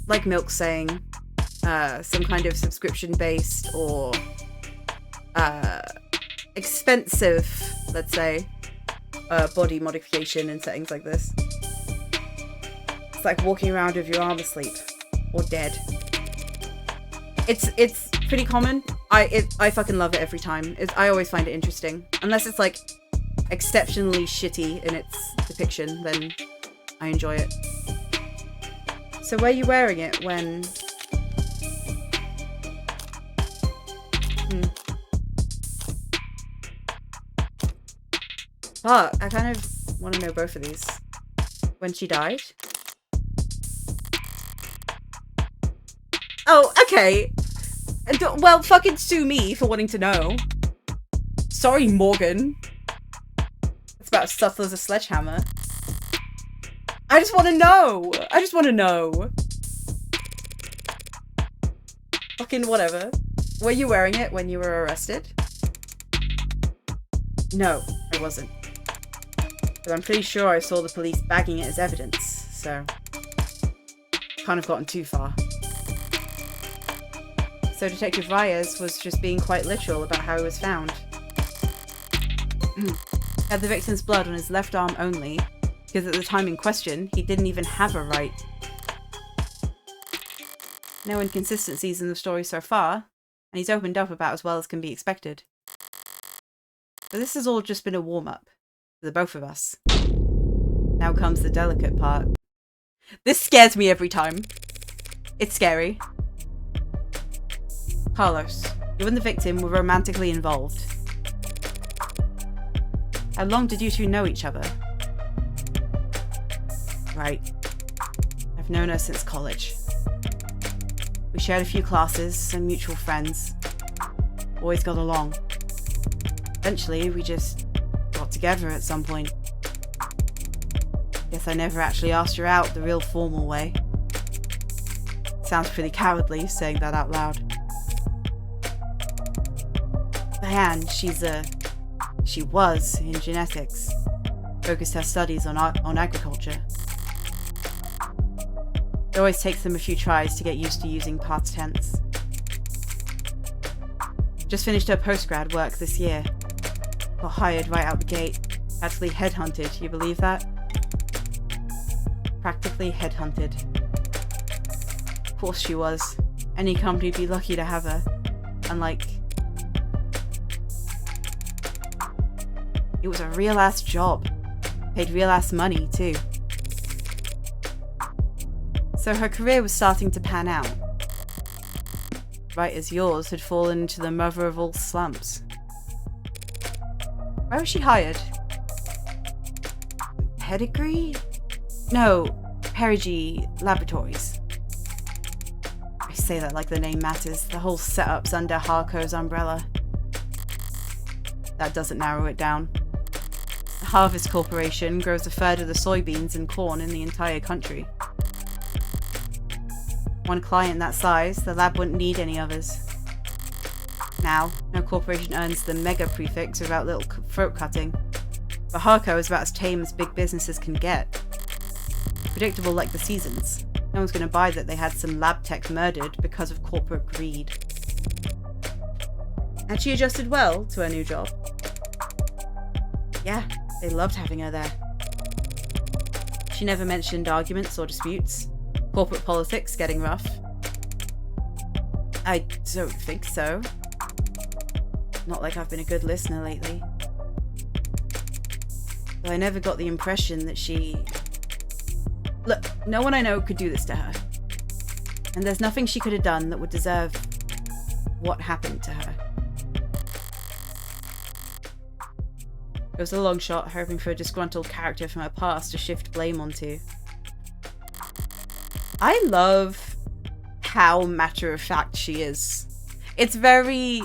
like Milk saying, some kind of subscription-based or expensive, let's say, body modification in settings like this. It's like walking around with your arm asleep or dead. It's pretty common. I fucking love it every time. I always find it interesting. Unless it's like exceptionally shitty in its depiction, then I enjoy it. So were you wearing it when... Fuck, I kind of want to know both of these. When she died? Oh, okay. Well, fucking sue me for wanting to know. Sorry, Morgan. It's about as subtle as a sledgehammer. I just want to know. I just want to know. Fucking whatever. Were you wearing it when you were arrested? No, I wasn't. But I'm pretty sure I saw the police bagging it as evidence, so... Can't have gotten too far. So Detective Reyes was just being quite literal about how he was found. Had the victim's blood on his left arm only, because at the time in question, he didn't even have a right. No inconsistencies in the story so far, and he's opened up about as well as can be expected. But this has all just been a warm-up, for the both of us. Now comes the delicate part. This scares me every time. It's scary. Carlos, you and the victim were romantically involved. How long did you two know each other? Right. I've known her since college. We shared a few classes, some mutual friends. Always got along. Eventually, we just got together at some point. Guess I never actually asked her out the real formal way. Sounds pretty cowardly, saying that out loud. Diane, she was in genetics. Focused her studies on agriculture. It always takes them a few tries to get used to using past tense. Just finished her postgrad work this year. Got hired right out the gate. Actually headhunted, you believe that? Practically headhunted. Of course she was. Any company'd be lucky to have her. Unlike... It was a real-ass job. Paid real-ass money, too. So her career was starting to pan out. Right as yours had fallen into the mother of all slumps. Where was she hired? Pedigree? No, Perigee Laboratories. I say that like the name matters. The whole setup's under Harco's umbrella. That doesn't narrow it down. The Harvest Corporation grows a third of the soybeans and corn in the entire country. One client that size, the lab wouldn't need any others. Now, no corporation earns the mega prefix without little throat cutting. But Harco is about as tame as big businesses can get. Predictable like the seasons. No one's going to buy that they had some lab tech murdered because of corporate greed. And she adjusted well to her new job. Yeah, they loved having her there. She never mentioned arguments or disputes. Corporate politics getting rough. I don't think so. Not like I've been a good listener lately. But I never got the impression that she... Look, no one I know could do this to her. And there's nothing she could have done that would deserve what happened to her. It was a long shot, hoping for a disgruntled character from her past to shift blame onto. I love how matter-of-fact she is. It's very...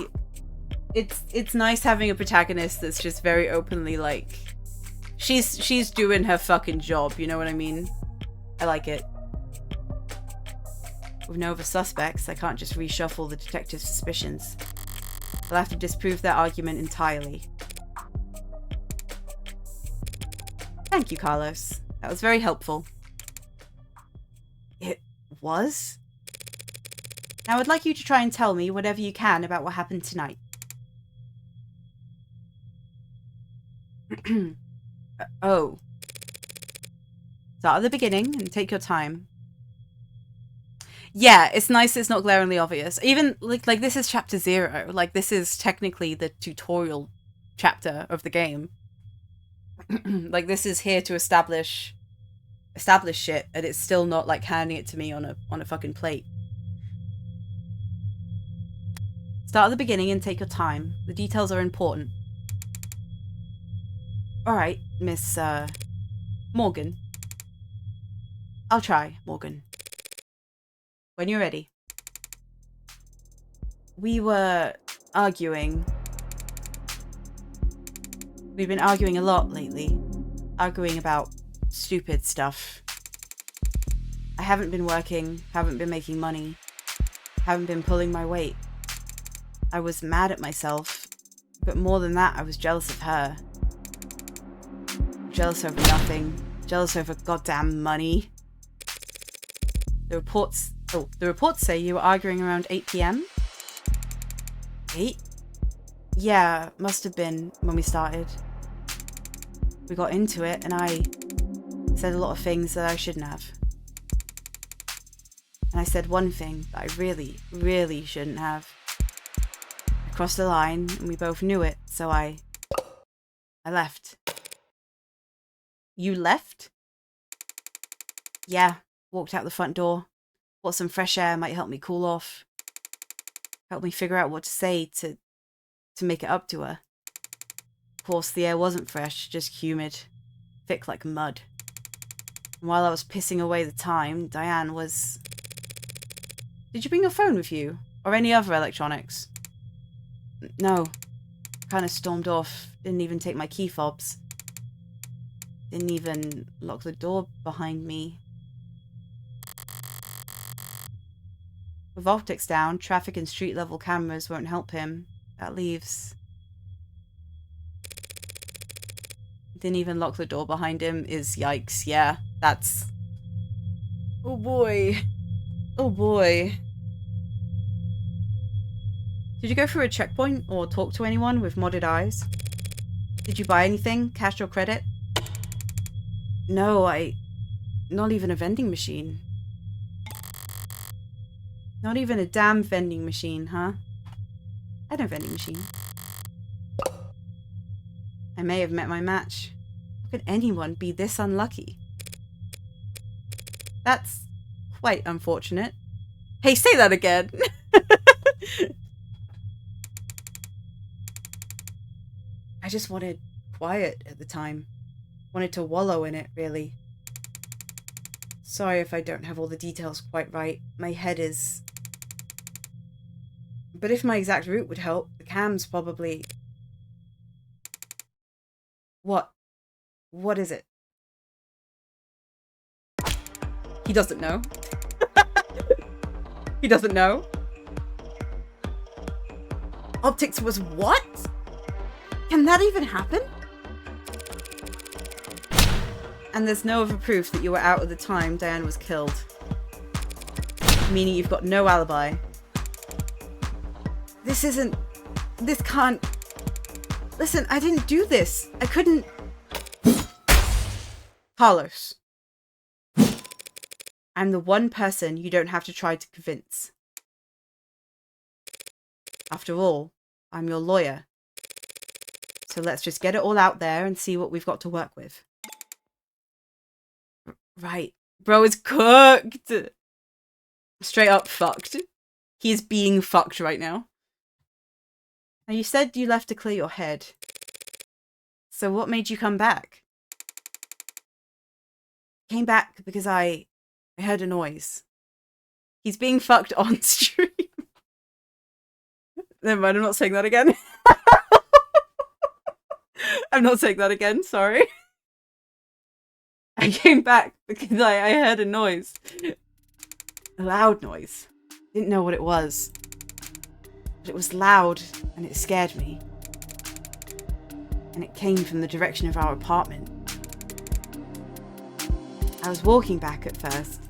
It's nice having a protagonist that's just very openly like... She's doing her fucking job, you know what I mean? I like it. With no other suspects, I can't just reshuffle the detective's suspicions. I'll have to disprove their argument entirely. Thank you, Carlos. That was very helpful. It was? Now I'd like you to try and tell me whatever you can about what happened tonight. Oh. Start at the beginning and take your time. Yeah, it's nice it's not glaringly obvious. Even, like this is chapter 0. Like, this is technically the tutorial chapter of the game. Like, this is here to establish shit, and it's still not, like, handing it to me on a fucking plate. Start at the beginning and take your time. The details are important. Alright, Miss, Morgan. I'll try, Morgan. When you're ready. We were arguing. We've been arguing a lot lately. Arguing about stupid stuff. I haven't been working, haven't been making money, haven't been pulling my weight. I was mad at myself, but more than that, I was jealous of her. Jealous over nothing. Jealous over goddamn money. The reports say you were arguing around 8 p.m? 8? Yeah, must have been when we started. We got into it and I said a lot of things that I shouldn't have. And I said one thing that I really, really shouldn't have. I crossed the line and we both knew it, so I left. You left? Yeah, walked out the front door. Thought some fresh air might help me cool off. Help me figure out what to say to make it up to her. Of course, the air wasn't fresh, just humid. Thick like mud. And while I was pissing away the time, Diane was... Did you bring your phone with you? Or any other electronics? No. Kind of stormed off. Didn't even take my key fobs. Didn't even lock the door behind me. With optics down, traffic and street level cameras won't help him. That leaves... Didn't even lock the door behind him is yikes. Yeah, that's... Oh boy. Oh boy. Did you go through a checkpoint or talk to anyone with modded eyes? Did you buy anything, cash or credit? No, not even a vending machine. Not even a damn vending machine, huh? I had no vending machine. I may have met my match. How could anyone be this unlucky? That's quite unfortunate. Hey, say that again! I just wanted quiet at the time. Wanted to wallow in it, really. Sorry if I don't have all the details quite right. My head is... But if my exact route would help, the cam's probably... What? What is it? He doesn't know. He doesn't know. Optics was what? Can that even happen? And there's no other proof that you were out at the time Diane was killed. Meaning you've got no alibi. This isn't... This can't... Listen, I didn't do this. I couldn't... Carlos. I'm the one person you don't have to try to convince. After all, I'm your lawyer. So let's just get it all out there and see what we've got to work with. Right. Bro is cooked. Straight up fucked. He is being fucked right now. Now, you said you left to clear your head. So what made you come back? Came back because I heard a noise. He's being fucked on stream. Never mind, I'm not saying that again. I'm not saying that again, sorry. I came back because I heard a noise. A loud noise. Didn't know what it was. But it was loud and it scared me. And it came from the direction of our apartment. I was walking back at first,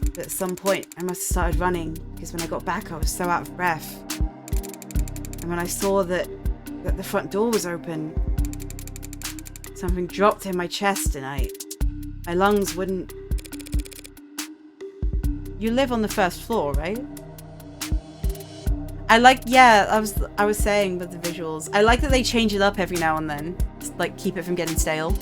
but at some point I must have started running because when I got back I was so out of breath. And when I saw that the front door was open, something dropped in my chest and my lungs wouldn't... You live on the first floor, right? I was saying with the visuals, I like that they change it up every now and then, to, like, keep it from getting stale.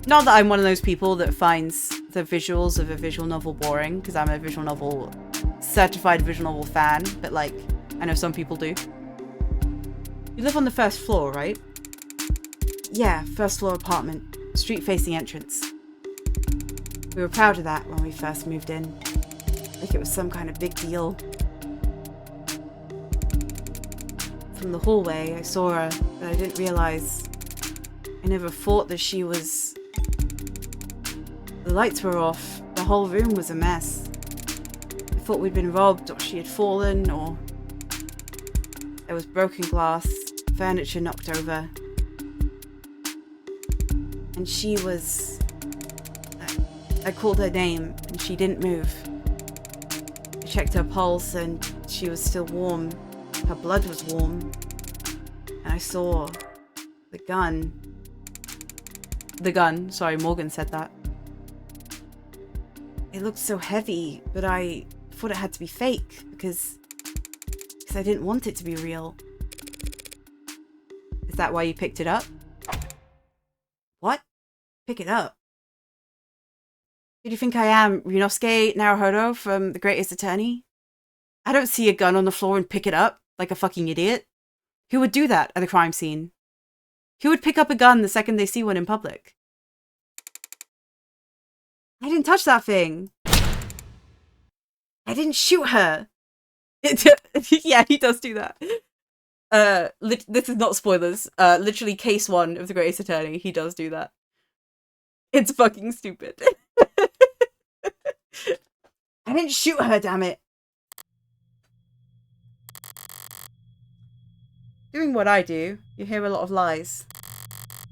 Not that I'm one of those people that finds the visuals of a visual novel boring, because I'm a certified visual novel fan, but like, I know some people do. You live on the first floor, right? Yeah, first floor apartment, street facing entrance. We were proud of that when we first moved in. Like it was some kind of big deal. From the hallway, I saw her, but I didn't realize. I never thought that she was... The lights were off. The whole room was a mess. I thought we'd been robbed, or she had fallen, or... There was broken glass, furniture knocked over. And she was... I called her name, and she didn't move. I checked her pulse, and she was still warm. Her blood was warm. And I saw the gun. The gun. Sorry, Morgan said that. It looked so heavy, but I thought it had to be fake because I didn't want it to be real. Is that why you picked it up? What? Pick it up? Who do you think I am? Ryunosuke Naruhodo from The Great Ace Attorney? I don't see a gun on the floor and pick it up like a fucking idiot. Who would do that at a crime scene? Who would pick up a gun the second they see one in public? I didn't touch that thing. I didn't shoot her. Yeah, he does do that. This is not spoilers. Literally case 1 of The Great Ace Attorney. He does do that. It's fucking stupid. I didn't shoot her, damn it. Doing what I do, you hear a lot of lies.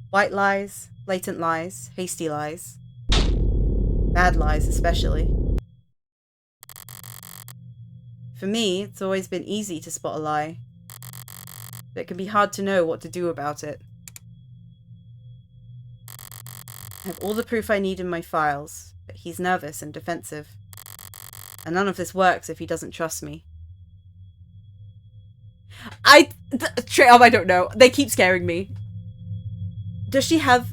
White lies, blatant lies, hasty lies. Bad lies, especially. For me, it's always been easy to spot a lie. But it can be hard to know what to do about it. I have all the proof I need in my files, but he's nervous and defensive. And none of this works if he doesn't trust me. Straight up, I don't know. They keep scaring me. Does she have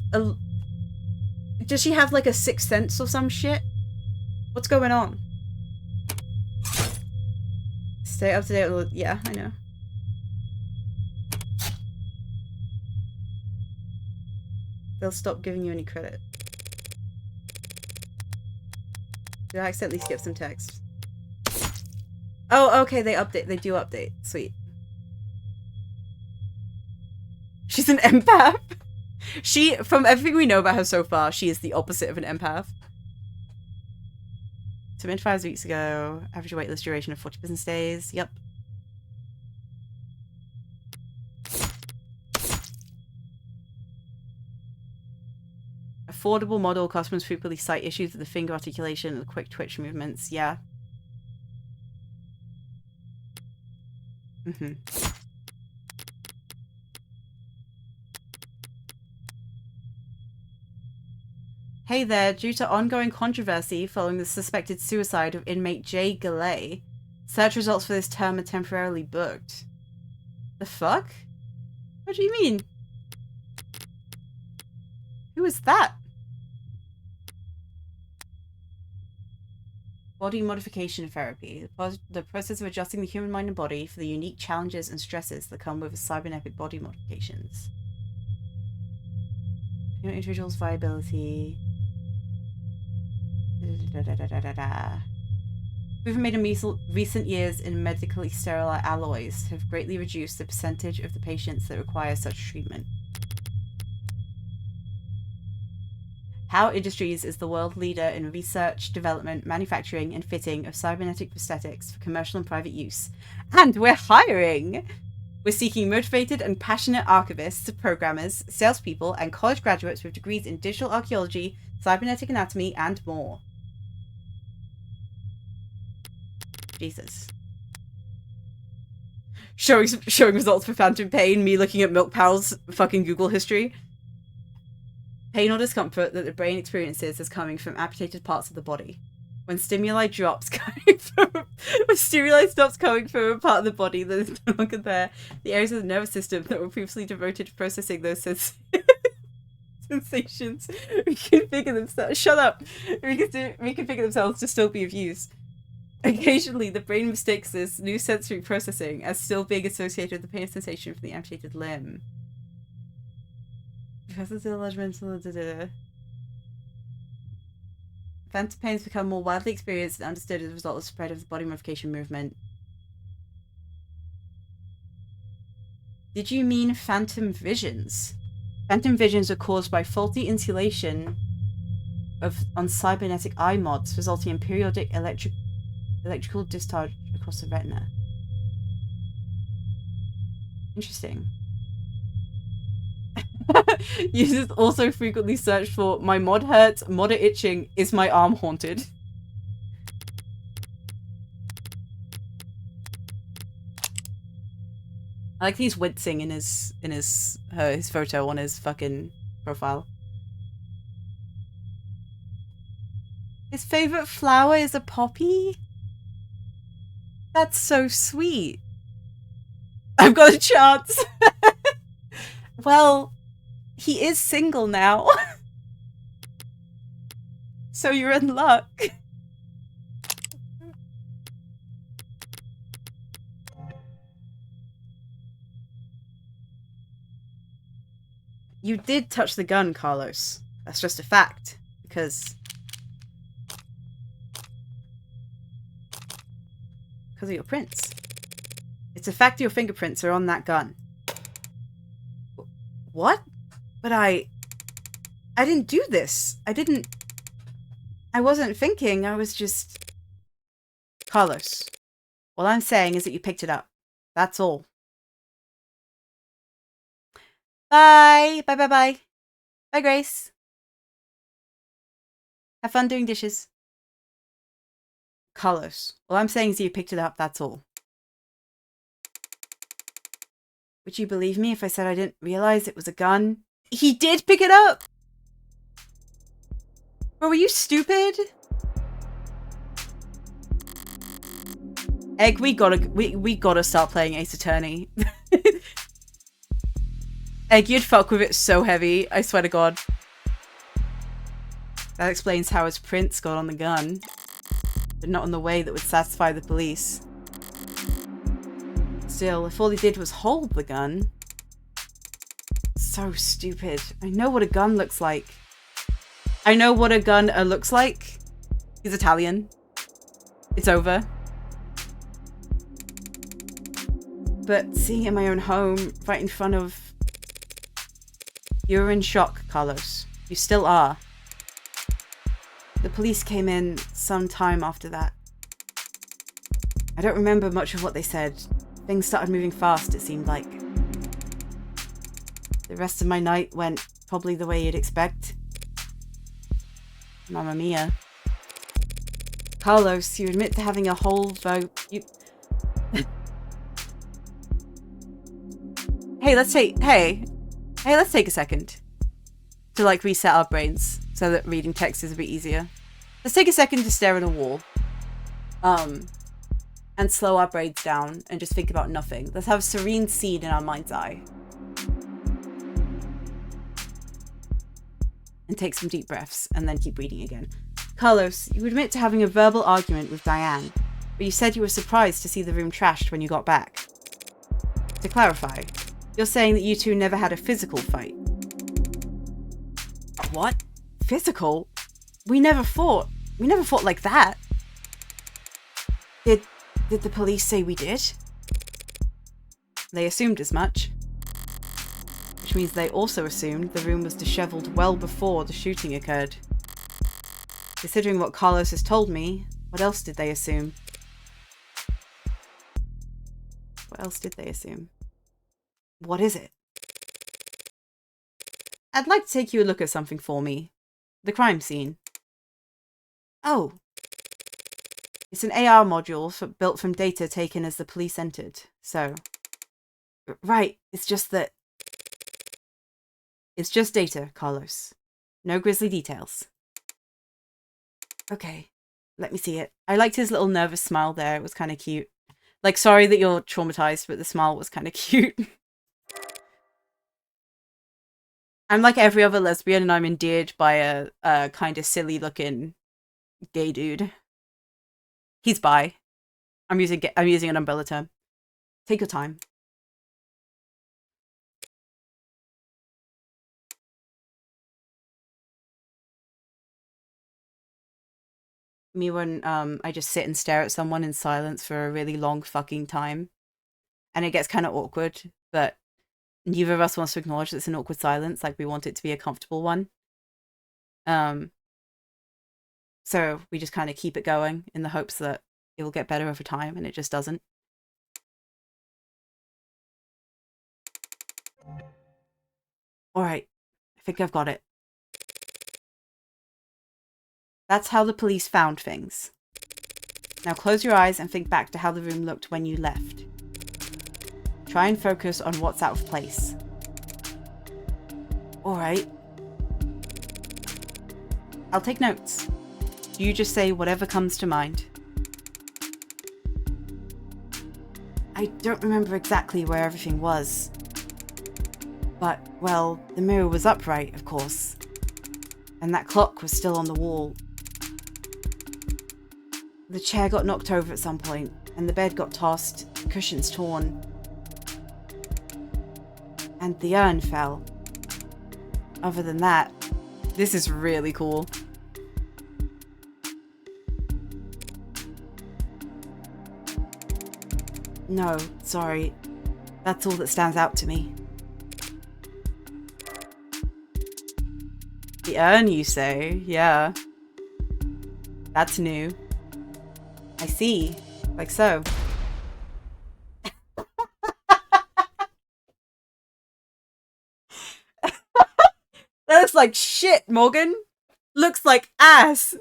like a sixth sense or some shit? What's going on? Stay up to date with... Yeah, I know. They'll stop giving you any credit. Did I accidentally skip some text? Oh, okay, they do update. Sweet. She's an empath. From everything we know about her so far, she is the opposite of an empath. Submitted 5 weeks ago. Average waitlist duration of 40 business days. Yep. Affordable model. Customers frequently cite issues with the finger articulation and the quick twitch movements. Yeah. Mm-hmm. Hey there, due to ongoing controversy following the suspected suicide of inmate Jay Galley, search results for this term are temporarily booked. The fuck? What do you mean? Who is that? body modification therapy. The process of adjusting the human mind and body for the unique challenges and stresses that come with cybernetic body modifications. Human individuals' viability. We've made in recent years in medically sterile alloys have greatly reduced the percentage of the patients that require such treatment. Howe Industries is the world leader in research, development, manufacturing, and fitting of cybernetic prosthetics for commercial and private use. And we're hiring! We're seeking motivated and passionate archivists, programmers, salespeople, and college graduates with degrees in digital archaeology, cybernetic anatomy, and more. Jesus. Showing results for phantom pain, me looking at MilkPal's fucking Google history. Pain or discomfort that the brain experiences is coming from amputated parts of the body. When stimuli stops coming from a part of the body that is no longer there, the areas of the nervous system that were previously devoted to processing those sensations reconfigure themselves. Shut up! Reconfigure themselves to still be of use. Occasionally, the brain mistakes this new sensory processing as still being associated with the pain sensation from the amputated limb. Because of the enlargement, phantom pains become more widely experienced and understood as a result of the spread of the body modification movement. Did you mean phantom visions? Phantom visions are caused by faulty insulation on cybernetic eye mods, resulting in periodic electrical discharge across the retina. Interesting. Users also frequently search for "my mod hurts, mod are itching, is my arm haunted?" I like he's wincing in his photo on his fucking profile. His favorite flower is a poppy? That's so sweet. I've got a chance. Well, he is single now. So you're in luck. You did touch the gun, Carlos. That's just a fact. Because of your prints. It's a fact your fingerprints are on that gun. What? But I didn't do this. I wasn't thinking. I was just... Carlos, all I'm saying is that you picked it up. That's all. Bye. Bye, bye, bye. Bye, Grace. Have fun doing dishes. Carlos, all I'm saying is that you picked it up. That's all. Would you believe me if I said I didn't realize it was a gun? He did pick it up! Bro, were you stupid? Egg, we gotta start playing Ace Attorney. Egg, you'd fuck with it so heavy, I swear to God. That explains how his prints got on the gun, but not in the way that would satisfy the police. Still, if all he did was hold the gun... So stupid. I know what a gun looks like. I know what a gun looks like. He's Italian. It's over. But seeing it in my own home, right in front of... You were in shock, Carlos. You still are. The police came in some time after that. I don't remember much of what they said. Things started moving fast, it seemed like. The rest of my night went probably the way you'd expect. Mamma mia. Carlos, you admit to having a whole Hey, let's take a second to like reset our brains so that reading text is a bit easier. Let's take a second to stare at a wall. And slow our brains down and just think about nothing. Let's have a serene scene in our mind's eye. And take some deep breaths and then keep reading again. Carlos, you admit to having a verbal argument with Diane, but you said you were surprised to see the room trashed when you got back. To clarify, you're saying that you two never had a physical fight. What? Physical? We never fought. We never fought like that. Did the police say we did? They assumed as much. Which means they also assumed the room was disheveled well before the shooting occurred. Considering what Carlos has told me, what else did they assume? What else did they assume? What is it? I'd like to take you a look at something for me. The crime scene. Oh. It's an AR module built from data taken as the police entered, so... Right, it's just that... It's just data, Carlos. No grisly details. Okay, let me see it. I liked his little nervous smile there, it was kind of cute. Like, sorry that you're traumatized, but the smile was kind of cute. I'm like every other lesbian and I'm endeared by a kind of silly looking gay dude. He's bi. I'm using an umbrella term. Take your time. Me when I just sit and stare at someone in silence for a really long fucking time. And it gets kind of awkward, but neither of us wants to acknowledge that it's an awkward silence, like we want it to be a comfortable one. So we just kind of keep it going in the hopes that it will get better over time, and it just doesn't. Alright, I think I've got it. That's how the police found things. Now close your eyes and think back to how the room looked when you left. Try and focus on what's out of place. Alright. I'll take notes. You just say whatever comes to mind. I don't remember exactly where everything was. But, well, the mirror was upright, of course. And that clock was still on the wall. The chair got knocked over at some point, and the bed got tossed, the cushions torn. And the urn fell. Other than that, this is really cool. No, sorry. That's all that stands out to me. The urn, you say? Yeah. That's new. I see. Like so. That looks like shit, Morgan. Looks like ass.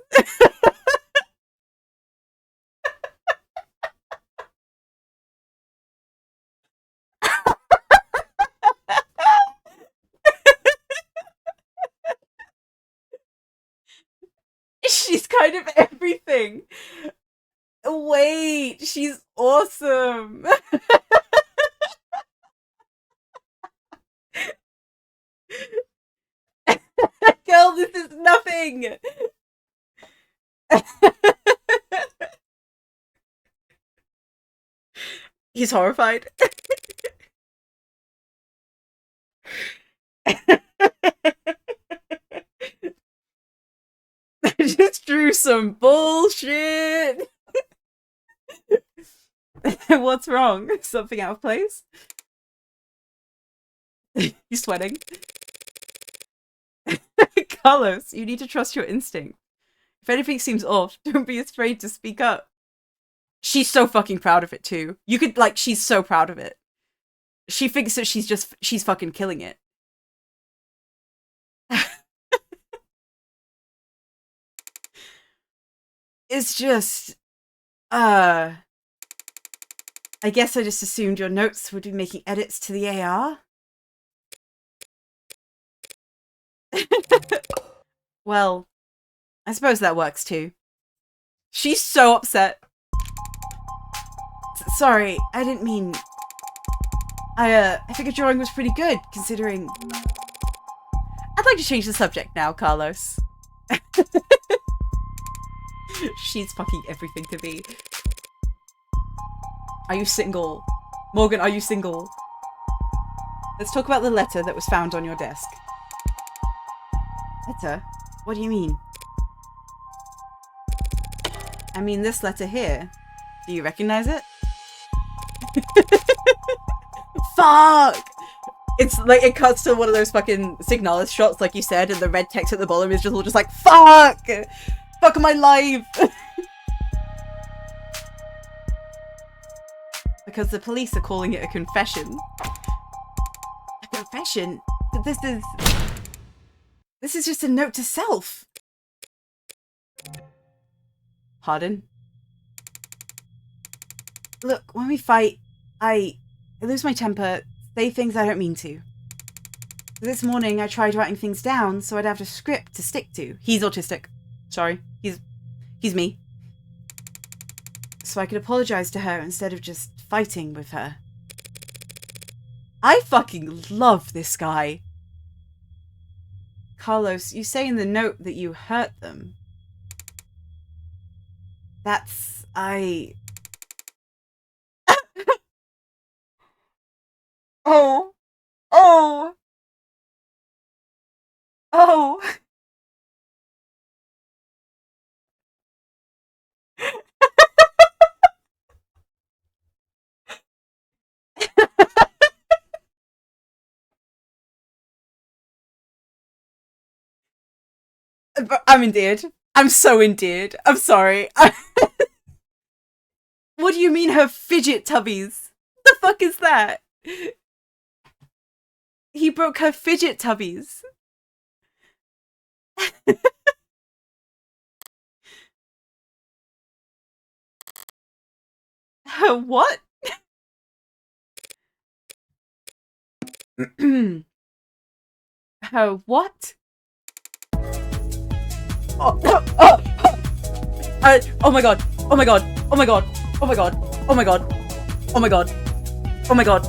She's kind of everything. Wait, she's awesome. Girl, this is nothing. He's horrified. I just drew some bullshit. What's wrong? Something out of place? You sweating? Carlos, you need to trust your instinct. If anything seems off, don't be afraid to speak up. She's so fucking proud of it too. You could, like, she's so proud of it. She thinks that she's fucking killing it. It's just, I guess I just assumed your notes would be making edits to the AR. Well, I suppose that works too. She's so upset. Sorry, I didn't mean... I think your drawing was pretty good, considering... I'd like to change the subject now, Carlos. She's fucking everything to me. Are you single? Morgan, are you single? Let's talk about the letter that was found on your desk. Letter? What do you mean? I mean this letter here. Do you recognize it? Fuck! It's like, it cuts to one of those fucking Signalis shots like you said, and the red text at the bottom is just all just like, fuck! Fuck my life! Because the police are calling it a confession. A confession? But this is just a note to self. Pardon? Look, when we fight, I lose my temper, say things I don't mean to. This morning I tried writing things down so I'd have a script to stick to. He's autistic. Sorry. He's me. So I could apologize to her instead of just fighting with her. I fucking love this guy. Carlos, you say in the note that you hurt them. That's... Oh. Oh. Oh. I'm endeared. I'm so endeared. I'm sorry. What do you mean her fidget tubbies? The fuck is that? He broke her fidget tubbies. Her what? Her what? Oh my god. Oh my god. Oh my god. Oh my god. Oh my god. Oh my god. Oh my god.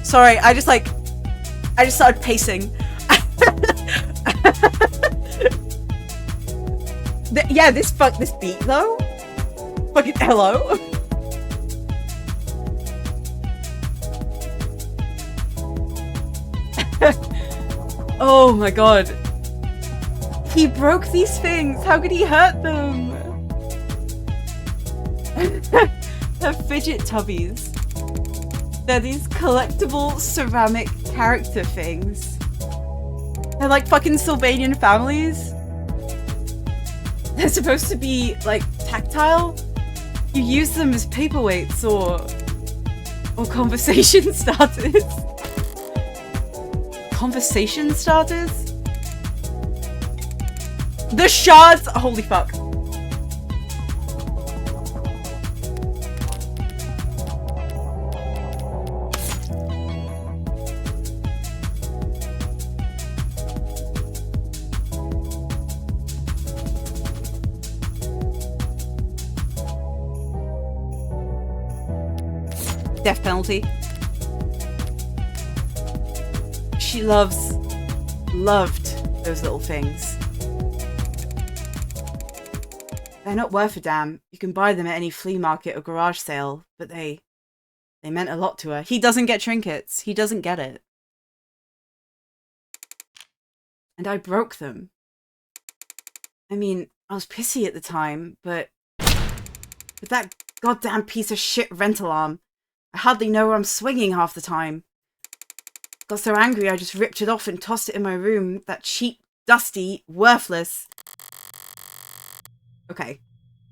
Sorry, I just started pacing. Yeah, this beat though. Fucking hello. Oh my god. He broke these things. How could he hurt them? They're fidget tubbies. They're these collectible ceramic character things. They're like fucking Sylvanian families. They're supposed to be like tactile. You use them as paperweights or conversation starters. Conversation starters? The shards! Holy fuck. Death penalty. She loved those little things. They're not worth a damn. You can buy them at any flea market or garage sale, but they meant a lot to her. He doesn't get trinkets. He doesn't get it. And I broke them. I mean, I was pissy at the time, but with that goddamn piece of shit rental arm, I hardly know where I'm swinging half the time. Got so angry I just ripped it off and tossed it in my room. That cheap, dusty, worthless... Okay.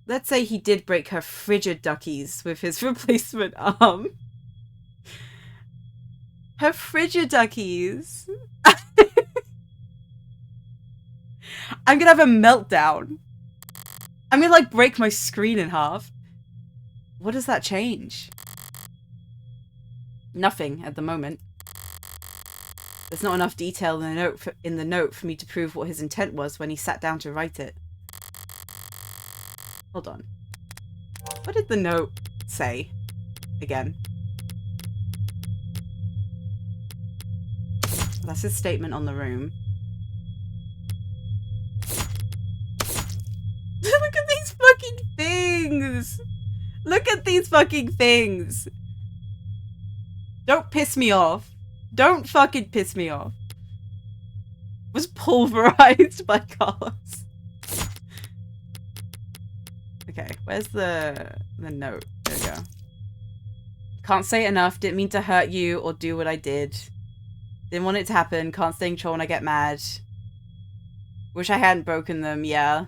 Let's say he did break her frigid duckies with his replacement arm. Her frigid duckies. I'm gonna have a meltdown. I'm gonna like break my screen in half. What does that change? Nothing at the moment. There's not enough detail in the note for me to prove what his intent was when he sat down to write it. Hold on. What did the note say again? That's his statement on the room. Look at these fucking things! Look at these fucking things! Don't piss me off. Don't fucking piss me off. Was pulverized by Carlos. Okay, where's the note? There we go. Can't say it enough. Didn't mean to hurt you or do what I did. Didn't want it to happen. Can't stay in control when I get mad. Wish I hadn't broken them. Yeah.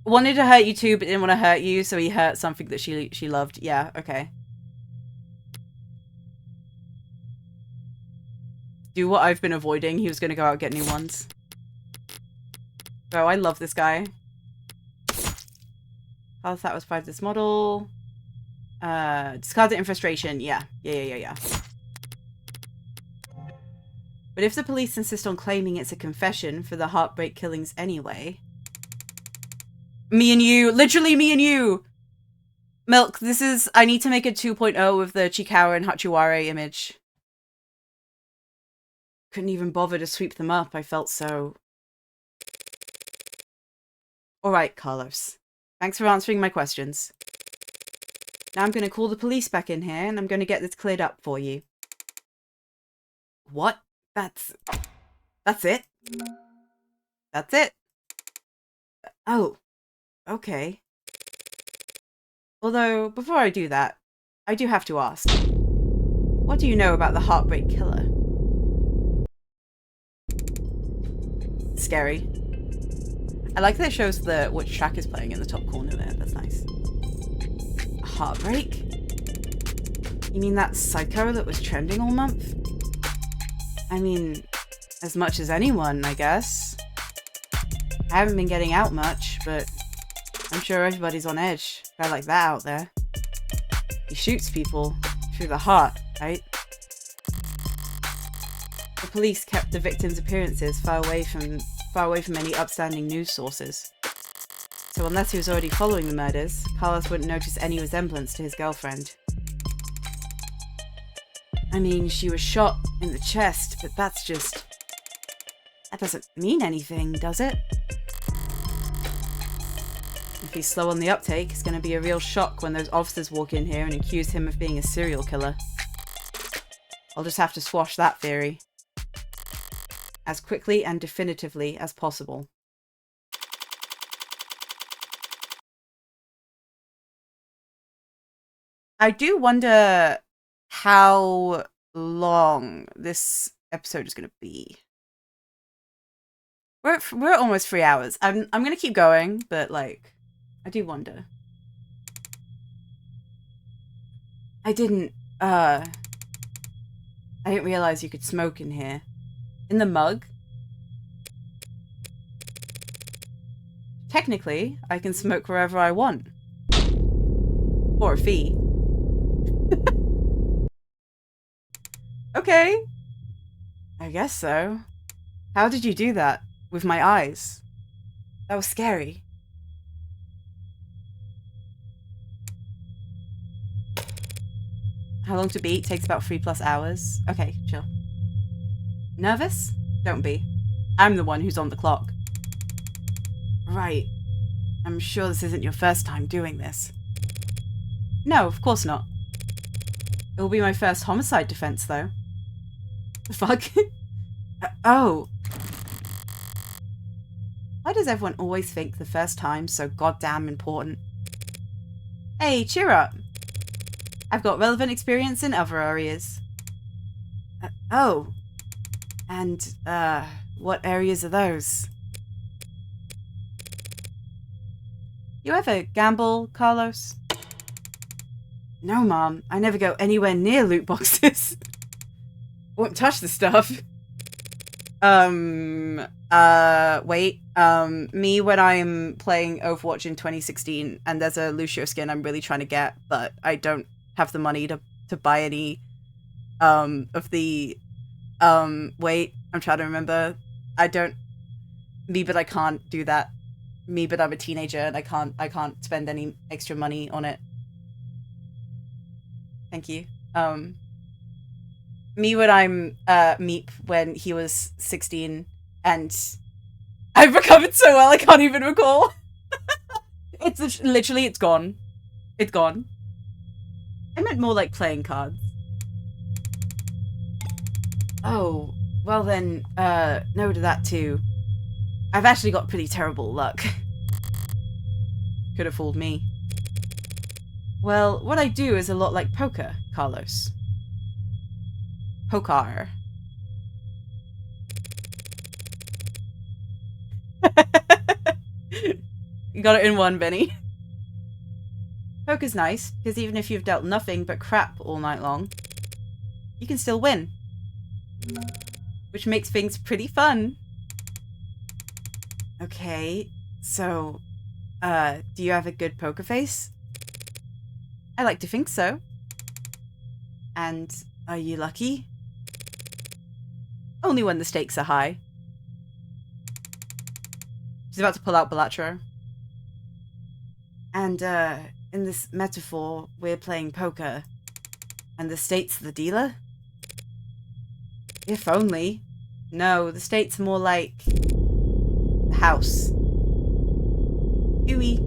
Wanted to hurt you too, but didn't want to hurt you, so he hurt something that she loved. Yeah, okay. Do what I've been avoiding. He was going to go out and get new ones. Oh, I love this guy. How that was part of this model. Discard it in frustration. Yeah. Yeah. But if the police insist on claiming it's a confession for the heartbreak killings anyway... Me and you. Literally me and you. Milk, this is... I need to make a 2.0 of the Chikara and Hachiwara image. Couldn't even bother to sweep them up. I felt so... Alright, Carlos. Thanks for answering my questions. Now I'm going to call the police back in here and I'm going to get this cleared up for you. What? That's it? That's it? Oh. Okay. Although, before I do that, I do have to ask. What do you know about the Heartbreak Killer? Scary. I like that it shows which track is playing in the top corner there. That's nice. Heartbreak? You mean that Psycho that was trending all month? I mean, as much as anyone, I guess. I haven't been getting out much, but I'm sure everybody's on edge. A guy like that out there. He shoots people through the heart, right? The police kept the victim's appearances far away from any upstanding news sources. So unless he was already following the murders, Carlos wouldn't notice any resemblance to his girlfriend. I mean, she was shot in the chest, but that's just... That doesn't mean anything, does it? If he's slow on the uptake, it's going to be a real shock when those officers walk in here and accuse him of being a serial killer. I'll just have to squash that theory. As quickly and definitively as possible. I do wonder how long this episode is going to be. We're at almost 3 hours. I'm going to keep going, but like, I do wonder. I didn't realize you could smoke in here. In the mug? Technically, I can smoke wherever I want. For a fee. Okay. I guess so. How did you do that? With my eyes? That was scary. How long to beat? Takes about 3+ hours. Okay, chill. Nervous? Don't be. I'm the one who's on the clock. Right. I'm sure this isn't your first time doing this. No, of course not. It will be my first homicide defense, though. The fuck? Oh. Why does everyone always think the first time's so goddamn important? Hey, cheer up. I've got relevant experience in other areas. Oh. And, what areas are those? You ever gamble, Carlos? No, Mom. I never go anywhere near loot boxes. Won't touch the stuff. Wait. Me when I'm playing Overwatch in 2016 and there's a Lucio skin I'm really trying to get, but I don't have the money to buy any, of the, wait, I'm trying to remember. But I can't do that. me, but I'm a teenager and I can't spend any extra money on it. Thank you. Me when I'm Meep when he was 16 and I've recovered so well I can't even recall. It's literally it's gone. It's gone. I meant more like playing cards. Oh, well then, no to that too. I've actually got pretty terrible luck. Could have fooled me. Well, what I do is a lot like poker, Carlos. Poker. You got it in one, Benny. Poker's nice, because even if you've dealt nothing but crap all night long, you can still win. Which makes things pretty fun. Okay, so, do you have a good poker face? I like to think so. And are you lucky? Only when the stakes are high. She's about to pull out Balatro. And, in this metaphor, we're playing poker. And the state's the dealer? If only. No, the state's more like the house. Huey.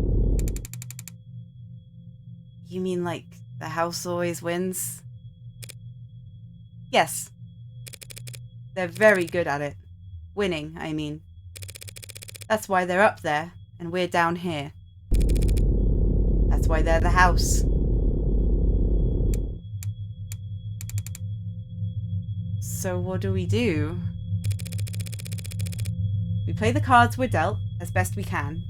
You mean like the house always wins? Yes. They're very good at it. Winning, I mean. That's why they're up there, and we're down here. That's why they're the house. So what do? We play the cards we're dealt, as best we can.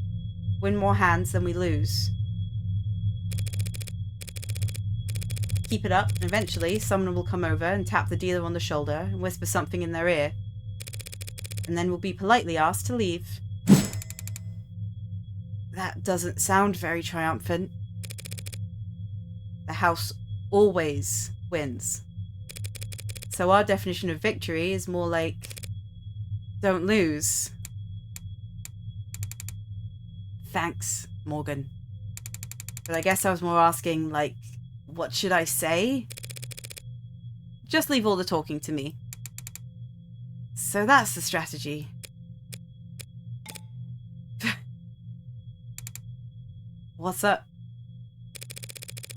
Win more hands than we lose. Keep it up, and eventually someone will come over and tap the dealer on the shoulder and whisper something in their ear. And then we'll be politely asked to leave. That doesn't sound very triumphant. The house always wins. So our definition of victory is more like, don't lose. Thanks, Morgan. But I guess I was more asking, like, what should I say? Just leave all the talking to me. So that's the strategy. What's up?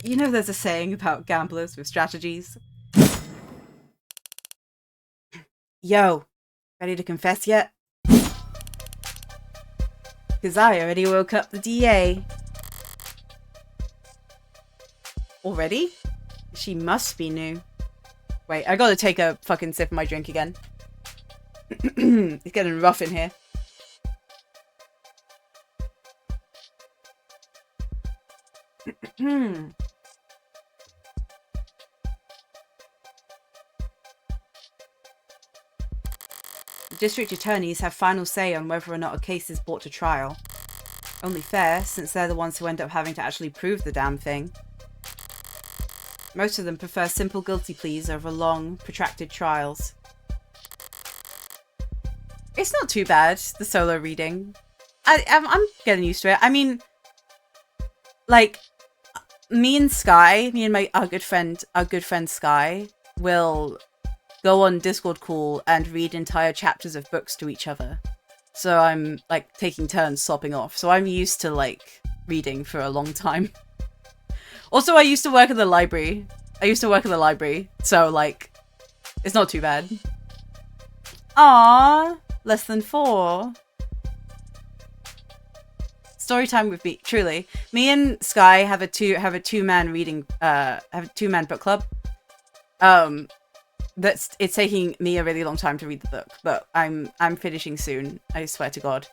You know there's a saying about gamblers with strategies. Yo, ready to confess yet? Because I already woke up the DA. Already? She must be new. Wait, I gotta take a fucking sip of my drink again. It's getting rough in here. The district attorneys have final say on whether or not a case is brought to trial. Only fair, since they're the ones who end up having to actually prove the damn thing. Most of them prefer simple guilty pleas over long, protracted trials. It's not too bad, the solo reading. I'm getting used to it. I mean, like, me and Sky, our good friend Sky, will go on Discord call and read entire chapters of books to each other. So I'm, like, taking turns sopping off. So I'm used to, like, reading for a long time. Also, I used to work at the library. So, like, it's not too bad. Aww, less than 4. Storytime with me, truly. Me and Sky have a two-man reading, have a two-man book club. It's taking me a really long time to read the book, but I'm finishing soon. I swear to God.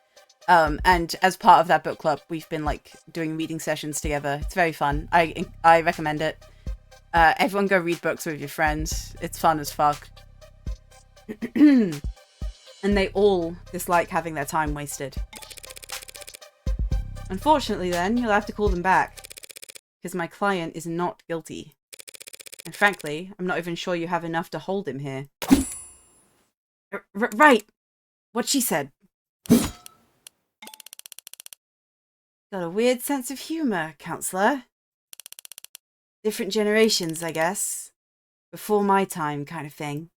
And as part of that book club, we've been like doing reading sessions together. It's very fun. I recommend it. Everyone go read books with your friends. It's fun as fuck. And they all dislike having their time wasted. Unfortunately then, you'll have to call them back. Because my client is not guilty. And frankly, I'm not even sure you have enough to hold him here. Right! What she said. Got a weird sense of humor, counselor. Different generations, I guess. Before my time kind of thing.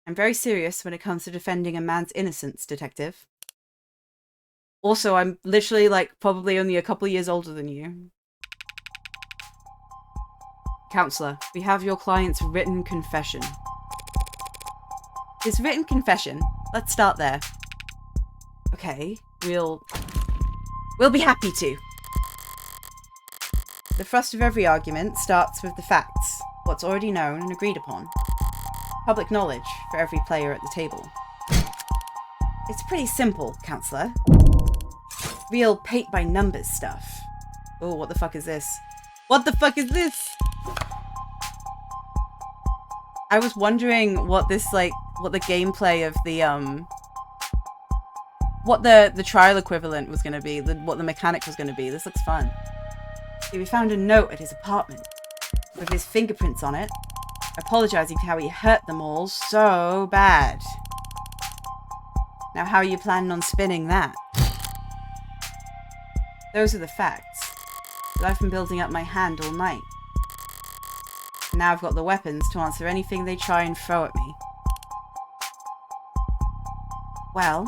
I'm very serious when it comes to defending a man's innocence, detective. Also, I'm literally, like, probably only a couple years older than you. Counselor, we have your client's written confession. His written confession? Let's start there. Okay, we'll be happy to. The thrust of every argument starts with the facts, what's already known and agreed upon. Public knowledge for every player at the table. It's pretty simple, counselor. Real paint-by-numbers stuff. Oh, what the fuck is this? What the fuck is this? I was wondering what this, like, what the gameplay of the, what the trial equivalent was going to be, what the mechanic was going to be. This looks fun. See, we found a note at his apartment with his fingerprints on it, apologizing for how he hurt them all so bad. Now, how are you planning on spinning that? Those are the facts. But I've been building up my hand all night. Now I've got the weapons to answer anything they try and throw at me. Well,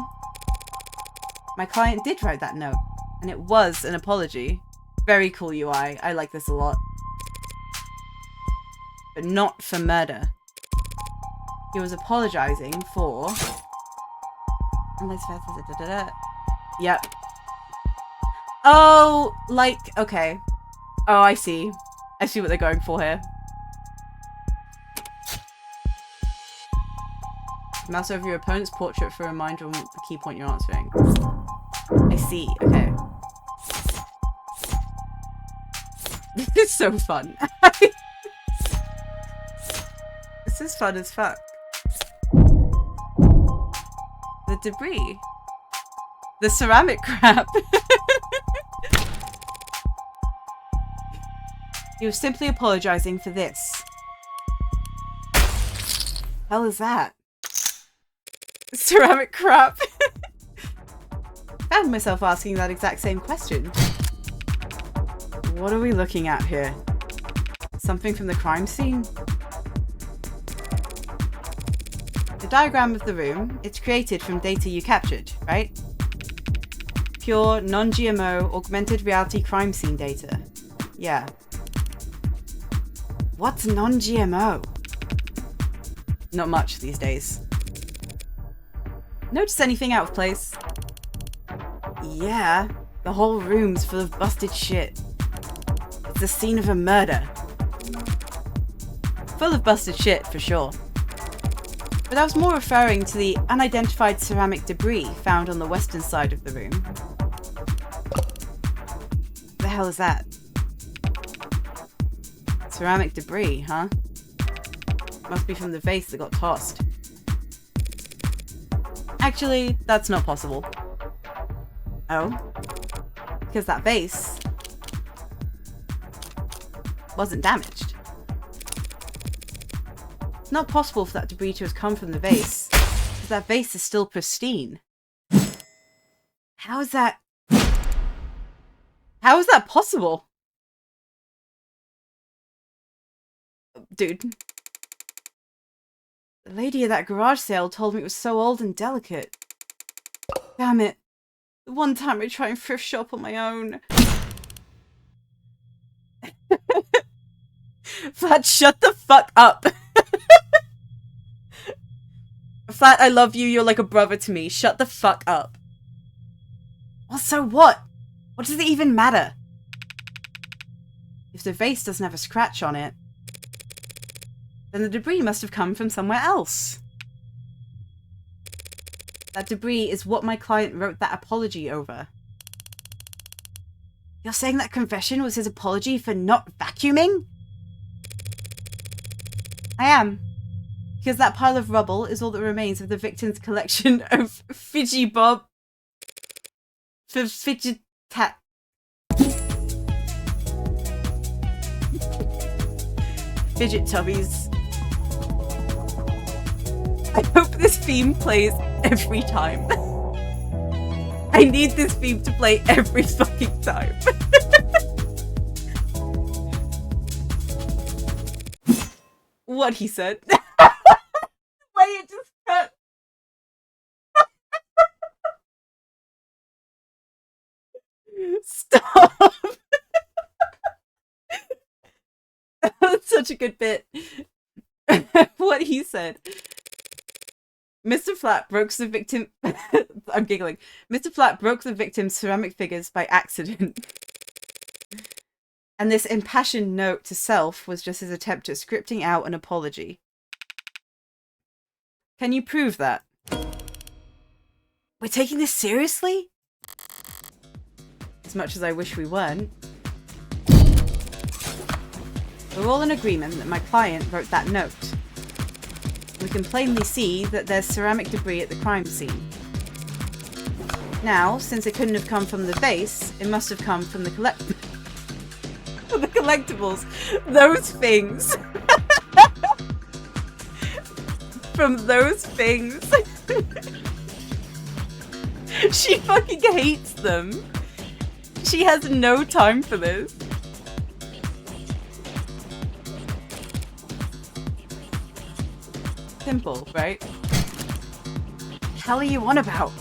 my client did write that note, and it was an apology. Very cool UI. I like this a lot. But not for murder. He was apologizing for... Yep. Oh, like, okay. Oh, I see. I see what they're going for here. Mouse over your opponent's portrait for a reminder on the key point you're answering. I see, okay. This is so fun. This is fun as fuck. The debris. The ceramic crap. He was simply apologizing for this. Hell is that? Ceramic crap. Found myself asking that exact same question. What are we looking at here? Something from the crime scene? The diagram of the room, it's created from data you captured, right? Pure, non-GMO, augmented reality crime scene data. Yeah. What's non-GMO? Not much these days. Notice anything out of place? Yeah, the whole room's full of busted shit. It's the scene of a murder. Full of busted shit, for sure. But I was more referring to the unidentified ceramic debris found on the western side of the room. The hell is that? Ceramic debris, huh? Must be from the vase that got tossed. Actually, that's not possible. Oh? Because that vase wasn't damaged. It's not possible for that debris to have come from the vase, because that vase is still pristine. How is that... How is that possible? Dude. The lady at that garage sale told me it was so old and delicate. Damn it. The one time I try and thrift shop on my own. Flat, shut the fuck up. Flat, I love you. You're like a brother to me. Shut the fuck up. Well, so what? What does it even matter? If the vase doesn't have a scratch on it, then the debris must have come from somewhere else. That debris is what my client wrote that apology over. You're saying that confession was his apology for not vacuuming? I am. Because that pile of rubble is all that remains of the victim's collection of Fidget Bob... Fidget... Fidget Tubbies. I hope this theme plays every time. I need this theme to play every fucking time. What he said. The way it just cut. Stop. That's such a good bit. What he said. Mr. Flat broke the victim. I'm giggling. Mr. Flat broke the victim's ceramic figures by accident. And this impassioned note to self was just his attempt at scripting out an apology. Can you prove that? We're taking this seriously? As much as I wish we weren't. We're all in agreement that my client wrote that note. We can plainly see that there's ceramic debris at the crime scene. Now, since it couldn't have come from the vase, it must have come from the collectibles. Those things. From those things. She fucking hates them. She has no time for this. Simple, right? The hell are you on about?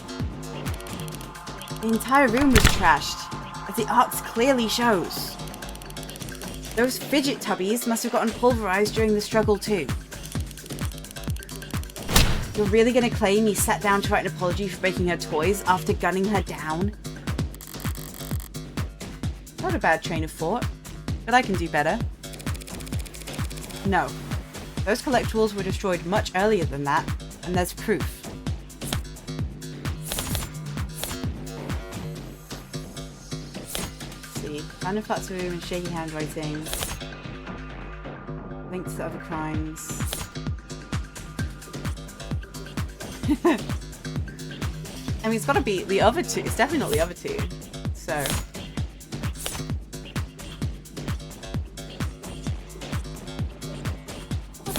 The entire room was trashed, as the arts clearly shows. Those fidget tubbies must have gotten pulverized during the struggle too. You're really gonna claim you sat down to write an apology for breaking her toys after gunning her down? Not a bad train of thought, but I can do better. No. Those collectibles were destroyed much earlier than that, and there's proof. Let's see. Found in Flat's room and shaky handwriting. Links to other crimes. I mean, it's gotta be the other two. It's definitely not the other two. So.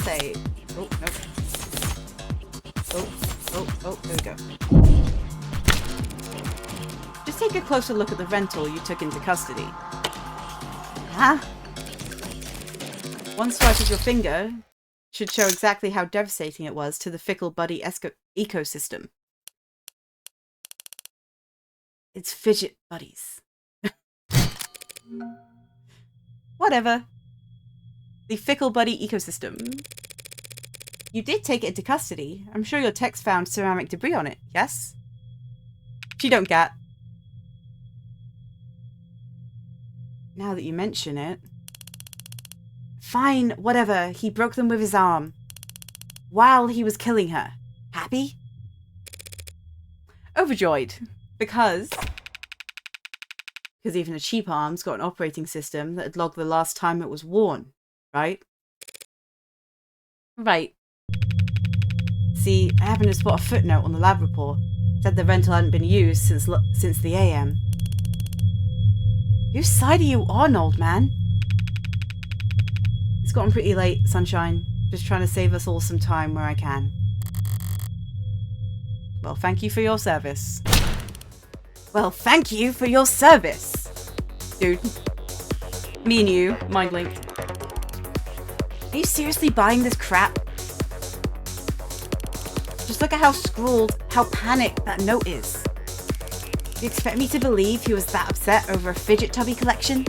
Say, oh, nope. Oh, there we go. Just take a closer look at the rental you took into custody. Huh? One swipe of your finger should show exactly how devastating it was to the Fickle Buddy ecosystem. It's fidget buddies. Whatever. The Fickle Buddy ecosystem. You did take it into custody. I'm sure your text found ceramic debris on it, yes? She don't get. Now that you mention it. Fine, whatever. He broke them with his arm. While he was killing her. Happy? Overjoyed. Because even a cheap arm's got an operating system that had logged the last time it was worn. Right? Right. See, I happened to spot a footnote on the lab report. Said the rental hadn't been used since the AM. Whose side are you on, old man? It's gotten pretty late, Sunshine. Just trying to save us all some time where I can. Well, thank you for your service. Well, thank you for your service! Dude. Me and you, mind linked. Are you seriously buying this crap? Just look at how scrawled, how panicked that note is. Do you expect me to believe he was that upset over a fidget tubby collection?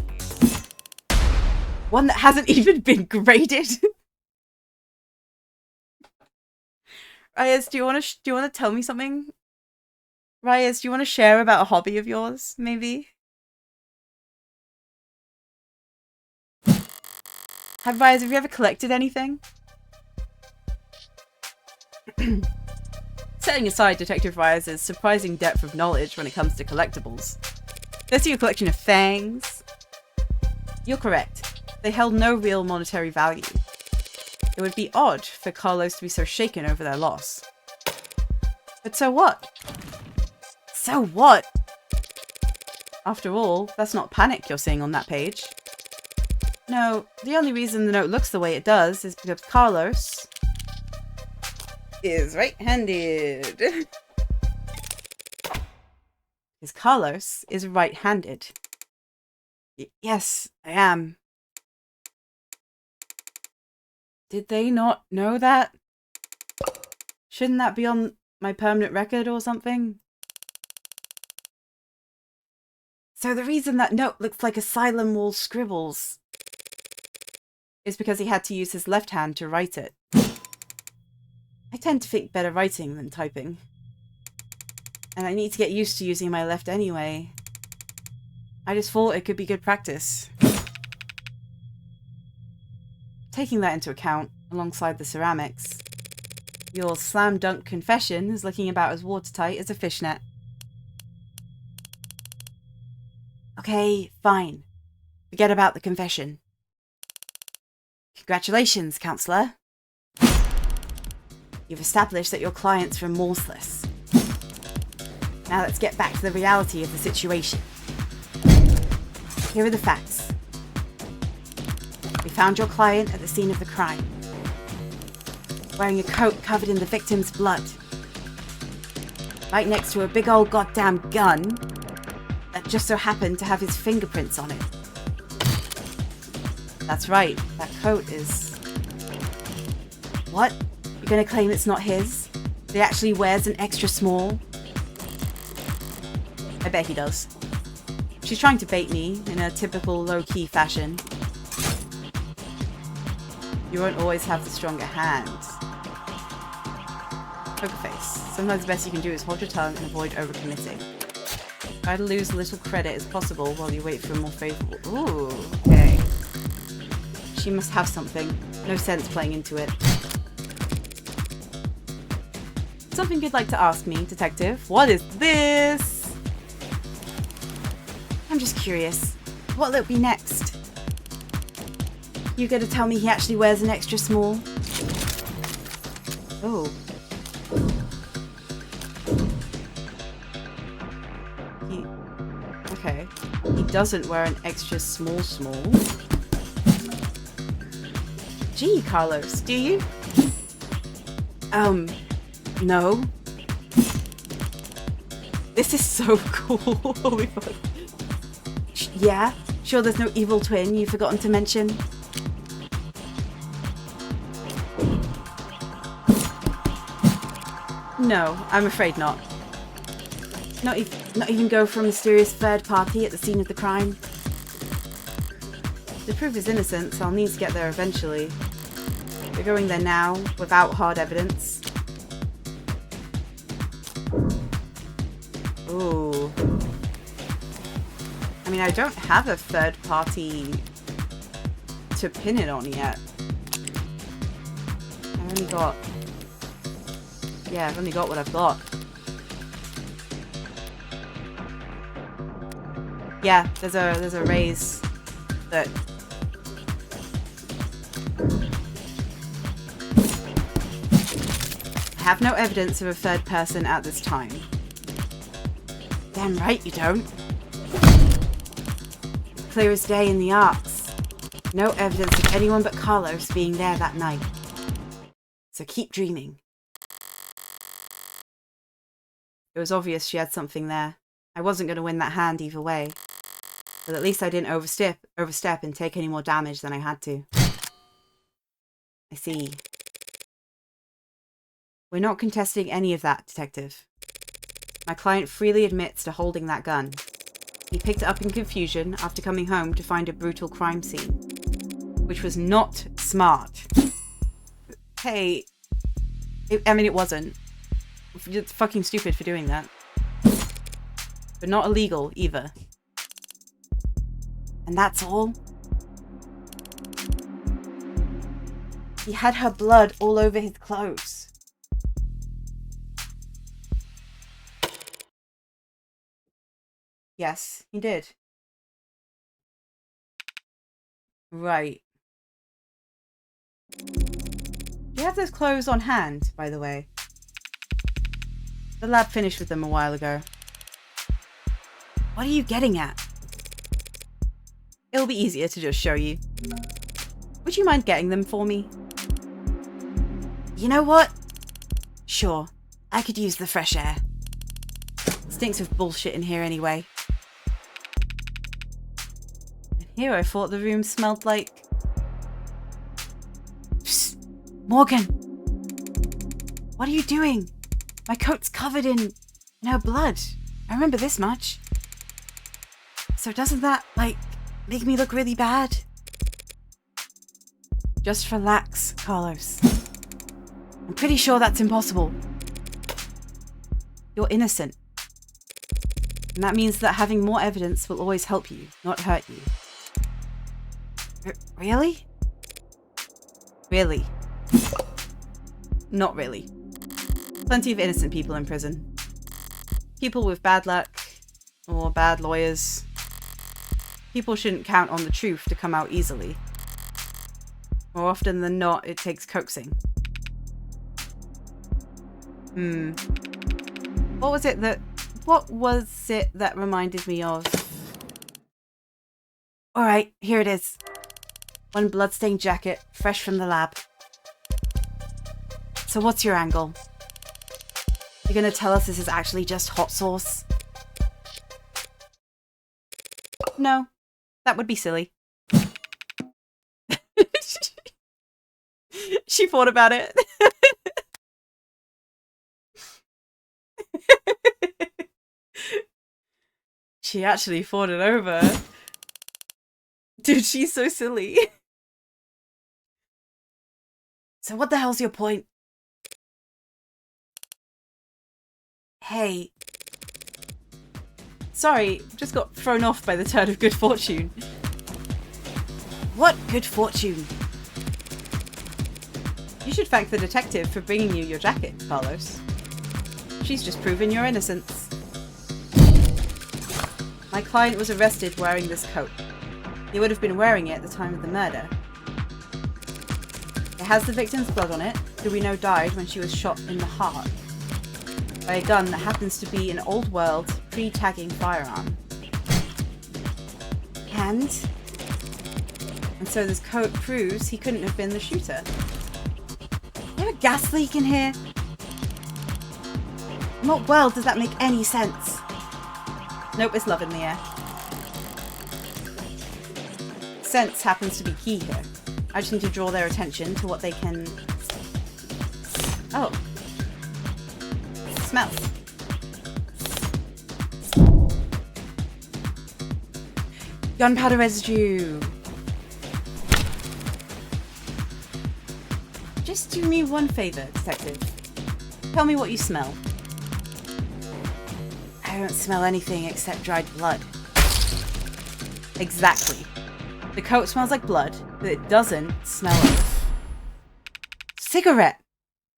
One that hasn't even been graded? Reyes, do you want to tell me something? Reyes, do you want to share about a hobby of yours, maybe? Reyes, have you ever collected anything? Setting aside Detective Reyes' surprising depth of knowledge when it comes to collectibles. Let's see your collection of fangs. You're correct. They held no real monetary value. It would be odd for Carlos to be so shaken over their loss. But so what? So what? After all, that's not panic you're seeing on that page. No, the only reason the note looks the way it does is because Carlos is right-handed. Because Carlos is right-handed. Yes, I am. Did they not know that? Shouldn't that be on my permanent record or something? So the reason that note looks like asylum wall scribbles is because he had to use his left hand to write it. I tend to think better writing than typing. And I need to get used to using my left anyway. I just thought it could be good practice. Taking that into account, alongside the ceramics, your slam dunk confession is looking about as watertight as a fishnet. Okay, fine. Forget about the confession. Congratulations, Counselor. You've established that your client's remorseless. Now let's get back to the reality of the situation. Here are the facts. We found your client at the scene of the crime, wearing a coat covered in the victim's blood, right next to a big old goddamn gun that just so happened to have his fingerprints on it. That's right, that coat is... What? You're gonna claim it's not his? That he actually wears an extra small? I bet he does. She's trying to bait me in a typical low-key fashion. You won't always have the stronger hand. Poker face. Sometimes the best you can do is hold your tongue and avoid overcommitting. Try to lose as little credit as possible while you wait for a more favourable... Ooh, okay. She must have something. No sense playing into it. Something you'd like to ask me, Detective? What is this? I'm just curious. What'll it be next? You gonna tell me he actually wears an extra small? Oh. Okay. He doesn't wear an extra small. Gee, Carlos, do you? No. This is so cool. Holy fuck. Yeah? Sure there's no evil twin you've forgotten to mention? No, I'm afraid not. Not even go for a mysterious third party at the scene of the crime? To prove his innocence, I'll need to get there eventually. We're going there now, without hard evidence. Ooh. I mean, I don't have a third party to pin it on yet. I've only got... Yeah, I've only got what I've got. Yeah, there's a raise that... I have no evidence of a third person at this time. Damn right you don't. Clear as day in the arcs. No evidence of anyone but Carlos being there that night. So keep dreaming. It was obvious she had something there. I wasn't going to win that hand either way. But at least I didn't overstep and take any more damage than I had to. I see. We're not contesting any of that, Detective. My client freely admits to holding that gun. He picked it up in confusion after coming home to find a brutal crime scene. Which was not smart. Hey. I mean, it wasn't. It's fucking stupid for doing that. But not illegal, either. And that's all? He had her blood all over his clothes. Yes, he did. Right. Do you have those clothes on hand, by the way? The lab finished with them a while ago. What are you getting at? It'll be easier to just show you. Would you mind getting them for me? You know what? Sure, I could use the fresh air. Stinks of bullshit in here anyway. And here I thought the room smelled like... Psst. Morgan! What are you doing? My coat's covered in her blood. I remember this much. So doesn't that, like, make me look really bad? Just relax, Carlos. I'm pretty sure that's impossible. You're innocent. And that means that having more evidence will always help you, not hurt you. Really? Really? Not really. Plenty of innocent people in prison. People with bad luck, or bad lawyers. People shouldn't count on the truth to come out easily. More often than not, it takes coaxing. What was it that reminded me of? Alright, here it is. One bloodstained jacket, fresh from the lab. So what's your angle? You're gonna tell us this is actually just hot sauce? No, that would be silly. She thought about it. She actually thought it over. Dude, she's so silly. So what the hell's your point? Hey. Sorry, just got thrown off by the turn of good fortune. What good fortune? You should thank the detective for bringing you your jacket, Carlos. She's just proven your innocence. My client was arrested wearing this coat. He would have been wearing it at the time of the murder. It has the victim's blood on it, who we know died when she was shot in the heart by a gun that happens to be an old world, pre-tagging firearm. And so this coat proves he couldn't have been the shooter. You have a gas leak in here? In what world does that make any sense? Nope, it's love in the air. Sense happens to be key here. I just need to draw their attention to what they can... Oh. Smells. Gunpowder residue. Just do me one favor, detective. Tell me what you smell. I don't smell anything except dried blood. Exactly. The coat smells like blood, but it doesn't smell of... cigarette!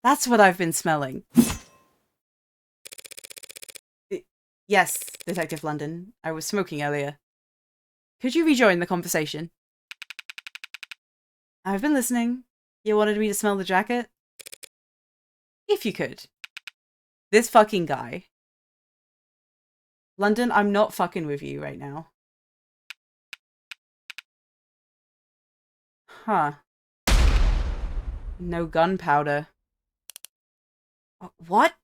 That's what I've been smelling. Yes, Detective London. I was smoking earlier. Could you rejoin the conversation? I've been listening. You wanted me to smell the jacket? If you could. This fucking guy. London, I'm not fucking with you right now. Huh. No gunpowder. What?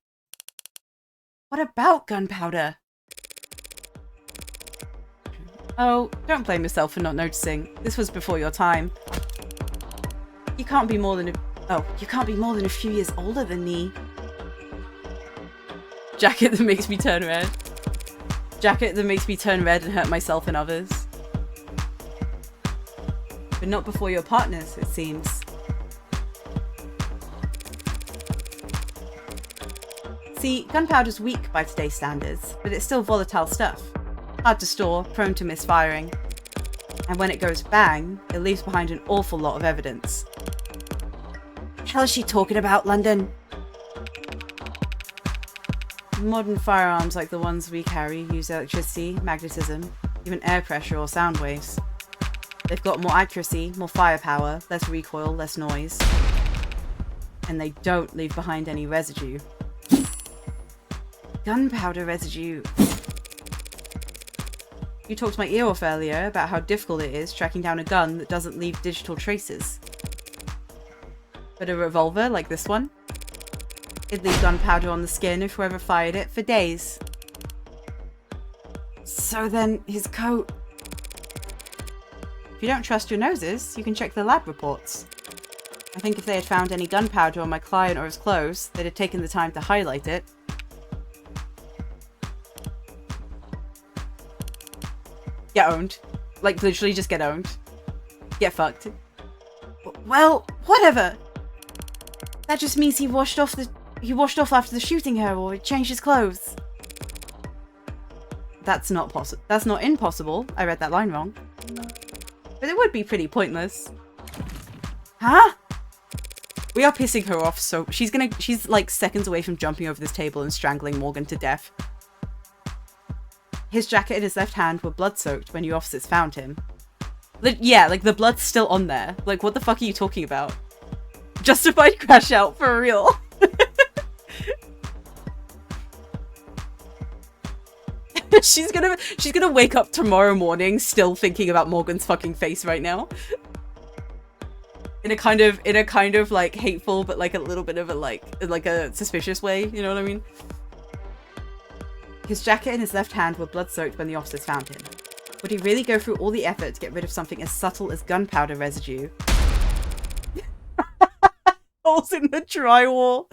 What about gunpowder? Oh, don't blame yourself for not noticing. This was before your time. You can't be more than a few years older than me. Jacket that makes me turn red. Jacket that makes me turn red and hurt myself and others. But not before your partners, it seems. See, gunpowder's weak by today's standards, but it's still volatile stuff. Hard to store, prone to misfiring. And when it goes bang, it leaves behind an awful lot of evidence. What the hell is she talking about, London? Modern firearms like the ones we carry use electricity, magnetism, even air pressure or sound waves. They've got more accuracy, more firepower, less recoil, less noise. And they don't leave behind any residue. Gunpowder residue. You talked my ear off earlier about how difficult it is tracking down a gun that doesn't leave digital traces. But a revolver like this one? It'd leave gunpowder on the skin of whoever fired it for days. So then, his coat... If you don't trust your noses, you can check the lab reports. I think if they had found any gunpowder on my client or his clothes, they'd have taken the time to highlight it. Get owned. Like, literally just get owned. Get fucked. Well, whatever! That just means he washed off after the shooting her, or he changed his clothes. That's not possible. That's not impossible. I read that line wrong. But it would be pretty pointless. Huh? We are pissing her off, so she's like seconds away from jumping over this table and strangling Morgan to death. His jacket and his left hand were blood-soaked when you officers found him. Yeah, like the blood's still on there. Like, what the fuck are you talking about? Justified crash out, for real. She's gonna wake up tomorrow morning still thinking about Morgan's fucking face right now. In a kind of like hateful, but like a little bit of a like a suspicious way, you know what I mean? His jacket and his left hand were blood-soaked when the officers found him. Would he really go through all the effort to get rid of something as subtle as gunpowder residue? Holes in the drywall.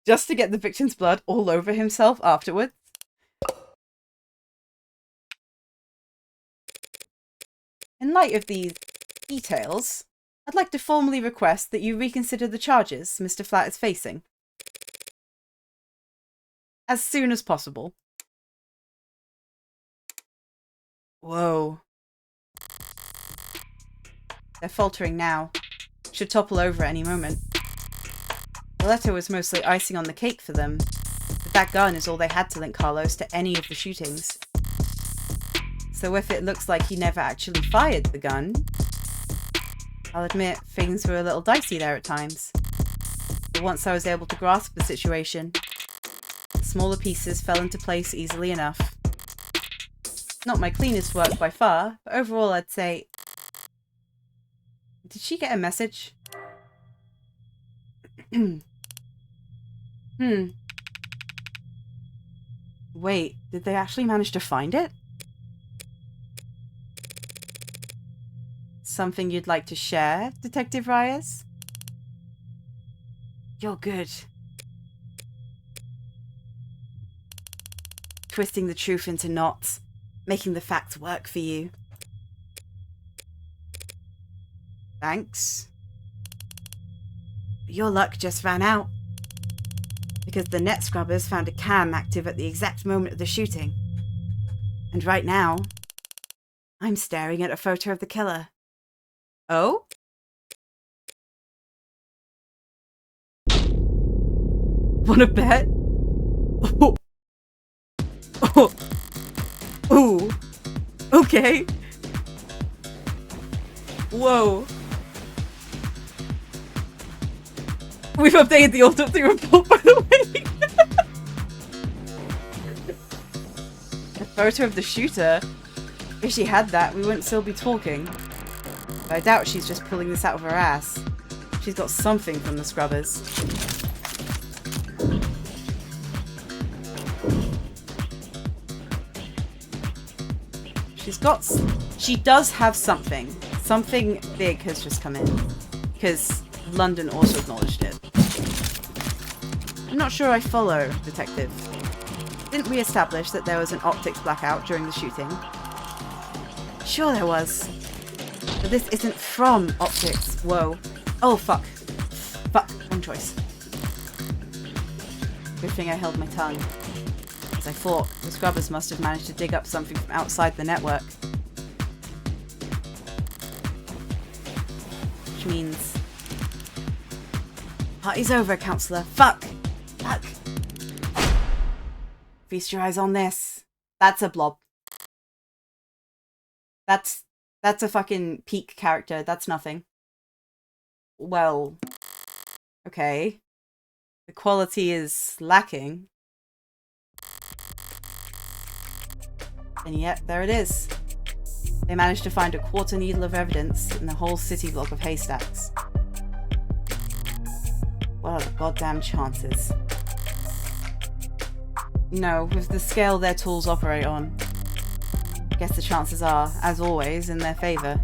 Just to get the victim's blood all over himself afterwards? In light of these details, I'd like to formally request that you reconsider the charges Mr. Flatt is facing. As soon as possible. Whoa. They're faltering now. Should topple over any moment. The letter was mostly icing on the cake for them, but that gun is all they had to link Carlos to any of the shootings. So if it looks like he never actually fired the gun, I'll admit things were a little dicey there at times. But once I was able to grasp the situation, the smaller pieces fell into place easily enough. Not my cleanest work by far, but overall I'd say... Did she get a message? Wait, did they actually manage to find it? Something you'd like to share, Detective Reyes? You're good. Twisting the truth into knots, making the facts work for you. Thanks. But your luck just ran out. Because the net scrubbers found a cam active at the exact moment of the shooting. And right now, I'm staring at a photo of the killer. Oh? Wanna bet? Oh. Oh. Ooh. Okay. Whoa. We've updated the autopsy report, by the way. A photo of the shooter? If she had that, we wouldn't still be talking. But I doubt she's just pulling this out of her ass. She's got something from the scrubbers. She does have something. Something big has just come in. Because London also acknowledged it. I'm not sure I follow, Detective. Didn't we establish that there was an optics blackout during the shooting? Sure there was. But this isn't from optics. Whoa. Oh, fuck. Fuck. Wrong choice. Good thing I held my tongue. As I thought, the scrubbers must have managed to dig up something from outside the network. Which means... Party's over, Counselor. Fuck! Fuck! Feast your eyes on this. That's a blob. That's a fucking peak character. That's nothing. Well... Okay. The quality is lacking. And yet, there it is. They managed to find a quarter needle of evidence in the whole city block of haystacks. What are the goddamn chances? No, with the scale their tools operate on, I guess the chances are, as always, in their favor.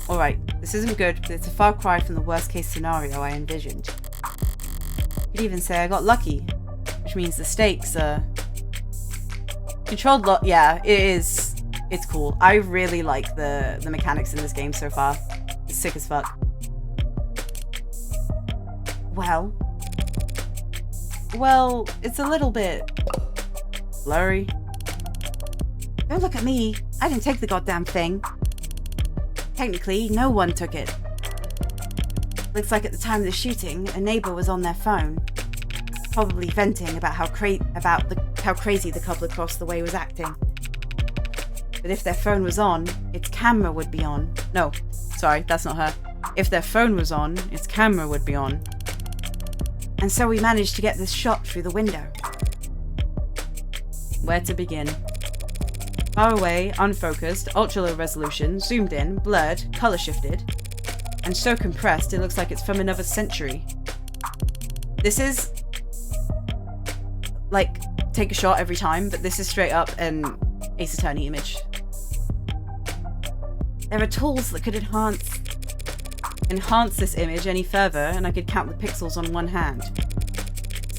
Alright, this isn't good, but it's a far cry from the worst case scenario I envisioned. You could even say I got lucky, which means the stakes are... Controlled lot, yeah, it is. It's cool. I really like the mechanics in this game so far. It's sick as fuck. Well, it's a little bit blurry. Don't look at me. I didn't take the goddamn thing. Technically, no one took it. Looks like at the time of the shooting, a neighbor was on their phone, probably venting about how crazy the couple across the way was acting. But if their phone was on, its camera would be on. No, sorry, that's not her. If their phone was on, its camera would be on. And so we managed to get this shot through the window. Where to begin? Far away, unfocused, ultra-low resolution, zoomed in, blurred, color shifted, and so compressed it looks like it's from another century. This is... like, take a shot every time, but this is straight up an Ace Attorney image. There are tools that could enhance this image any further, and I could count the pixels on one hand.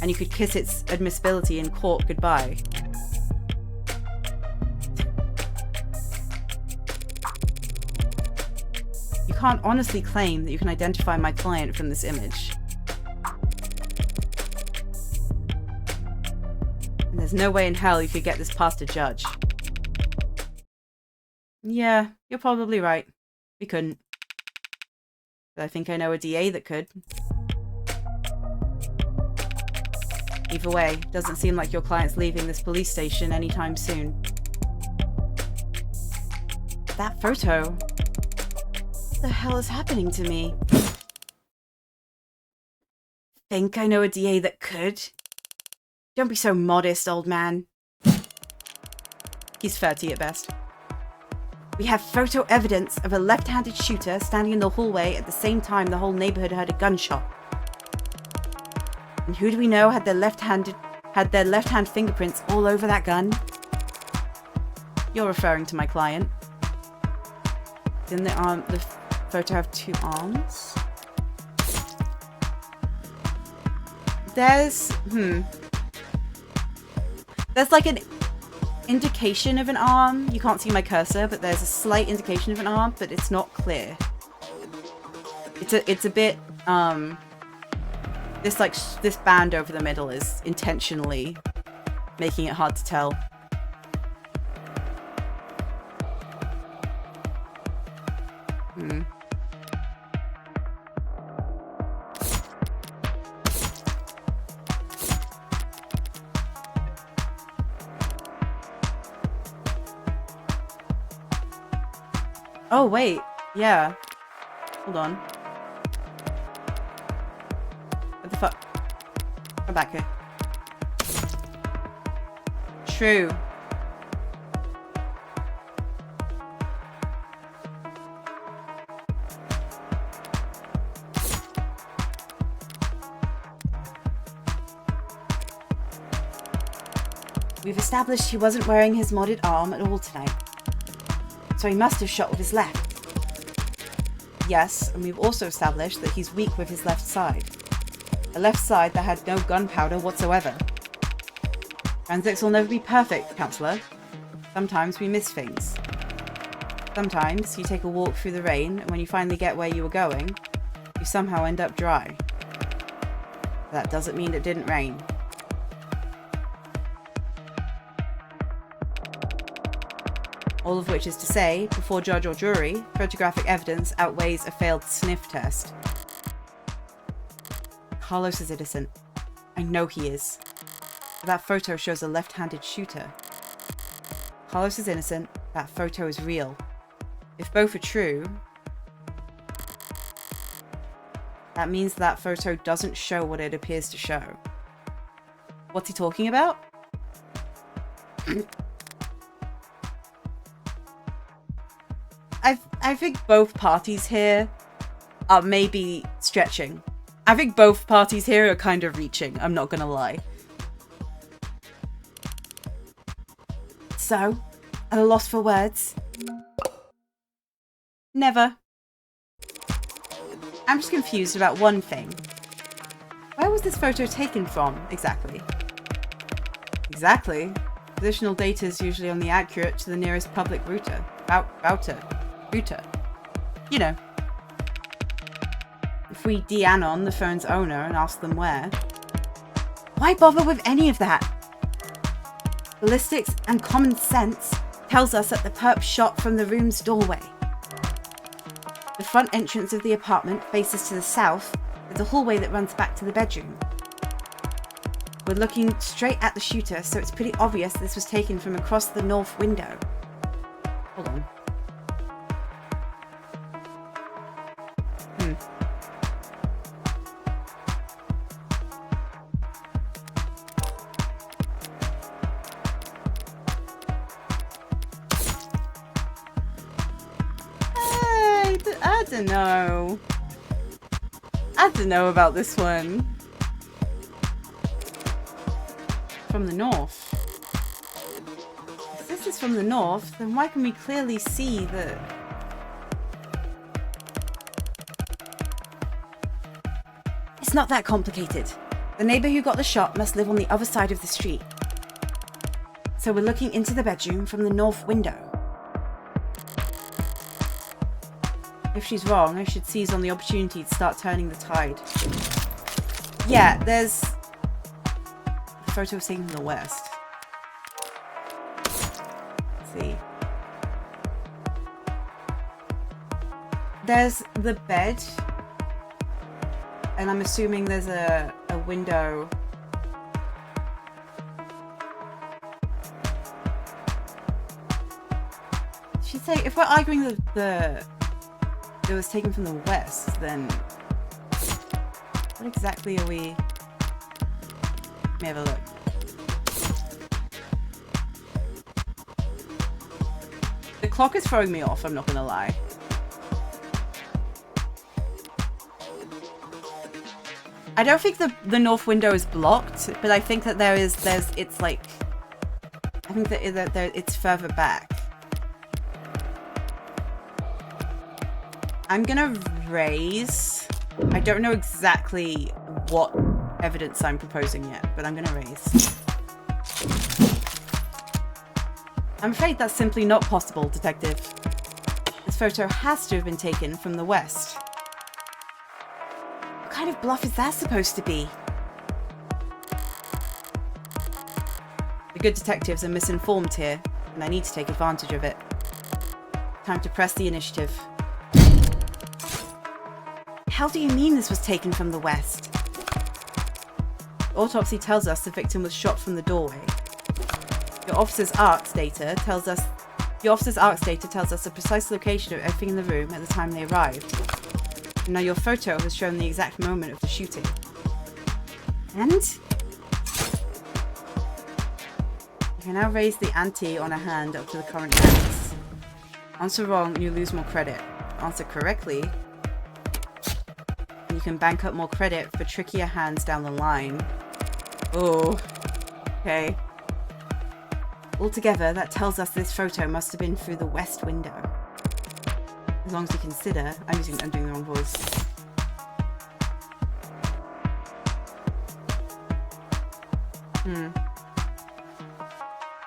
And you could kiss its admissibility in court goodbye. You can't honestly claim that you can identify my client from this image. And there's no way in hell you could get this past a judge. Yeah, you're probably right. We couldn't. But I think I know a DA that could. Either way, doesn't seem like your client's leaving this police station anytime soon. That photo... what the hell is happening to me? Think I know a DA that could? Don't be so modest, old man. He's 30 at best. We have photo evidence of a left-handed shooter standing in the hallway at the same time the whole neighborhood heard a gunshot. And who do we know had their left hand fingerprints all over that gun? You're referring to my client. Didn't the photo have two arms? There's like an indication of an arm. You can't see my cursor, but there's a slight indication of an arm, but it's not clear. It's a bit this band over the middle is intentionally making it hard to tell. Oh, wait. Yeah. Hold on. What the fuck? Come back here. True. We've established he wasn't wearing his modded arm at all tonight. So he must have shot with his left. Yes, and we've also established that he's weak with his left side. A left side that had no gunpowder whatsoever. Forensics will never be perfect, Counselor. Sometimes we miss things. Sometimes you take a walk through the rain, and when you finally get where you were going, you somehow end up dry. That doesn't mean it didn't rain. All of which is to say, before judge or jury, photographic evidence outweighs a failed sniff test. Carlos is innocent. I know he is. But that photo shows a left-handed shooter. Carlos is innocent. That photo is real. If both are true, that means that photo doesn't show what it appears to show. What's he talking about? I think both parties here are maybe stretching. I think both parties here are kind of reaching, I'm not gonna lie. so? At a loss for words? Never. I'm just confused about one thing. Where was this photo taken from, exactly? Exactly. Positional data is usually only accurate to the nearest public router. Router. You know. If we de-anon the phone's owner and ask them where, why bother with any of that? Ballistics and common sense tells us that the perp shot from the room's doorway. The front entrance of the apartment faces to the south. There's a hallway that runs back to the bedroom. We're looking straight at the shooter, so it's pretty obvious this was taken from across the north window. Hold on. I don't know. I don't know about this one. From the north. If this is from the north, then why can we clearly see that... It's not that complicated. The neighbor who got the shot must live on the other side of the street. So we're looking into the bedroom from the north window. If she's wrong, I should seize on the opportunity to start turning the tide. Yeah, there's... The photo was taken from the west. Let's see. There's the bed. And I'm assuming there's a window. She'd say, if we're arguing it was taken from the west, then what exactly are we? Let me have a look. The clock is throwing me off, I'm not gonna lie. I don't think the north window is blocked, but I think that it's like, I think that it's further back. I'm gonna raise. I don't know exactly what evidence I'm proposing yet, but I'm gonna raise. I'm afraid that's simply not possible, Detective. This photo has to have been taken from the west. What kind of bluff is that supposed to be? The good detectives are misinformed here, and I need to take advantage of it. Time to press the initiative. How do you mean this was taken from the west? The autopsy tells us the victim was shot from the doorway. Your officer's ARCS data tells us the precise location of everything in the room at the time they arrived. And now your photo has shown the exact moment of the shooting. And? You can now raise the ante on a hand up to the current max. Answer wrong and you lose more credit. Answer correctly, and you can bank up more credit for trickier hands down the line. Oh, okay. Altogether, that tells us this photo must have been through the west window. As long as you consider... I'm doing the wrong voice.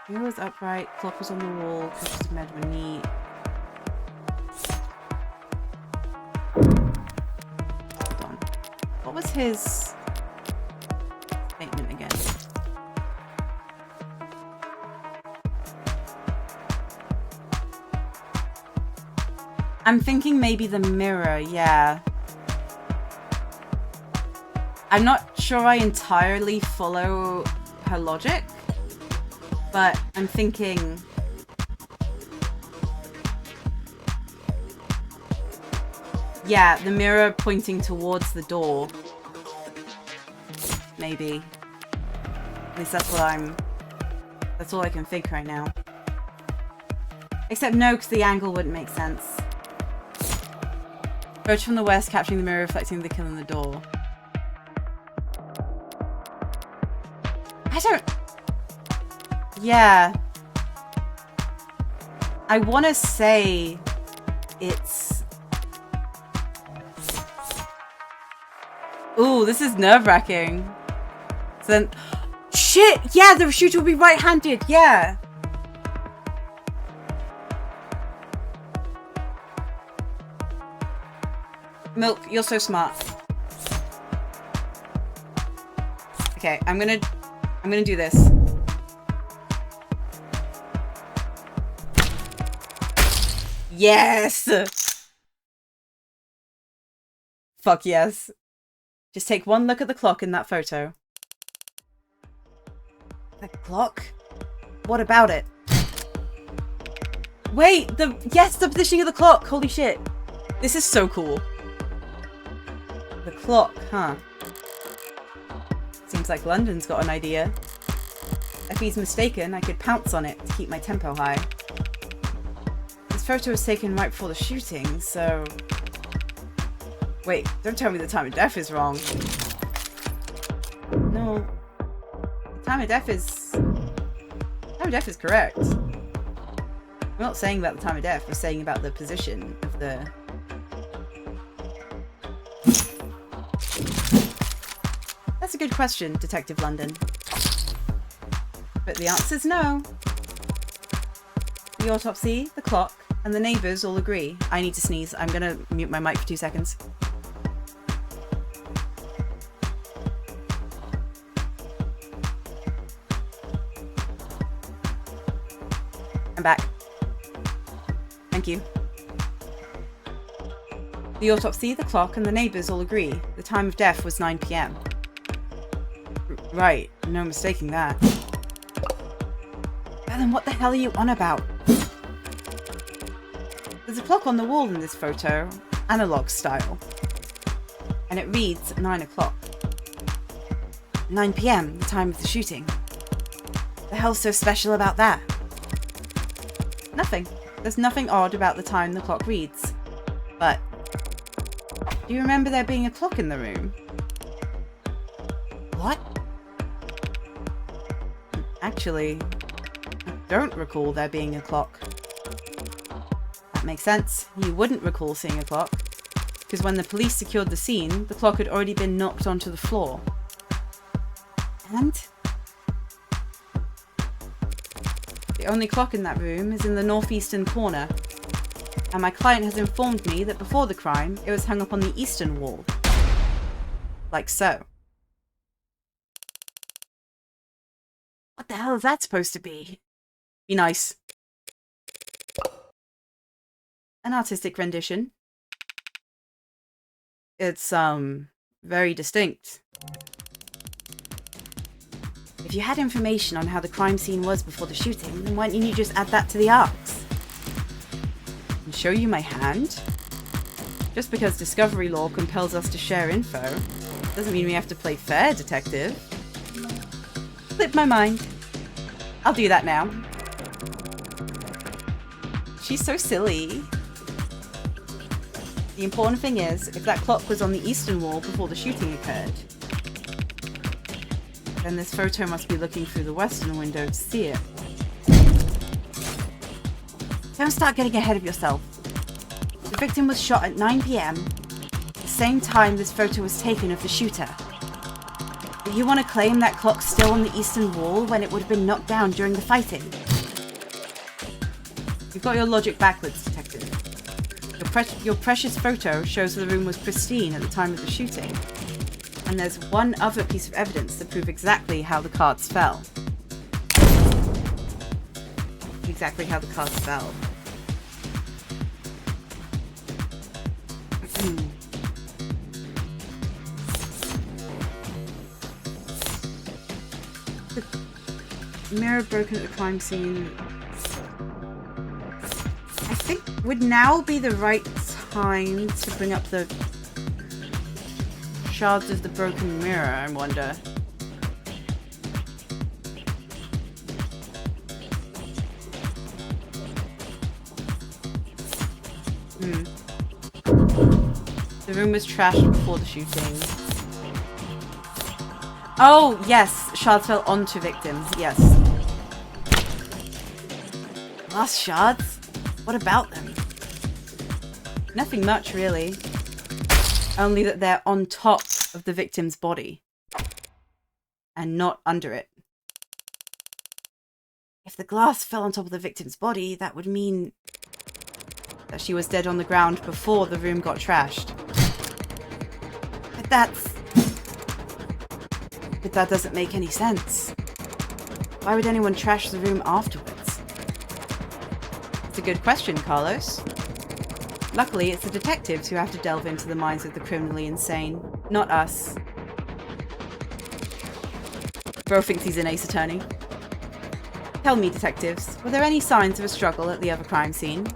Mirror was upright, clock was on the wall, cushions of bed were neat. Hold on. What was his statement again? I'm thinking maybe the mirror, yeah. I'm not sure I entirely follow her logic, but I'm thinking... Yeah, the mirror pointing towards the door. Maybe. At least that's that's all I can think right now. Except no, because the angle wouldn't make sense. Approach from the west, capturing the mirror, reflecting the kill in the door. I don't... Yeah. I want to say it's... Ooh, this is nerve-wracking. So then... Shit! Yeah, the shooter will be right-handed. Yeah. Milk, you're so smart. Okay, I'm gonna do this. Yes! Fuck yes. Just take one look at the clock in that photo. The clock? What about it? Wait, yes, the positioning of the clock! Holy shit. This is so cool. The clock, huh? Seems like London's got an idea. If he's mistaken, I could pounce on it to keep my tempo high. This photo was taken right before the shooting, so... Wait, don't tell me the time of death is wrong. No. The time of death is... Time of death is correct. We're not saying about the time of death, we're saying about the position of the... That's a good question, Detective London. But the answer's no. The autopsy, the clock, and the neighbours all agree. I need to sneeze. I'm gonna mute my mic for 2 seconds. I'm back. Thank you. The autopsy, the clock, and the neighbours all agree. The time of death was 9 PM. Right, no mistaking that. But then what the hell are you on about? There's a clock on the wall in this photo, analog style. And it reads 9 o'clock. 9 PM, the time of the shooting. The hell's so special about that? Nothing. There's nothing odd about the time the clock reads. But, do you remember there being a clock in the room? What? Actually, I don't recall there being a clock. That makes sense. You wouldn't recall seeing a clock, because when the police secured the scene, the clock had already been knocked onto the floor. And? The only clock in that room is in the northeastern corner, and my client has informed me that before the crime, it was hung up on the eastern wall. Like so. What the hell is that supposed to be? Be nice. An artistic rendition. It's, very distinct. If you had information on how the crime scene was before the shooting, then why didn't you just add that to the arcs? And show you my hand? Just because discovery law compels us to share info, doesn't mean we have to play fair, detective. Slipped my mind. I'll do that now. She's so silly. The important thing is, if that clock was on the eastern wall before the shooting occurred, then this photo must be looking through the western window to see it. Don't start getting ahead of yourself. The victim was shot at 9 PM, the same time this photo was taken of the shooter. Do you want to claim that clock's still on the eastern wall when it would have been knocked down during the fighting? You've got your logic backwards, detective. Your precious photo shows the room was pristine at the time of the shooting. And there's one other piece of evidence to prove exactly how the cards fell. Exactly how the cards fell. The mirror broken at the crime scene. I think would now be the right time to bring up the shards of the broken mirror, I wonder. The room was trashed before the shooting. Oh, yes, shards fell onto victims, yes. Last shards? What about them? Nothing much, really. Only that they're on top of the victim's body. And not under it. If the glass fell on top of the victim's body, that would mean that she was dead on the ground before the room got trashed. But that doesn't make any sense. Why would anyone trash the room afterwards? It's a good question, Carlos. Luckily, it's the detectives who have to delve into the minds of the criminally insane, not us. Bro thinks he's an ace attorney. Tell me, detectives, were there any signs of a struggle at the other crime scene?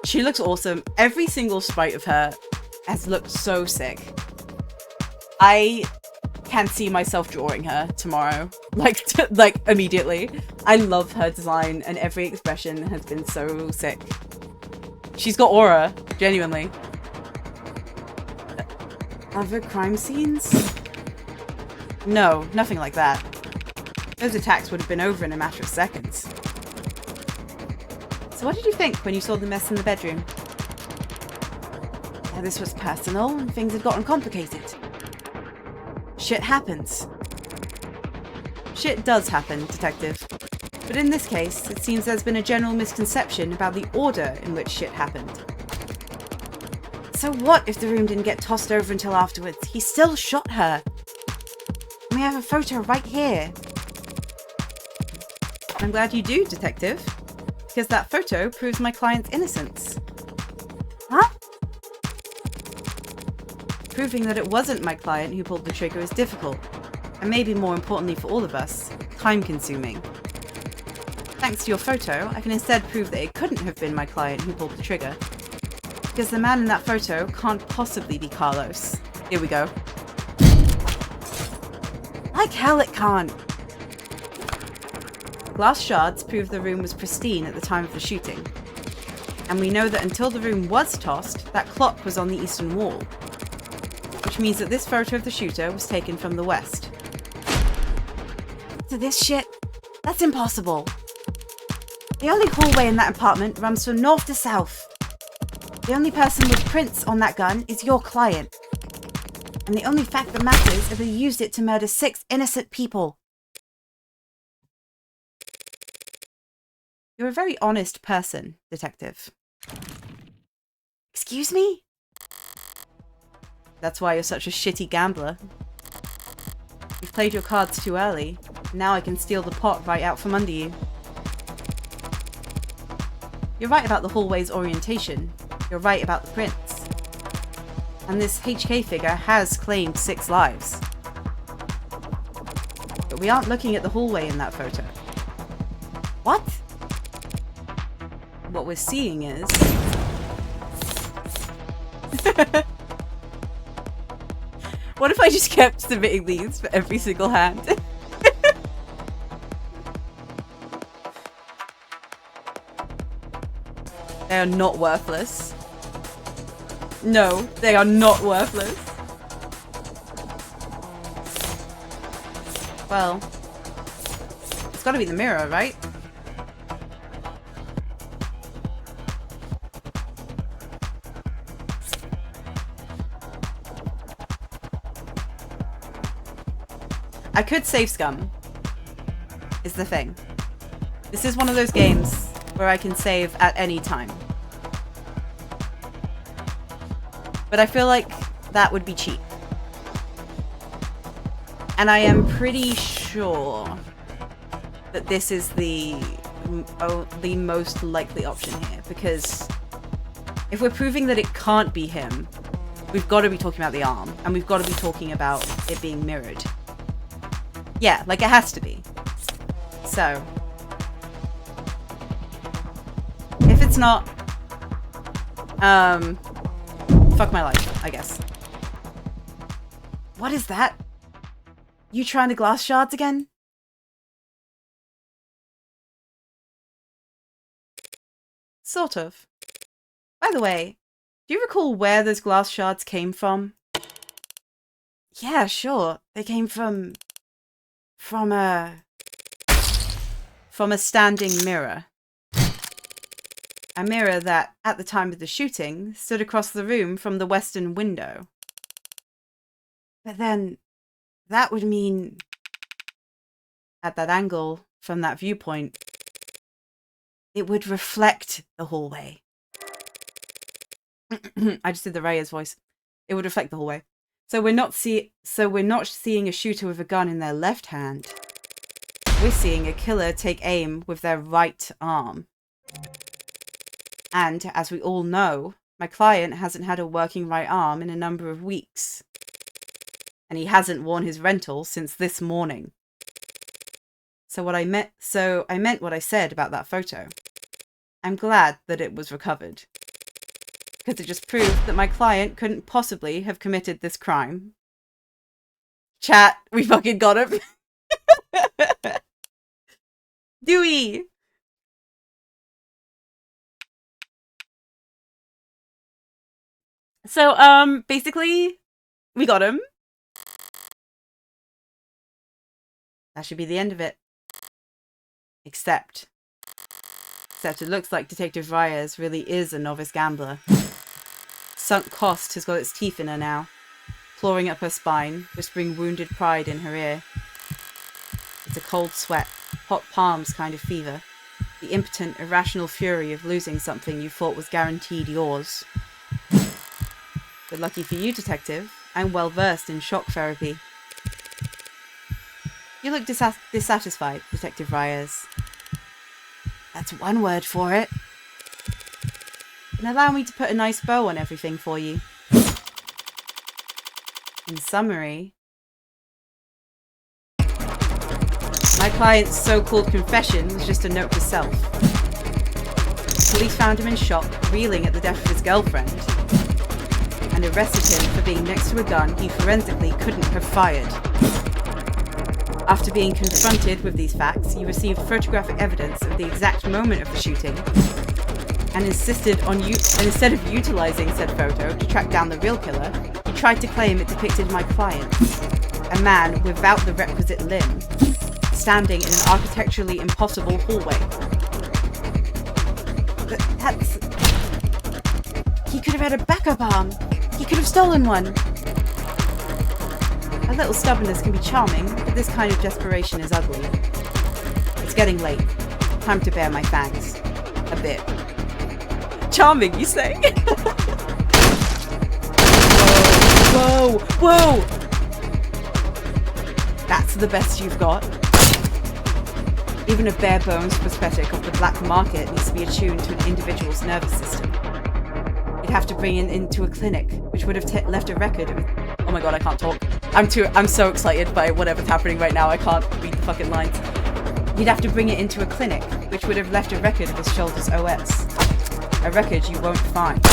She looks awesome. Every single sprite of her has looked so sick. I can see myself drawing her tomorrow. Like immediately. I love her design and every expression has been so sick. She's got aura, genuinely. Other crime scenes? No, nothing like that. Those attacks would have been over in a matter of seconds. So what did you think when you saw the mess in the bedroom? Yeah, this was personal and things had gotten complicated. Shit happens. Shit does happen, detective. But in this case, it seems there's been a general misconception about the order in which shit happened. So what if the room didn't get tossed over until afterwards? He still shot her. And we have a photo right here. I'm glad you do, detective. Because that photo proves my client's innocence. Huh? Proving that it wasn't my client who pulled the trigger is difficult. And maybe more importantly for all of us, time-consuming. Thanks to your photo, I can instead prove that it couldn't have been my client who pulled the trigger. Because the man in that photo can't possibly be Carlos. Here we go. Like hell it can't. Glass shards prove the room was pristine at the time of the shooting. And we know that until the room was tossed, that clock was on the eastern wall. Which means that this photo of the shooter was taken from the west. So this shit? That's impossible. The only hallway in that apartment runs from north to south. The only person with prints on that gun is your client. And the only fact that matters is they used it to murder 6 innocent people. You're a very honest person, detective. Excuse me? That's why you're such a shitty gambler. You've played your cards too early. Now I can steal the pot right out from under you. You're right about the hallway's orientation. You're right about the prints. And this HK figure has claimed 6 lives. But we aren't looking at the hallway in that photo. What? What we're seeing is... What if I just kept submitting these for every single hand? They are not worthless. No, they are not worthless. Well, it's gotta be the mirror, right? I could save scum, is the thing. This is one of those games where I can save at any time. But I feel like that would be cheap. And I am pretty sure that this is the most likely option here, because if we're proving that it can't be him, we've got to be talking about the arm, and we've got to be talking about it being mirrored. Yeah, like it has to be. So, if it's not, fuck my life, I guess. What is that? You trying to glass shards again? Sort of. By the way, do you recall where those glass shards came from? Yeah, sure. They came from from a standing mirror. A mirror that, at the time of the shooting, stood across the room from the western window. But then, that would mean, at that angle, from that viewpoint, it would reflect the hallway. I just did the Reyes voice. It would reflect the hallway. So we're not seeing a shooter with a gun in their left hand. We're seeing a killer take aim with their right arm. And, as we all know, my client hasn't had a working right arm in a number of weeks. And he hasn't worn his rental since this morning. So I meant what I said about that photo. I'm glad that it was recovered. Because it just proved that my client couldn't possibly have committed this crime. Chat, we fucking got him. Dewey! So, basically, we got him. That should be the end of it. Except it looks like Detective Reyes really is a novice gambler. Sunk cost has got its teeth in her now, clawing up her spine, whispering wounded pride in her ear. It's a cold sweat, hot palms kind of fever, the impotent, irrational fury of losing something you thought was guaranteed yours. But lucky for you, Detective, I'm well versed in shock therapy. You look dissatisfied, Detective Reyes. That's one word for it. And allow me to put a nice bow on everything for you. In summary, my client's so-called confession was just a note to self. Police found him in shock, reeling at the death of his girlfriend, and arrested him for being next to a gun he forensically couldn't have fired. After being confronted with these facts, he received photographic evidence of the exact moment of the shooting, and insisted on instead of utilizing said photo to track down the real killer, he tried to claim it depicted my client, a man without the requisite limb, standing in an architecturally impossible hallway. That's... He could have had a backup arm. He could have stolen one. A little stubbornness can be charming, but this kind of desperation is ugly. It's getting late. Time to bare my fangs. A bit. Charming, you say? Whoa! Whoa! Whoa! That's the best you've got? Even a bare bones prosthetic of the black market needs to be attuned to an individual's nervous system. You'd have to bring it into a clinic, which would have left a record of... Oh my god, I can't talk. I'm so excited by whatever's happening right now, I can't read the fucking lines. You'd have to bring it into a clinic, which would have left a record of his shoulder's OS. A record you won't find.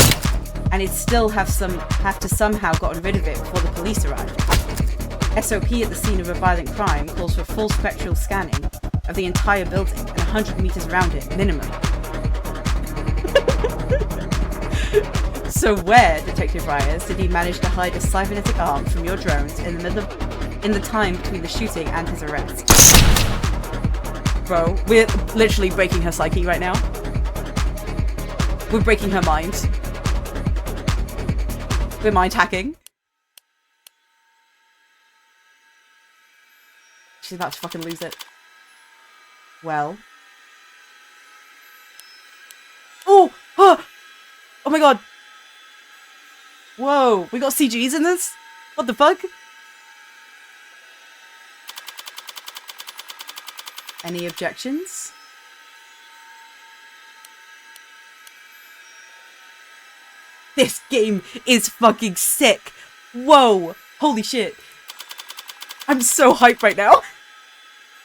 And it'd still have to somehow gotten rid of it before the police arrived. SOP at the scene of a violent crime calls for full spectral scanning of the entire building and 100 meters around it, minimum. So where, Detective Reyes, did he manage to hide a cybernetic arm from your drones in the time between the shooting and his arrest? Bro, we're literally breaking her psyche right now. We're breaking her mind. We're mind hacking. She's about to fucking lose it. Well. Oh! Oh! Oh my god! Whoa, we got CGs in this? What the fuck? Any objections? This game is fucking sick. Whoa, holy shit. I'm so hyped right now.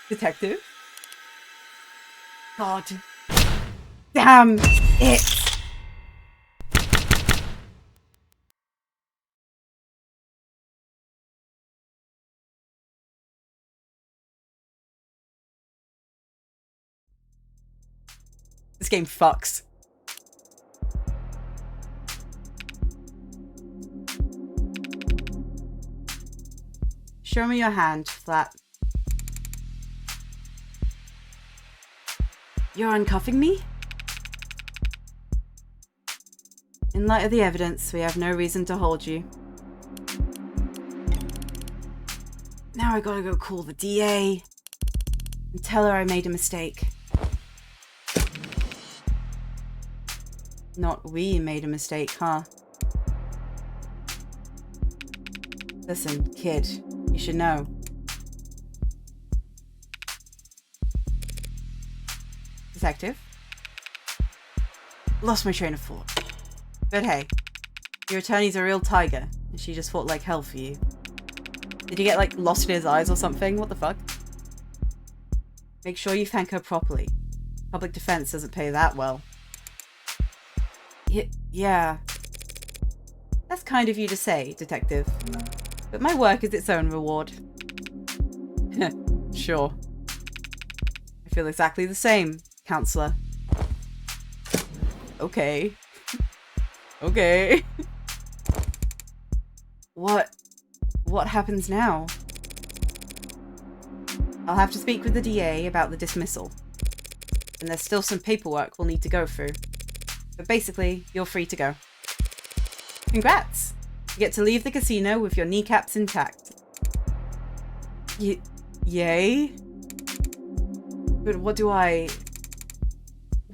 Detective. God. Damn it. This game fucks. Show me your hand, Flat. You're uncuffing me? In light of the evidence, we have no reason to hold you. Now I gotta go call the DA and tell her I made a mistake. Not we made a mistake, huh? Listen, kid, you should know. Detective? Lost my train of thought. But hey, your attorney's a real tiger, and she just fought like hell for you. Did you get, like, lost in his eyes or something? What the fuck? Make sure you thank her properly. Public defense doesn't pay that well. Yeah. That's kind of you to say, Detective. But my work is its own reward. Sure. I feel exactly the same, Counselor. Okay. Okay. What happens now? I'll have to speak with the DA about the dismissal. And there's still some paperwork we'll need to go through. But basically, you're free to go. Congrats! You get to leave the casino with your kneecaps intact. Yay? But what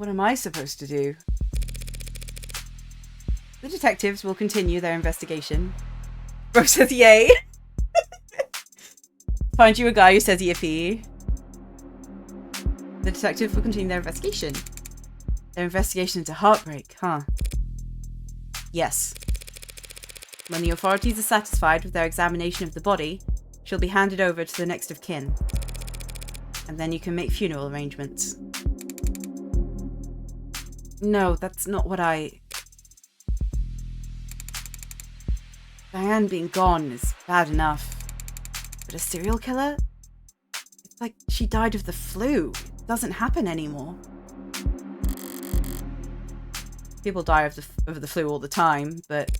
am I supposed to do? The detectives will continue their investigation. Bro says yay! Find you a guy who says yippee. The detective will continue their investigation. Their investigation into heartbreak, huh? Yes. When the authorities are satisfied with their examination of the body, she'll be handed over to the next of kin. And then you can make funeral arrangements. No, that's not what Diane being gone is bad enough. But a serial killer? It's like she died of the flu. It doesn't happen anymore. People die of the flu all the time, but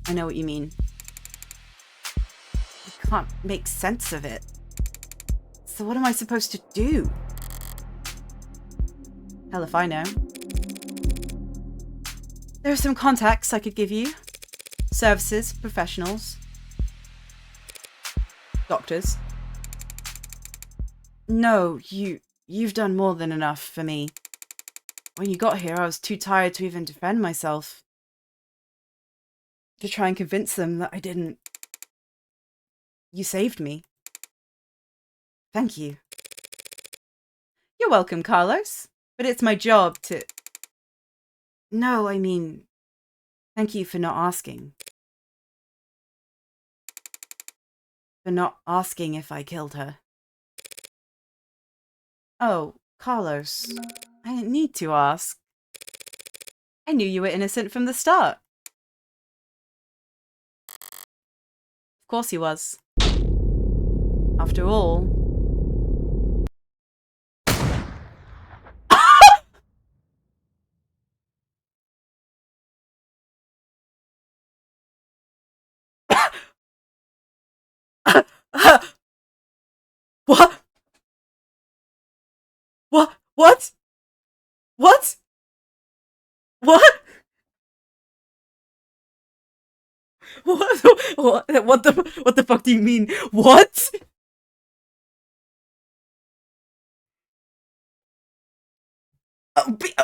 I know what you mean. I can't make sense of it. So what am I supposed to do? Hell if I know. There are some contacts I could give you. Services, professionals. Doctors. No, you've done more than enough for me. When you got here, I was too tired to even defend myself. To try and convince them that I didn't. You saved me. Thank you. You're welcome, Carlos. But it's my job to... No, I mean... Thank you for not asking. For not asking if I killed her. Oh, Carlos. I didn't need to ask. I knew you were innocent from the start. Of course he was. After all... What? What? What? What? What? What the fuck do you mean? What?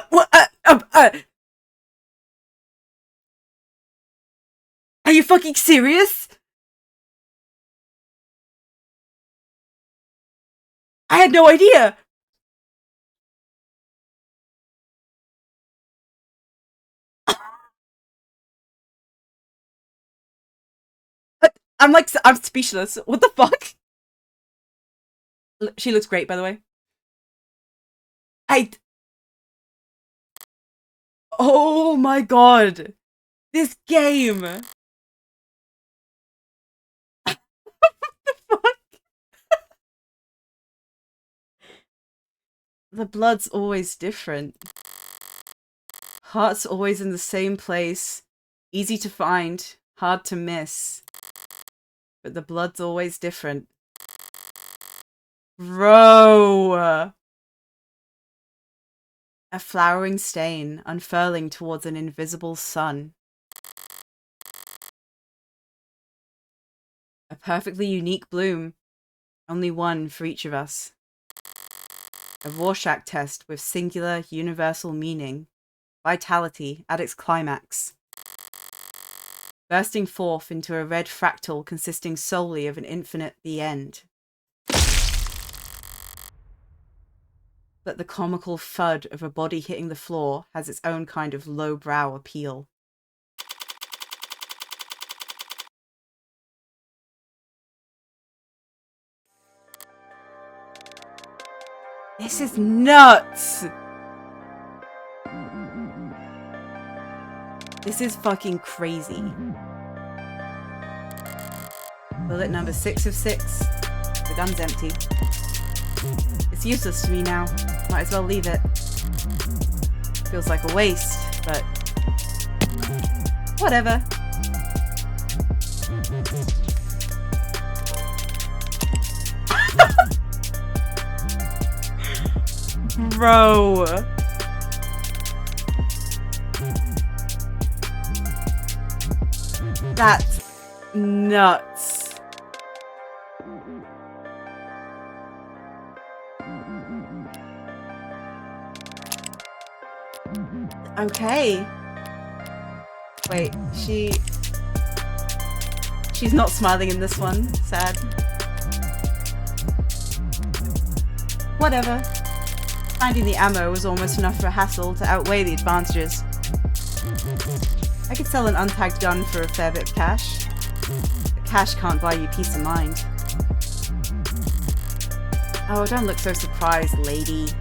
What? Are you fucking serious? I had no idea. I'm speechless. What the fuck? She looks great, by the way. Oh my god. This game. What the fuck? The blood's always different. Heart's always in the same place. Easy to find, hard to miss. But the blood's always different. Bro! A flowering stain unfurling towards an invisible sun. A perfectly unique bloom. Only one for each of us. A Rorschach test with singular universal meaning. Vitality at its climax. Bursting forth into a red fractal consisting solely of an infinite the end. But the comical thud of a body hitting the floor has its own kind of lowbrow appeal. This is nuts! This is fucking crazy. Bullet number 6 of 6. The gun's empty. It's useless to me now. Might as well leave it. Feels like a waste, but whatever. Bro. That's nuts. Okay. Wait, she's not smiling in this one. Sad. Whatever. Finding the ammo was almost enough for a hassle to outweigh the advantages. I could sell an untagged gun for a fair bit of cash. But cash can't buy you peace of mind. Oh, don't look so surprised, lady.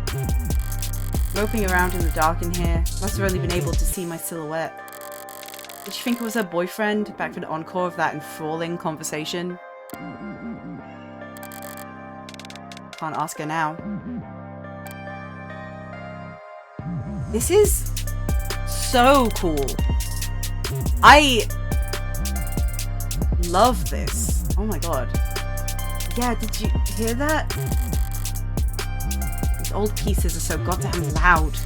Moping around in the dark in here, must have only been able to see my silhouette. Did she think it was her boyfriend, back for the encore of that enthralling conversation? Can't ask her now. This is so cool. I love this. Oh my god. Yeah, did you hear that? These old pieces are so goddamn loud.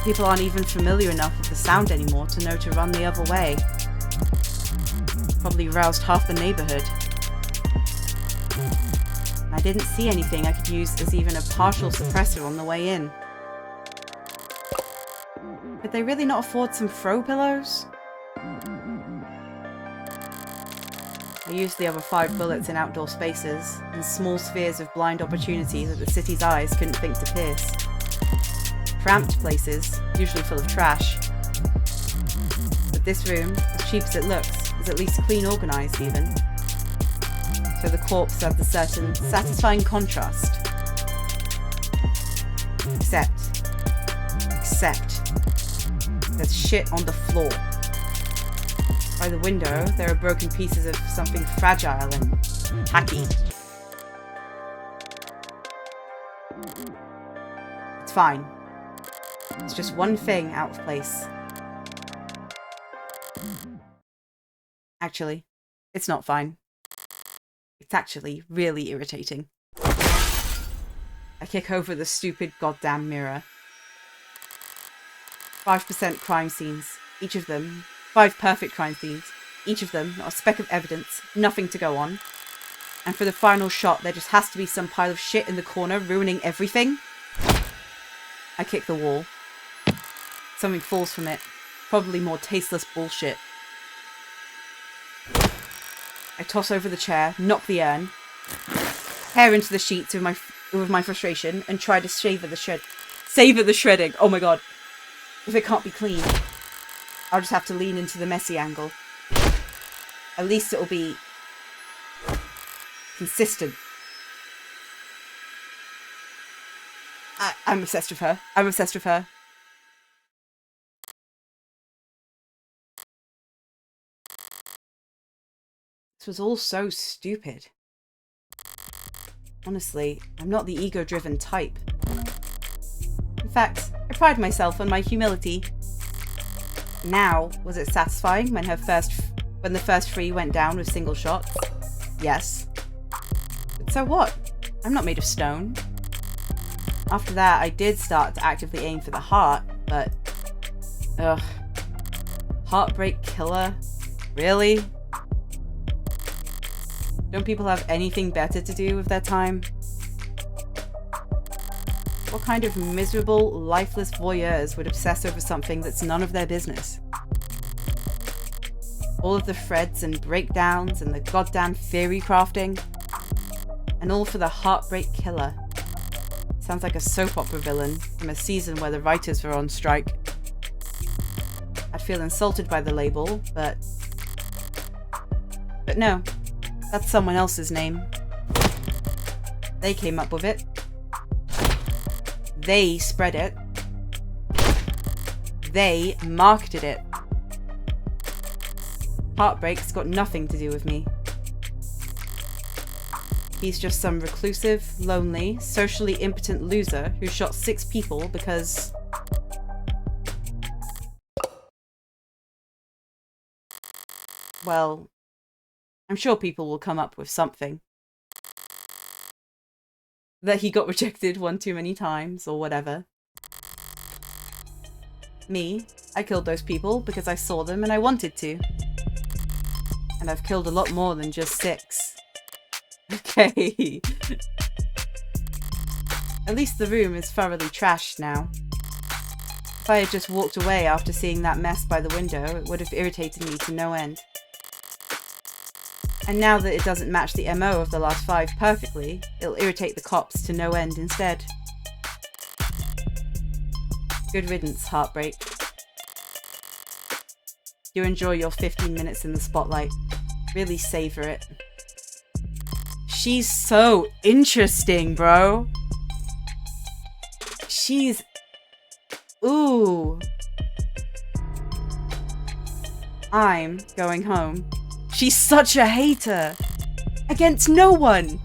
People aren't even familiar enough with the sound anymore to know to run the other way. Probably roused half the neighborhood. I didn't see anything I could use as even a partial suppressor on the way in. Could they really not afford some throw pillows? I used the other 5 bullets in outdoor spaces, in small spheres of blind opportunity that the city's eyes couldn't think to pierce. Cramped places, usually full of trash. But this room, as cheap as it looks, is at least clean organised even. So the corpse adds a certain satisfying contrast. Except, there's shit on the floor. By the window, there are broken pieces of something fragile and tacky. It's fine. It's just one thing out of place. Actually, it's not fine. It's actually really irritating. I kick over the stupid goddamn mirror. 5% crime scenes, each of them. 5 perfect crime scenes, each of them not a speck of evidence, nothing to go on. And for the final shot, there just has to be some pile of shit in the corner ruining everything. I kick the wall. Something falls from it, probably more tasteless bullshit. I toss over the chair, knock the urn, tear into the sheets with my frustration, and try to savor the shredding. Oh my god. If it can't be clean, I'll just have to lean into the messy angle. At least it'll be consistent. I'm obsessed with her. I'm obsessed with her. This was all so stupid. Honestly, I'm not the ego-driven type. In fact, I pride myself on my humility. Now, was it satisfying when the first 3 went down with single shots? Yes. But so what? I'm not made of stone. After that, I did start to actively aim for the heart, but... Ugh. Heartbreak killer? Really? Don't people have anything better to do with their time? What kind of miserable, lifeless voyeurs would obsess over something that's none of their business? All of the threads and breakdowns and the goddamn theory crafting. And all for the heartbreak killer. Sounds like a soap opera villain from a season where the writers were on strike. I'd feel insulted by the label, but no. That's someone else's name. They came up with it. They spread it. They marketed it. Heartbreak's got nothing to do with me. He's just some reclusive, lonely, socially impotent loser who shot 6 people because... Well, I'm sure people will come up with something. That he got rejected one too many times, or whatever. Me, I killed those people because I saw them and I wanted to. And I've killed a lot more than just 6. Okay. At least the room is thoroughly trashed now. If I had just walked away after seeing that mess by the window, it would have irritated me to no end. And now that it doesn't match the MO of the last 5 perfectly, it'll irritate the cops to no end instead. Good riddance, Heartbreak. You enjoy your 15 minutes in the spotlight. Really savor it. She's so interesting, bro. She's... Ooh. I'm going home. She's such a hater. Against no one.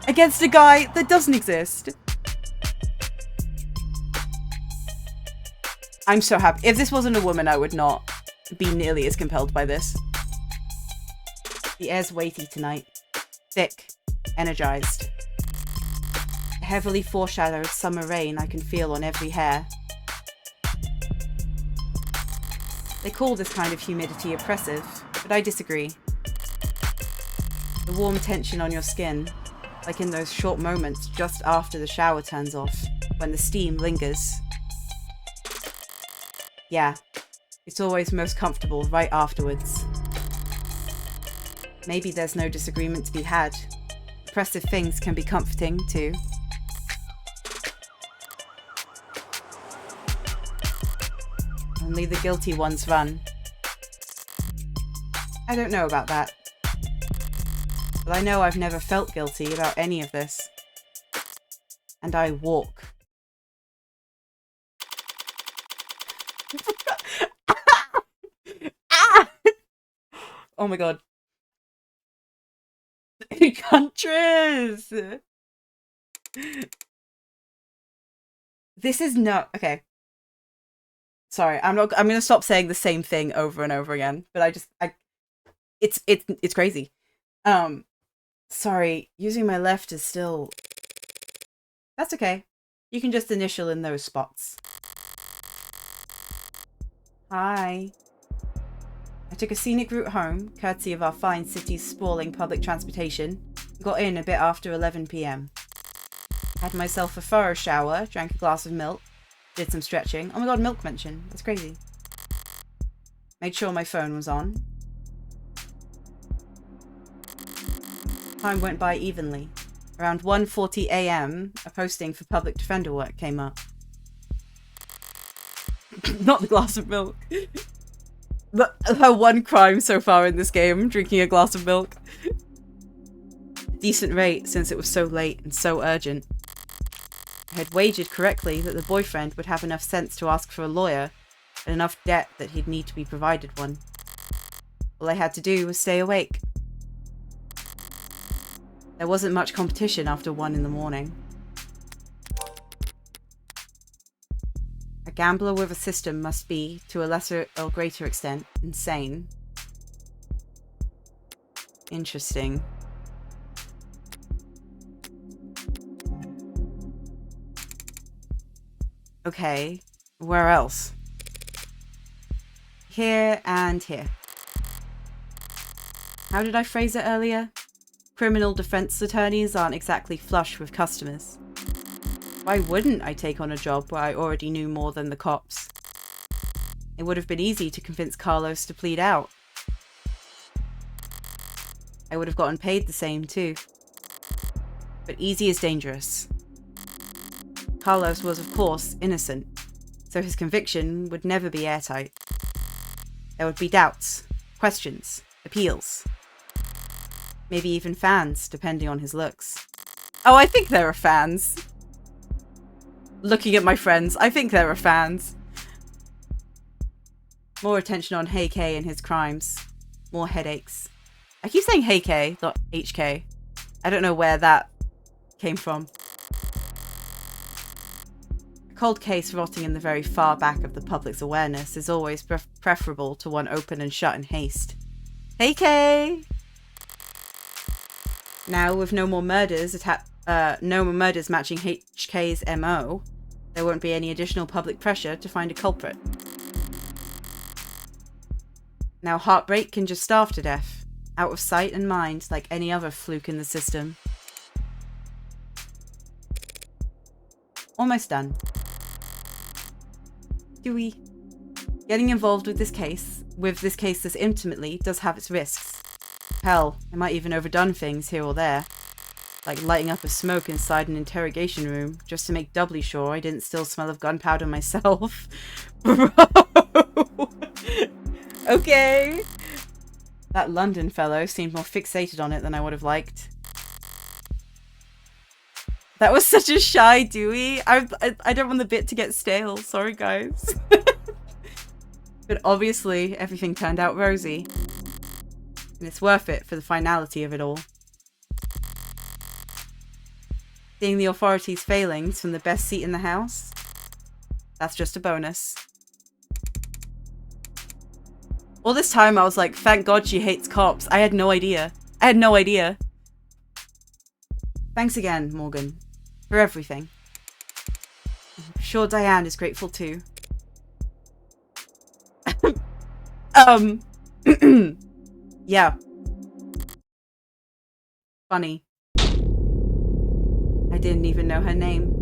Against a guy that doesn't exist. I'm so happy. If this wasn't a woman, I would not be nearly as compelled by this. The air's weighty tonight. Thick. Energized. Heavily foreshadowed summer rain I can feel on every hair. They call this kind of humidity oppressive, but I disagree. The warm tension on your skin, like in those short moments just after the shower turns off, when the steam lingers. Yeah, it's always most comfortable right afterwards. Maybe there's no disagreement to be had. Oppressive things can be comforting, too. Only the guilty ones run. I don't know about that. But I know I've never felt guilty about any of this. And I walk. Oh my god. Countries! This is not... Okay. Sorry, I'm gonna stop saying the same thing over and over again. But it's crazy. Sorry, using my left is still... That's okay. You can just initial in those spots. Hi. I took a scenic route home, courtesy of our fine city's sprawling public transportation, and got in a bit after 11 PM. Had myself a thorough shower, drank a glass of milk, did some stretching. Oh my god, milk mention. That's crazy. Made sure my phone was on. Time went by evenly. Around 1:40 AM, a posting for public defender work came up. Not the glass of milk. Her one crime so far in this game, drinking a glass of milk. Decent rate, since it was so late and so urgent. I had wagered correctly that the boyfriend would have enough sense to ask for a lawyer, and enough debt that he'd need to be provided one. All I had to do was stay awake. There wasn't much competition after 1 in the morning. A gambler with a system must be, to a lesser or greater extent, insane. Interesting. Okay. Where else? Here and here. How did I phrase it earlier? Criminal defense attorneys aren't exactly flush with customers. Why wouldn't I take on a job where I already knew more than the cops? It would have been easy to convince Carlos to plead out. I would have gotten paid the same too. But easy is dangerous. Carlos was, of course, innocent, so his conviction would never be airtight. There would be doubts, questions, appeals. Maybe even fans, depending on his looks. Oh, I think there are fans. Looking at my friends, I think there are fans. More attention on Heike and his crimes. More headaches. I keep saying Heike, not HK. I don't know where that came from. A cold case rotting in the very far back of the public's awareness is always preferable to one open and shut in haste. Heike! Now, with no more murders matching HK's MO, there won't be any additional public pressure to find a culprit. Now heartbreak can just starve to death, out of sight and mind like any other fluke in the system. Almost done. Dewey. Getting involved with this case this intimately, does have its risks. Hell, I might even overdone things here or there. Like lighting up a smoke inside an interrogation room, just to make doubly sure I didn't still smell of gunpowder myself. Bro! Okay. That London fellow seemed more fixated on it than I would have liked. That was such a shy Dewey. I don't want the bit to get stale. Sorry, guys. But obviously, everything turned out rosy. And it's worth it for the finality of it all. Seeing the authorities' failings from the best seat in the house? That's just a bonus. All this time I was like, thank God she hates cops. I had no idea. I had no idea. Thanks again, Morgan, for everything. I'm sure Diane is grateful too. Yeah. Funny. I didn't even know her name.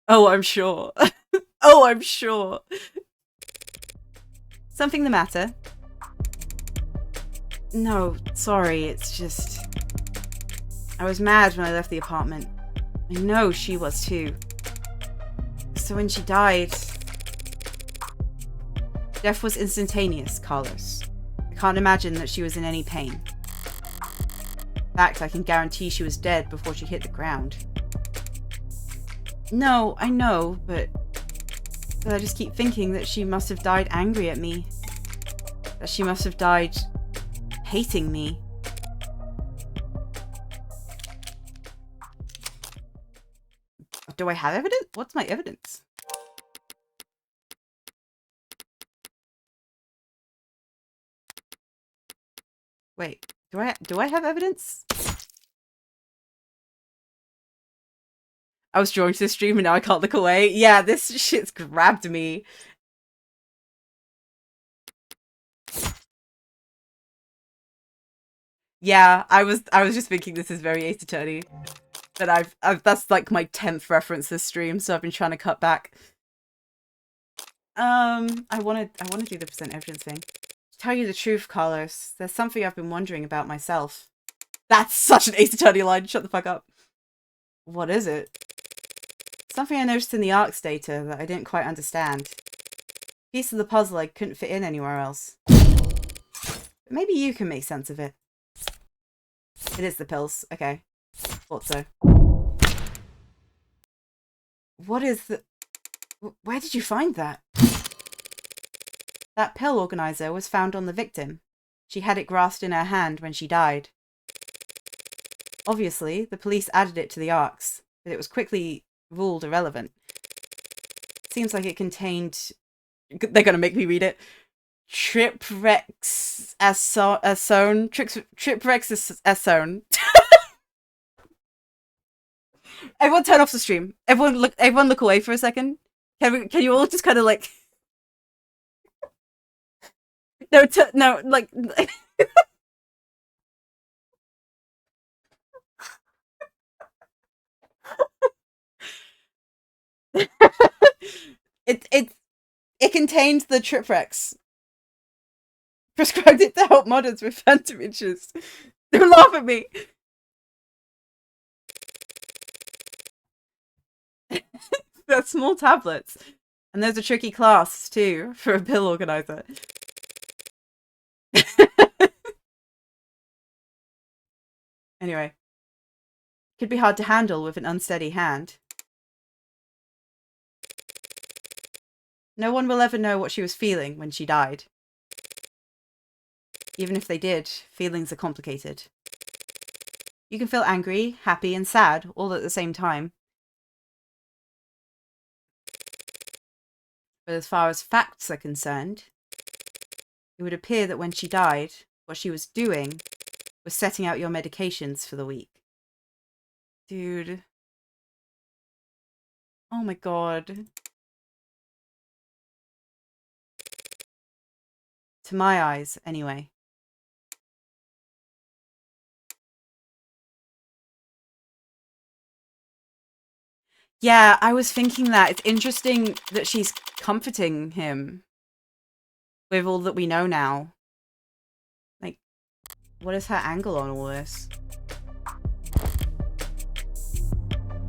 Oh, I'm sure. Oh, I'm sure. Something the matter? No, sorry, it's just... I was mad when I left the apartment. I know she was too. So when she died... Death was instantaneous, Carlos. I can't imagine that she was in any pain. In fact, I can guarantee she was dead before she hit the ground. No, I know, but I just keep thinking that she must have died angry at me. That she must have died hating me. Do I have evidence? What's my evidence? Wait, do I have evidence? I was drawn to the stream and now I can't look away. Yeah, this shit's grabbed me. Yeah, I was just thinking this is very Ace Attorney. But I've that's like my 10th reference this stream, so I've been trying to cut back. I wanna do the present evidence thing. To tell you the truth, Carlos, there's something I've been wondering about myself. That's such an Ace Attorney line, shut the fuck up. What is it? Something I noticed in the ARCS data that I didn't quite understand. Piece of the puzzle I couldn't fit in anywhere else. But maybe you can make sense of it. It is the pills. Okay. Thought so. What is the... Where did you find that? That pill organizer was found on the victim. She had it grasped in her hand when she died. Obviously, the police added it to the ARCS, but it was quickly ruled irrelevant. Seems like it contained... They're gonna make me read it. Tripexazone. Everyone turn off the stream. Everyone look away for a second. Can you all just kind of like... No, like... it contains the Triprex. Prescribed it to help modders with phantom itches. Don't laugh at me. They're small tablets. And there's a tricky class, too, for a pill organizer. Anyway. Could be hard to handle with an unsteady hand. No one will ever know what she was feeling when she died. Even if they did, feelings are complicated. You can feel angry, happy, and sad all at the same time. But as far as facts are concerned, it would appear that when she died, what she was doing was setting out your medications for the week. Dude. Oh my god. To my eyes, anyway. Yeah, I was thinking that. It's interesting that she's comforting him with all that we know now. Like, what is her angle on all this?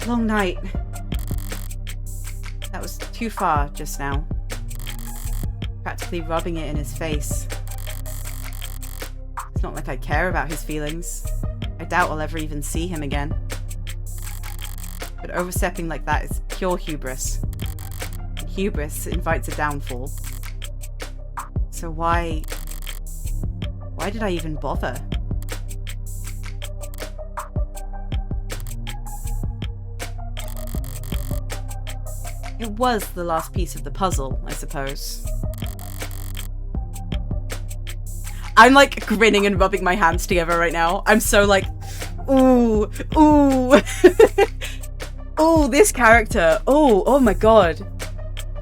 Long night. That was too far just now. Practically rubbing it in his face. It's not like I care about his feelings. I doubt I'll ever even see him again. But overstepping like that is pure hubris. And hubris invites a downfall. So why did I even bother? It was the last piece of the puzzle, I suppose. I'm like grinning and rubbing my hands together right now. I'm so like, ooh, ooh. Oh, this character. Oh my god.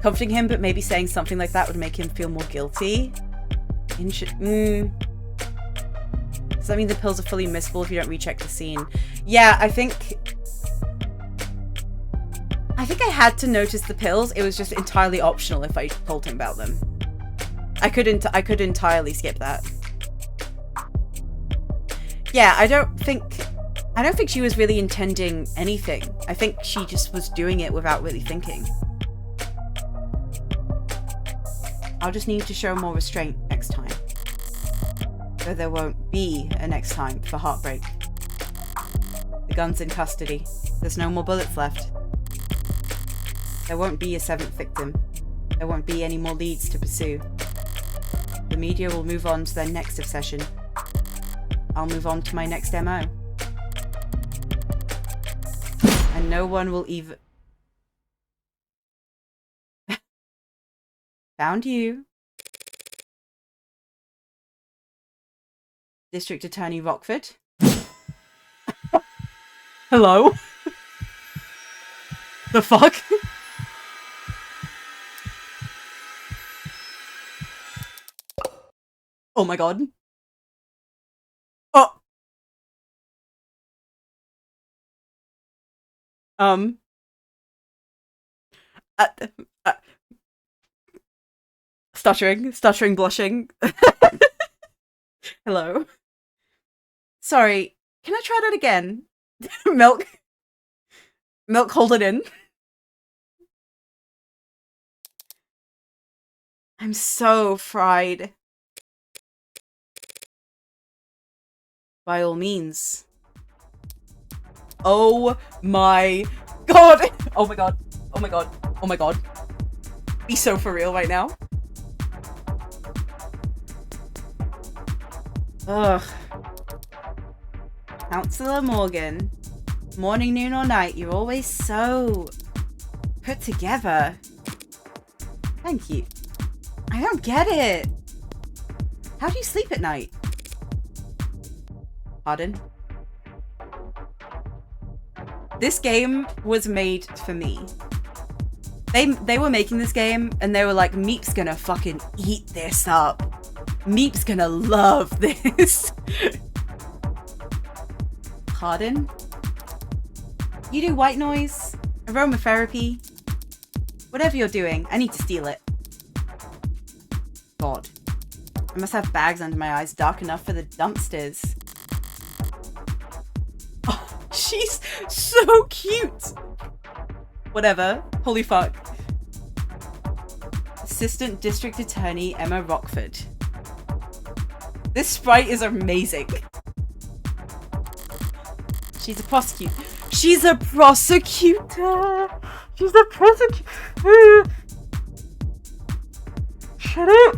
Comforting him, but maybe saying something like that would make him feel more guilty. Does that mean the pills are fully missable if you don't recheck the scene? Yeah, I think I had to notice the pills. It was just entirely optional if I told him about them. I could entirely skip that. Yeah, I don't think she was really intending anything. I think she just was doing it without really thinking. I'll just need to show more restraint next time. Though there won't be a next time for Heartbreak. The gun's in custody. There's no more bullets left. There won't be a 7th victim. There won't be any more leads to pursue. The media will move on to their next obsession. I'll move on to my next MO. And no one will even... Found you. District Attorney Rockford. Hello? The fuck? Oh my god. Oh. Stuttering, blushing. Hello. Sorry, can I try that again? Milk, hold it in. I'm so fried. By all means. Oh my god! Oh my god. Oh my god. Oh my god. Be so for real right now. Ugh. Counselor Morgan. Morning, noon, or night, you're always so put together. Thank you. I don't get it. How do you sleep at night? Pardon? This game was made for me. They were making this game and they were like, Meep's gonna fucking eat this up. Meep's gonna love this. Pardon? You do white noise, aromatherapy, whatever you're doing, I need to steal it. God. I must have bags under my eyes dark enough for the dumpsters. Oh, she's so cute. Whatever. Holy fuck. Assistant District Attorney Emma Rockford. This sprite is amazing. She's a prosecutor. She's a prosecutor. She's a prosecutor. Shut up.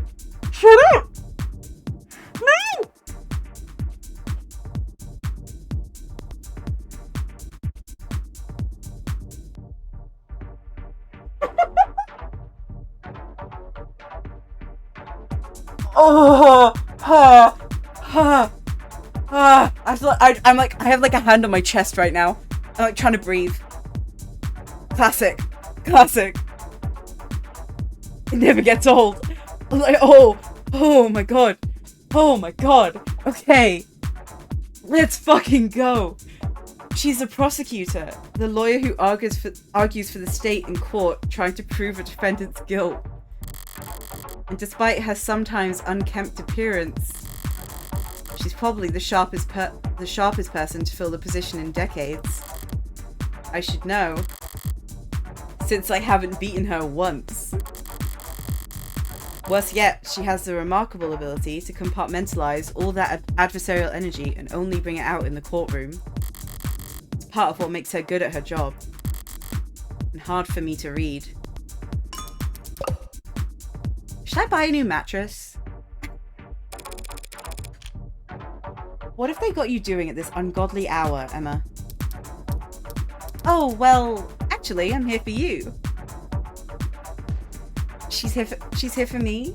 Shut up. No. Oh, ha, ha, ha. I'm like, I have like a hand on my chest right now. I'm like trying to breathe. Classic, classic. It never gets old. I'm like, oh my god, oh my god. Okay, let's fucking go. She's a prosecutor, the lawyer who argues for the state in court, trying to prove a defendant's guilt. And despite her sometimes unkempt appearance, she's probably the sharpest person to fill the position in decades. I should know, since I haven't beaten her once. Worse yet, she has the remarkable ability to compartmentalize all that adversarial energy and only bring it out in the courtroom. It's part of what makes her good at her job, and hard for me to read. Should I buy a new mattress? What have they got you doing at this ungodly hour, Emma? Oh, well, actually, I'm here for you. She's here for me?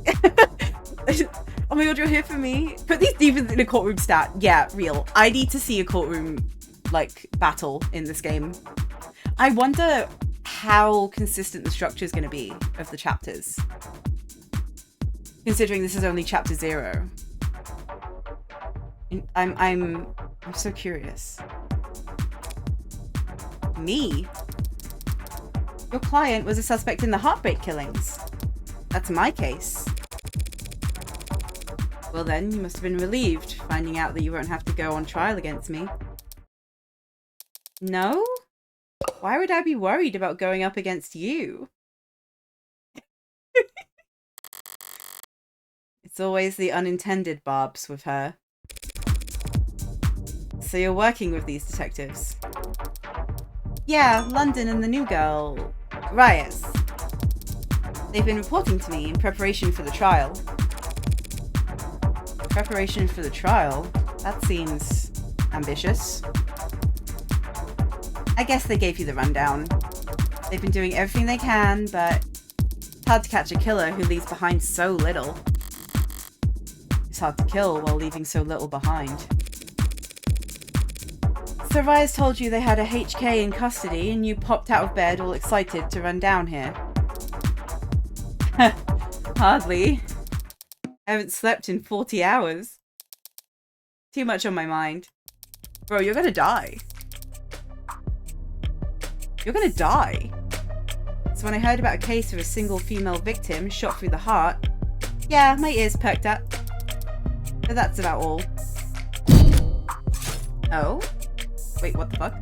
Oh my god, you're here for me? Put these demons in a courtroom stat. Yeah, real. I need to see a courtroom, like, battle in this game. I wonder how consistent the structure is going to be of the chapters. Considering this is only chapter 0. I'm so curious. Me? Your client was a suspect in the Heartbreak killings. That's my case. Well then, you must have been relieved, finding out that you won't have to go on trial against me. No? Why would I be worried about going up against you? It's always the unintended barbs with her. So you're working with these detectives? Yeah, London and the new girl, Reyes. They've been reporting to me in preparation for the trial. Preparation for the trial? That seems ambitious. I guess they gave you the rundown. They've been doing everything they can, but it's hard to catch a killer who leaves behind so little. It's hard to kill while leaving so little behind. So Reyes told you they had a HK in custody and you popped out of bed all excited to run down here. Hardly. I haven't slept in 40 hours. Too much on my mind. Bro, you're gonna die. You're gonna die. So when I heard about a case of a single female victim shot through the heart, yeah, my ears perked up. But that's about all. Oh? Wait, what the fuck?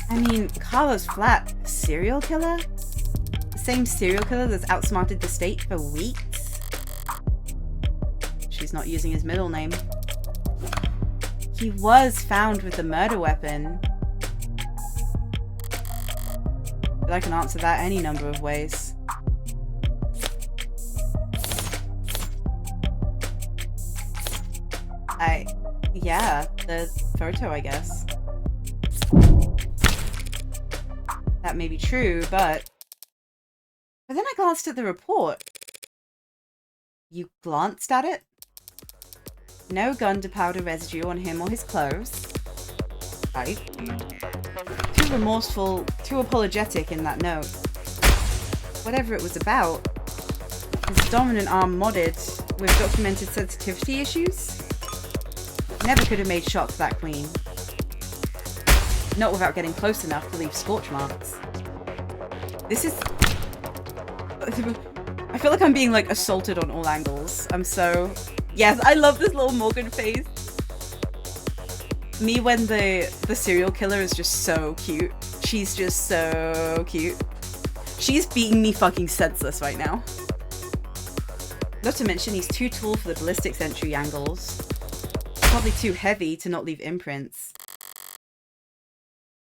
I mean, Carlos Flat, serial killer? The same serial killer that's outsmarted the state for weeks? She's not using his middle name. He was found with a murder weapon. But I can answer that any number of ways. Yeah, the photo, I guess. That may be true, but then I glanced at the report. You glanced at it? No gun to powder residue on him or his clothes. Right? Too remorseful, too apologetic in that note. Whatever it was about, his dominant arm modded with documented sensitivity issues? Never could have made shots that clean. Not without getting close enough to leave scorch marks. This is... I feel like I'm being, like, assaulted on all angles. I'm so... Yes, I love this little Morgan face. Me when the serial killer is just so cute. She's just so cute. She's beating me fucking senseless right now. Not to mention he's too tall for the ballistics entry angles. Probably too heavy to not leave imprints.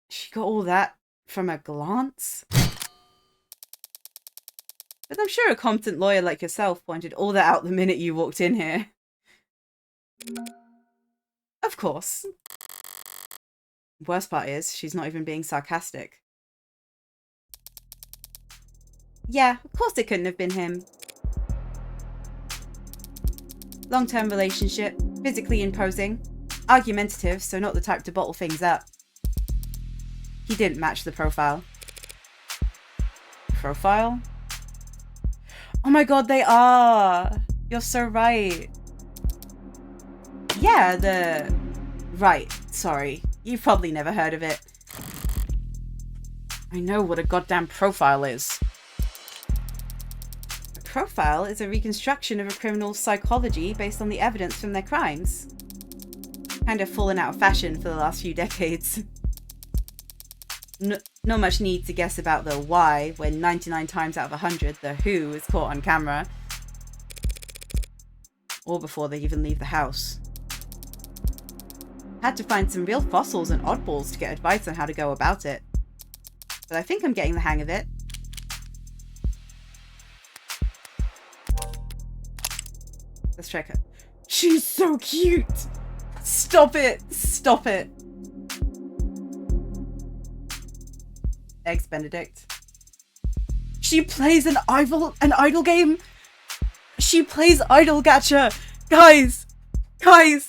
She got all that from a glance? But I'm sure a competent lawyer like yourself pointed all that out the minute you walked in here. Of course. Worst part is, she's not even being sarcastic. Yeah, of course it couldn't have been him. Long-term relationship, physically imposing, argumentative, so not the type to bottle things up. He didn't match the profile. Profile? Oh my god, they are! You're so right. Yeah, Right, sorry. You've probably never heard of it. I know what a goddamn profile is. A profile is a reconstruction of a criminal's psychology based on the evidence from their crimes. Kind of fallen out of fashion for the last few decades. Not much need to guess about the why when 99 times out of 100 the who is caught on camera. Or before they even leave the house. Had to find some real fossils and oddballs to get advice on how to go about it. But I think I'm getting the hang of it. Let's check her. She's so cute! Stop it! Stop it! Eggs Benedict. She plays an idol game! She plays Idol Gacha! Guys! Guys!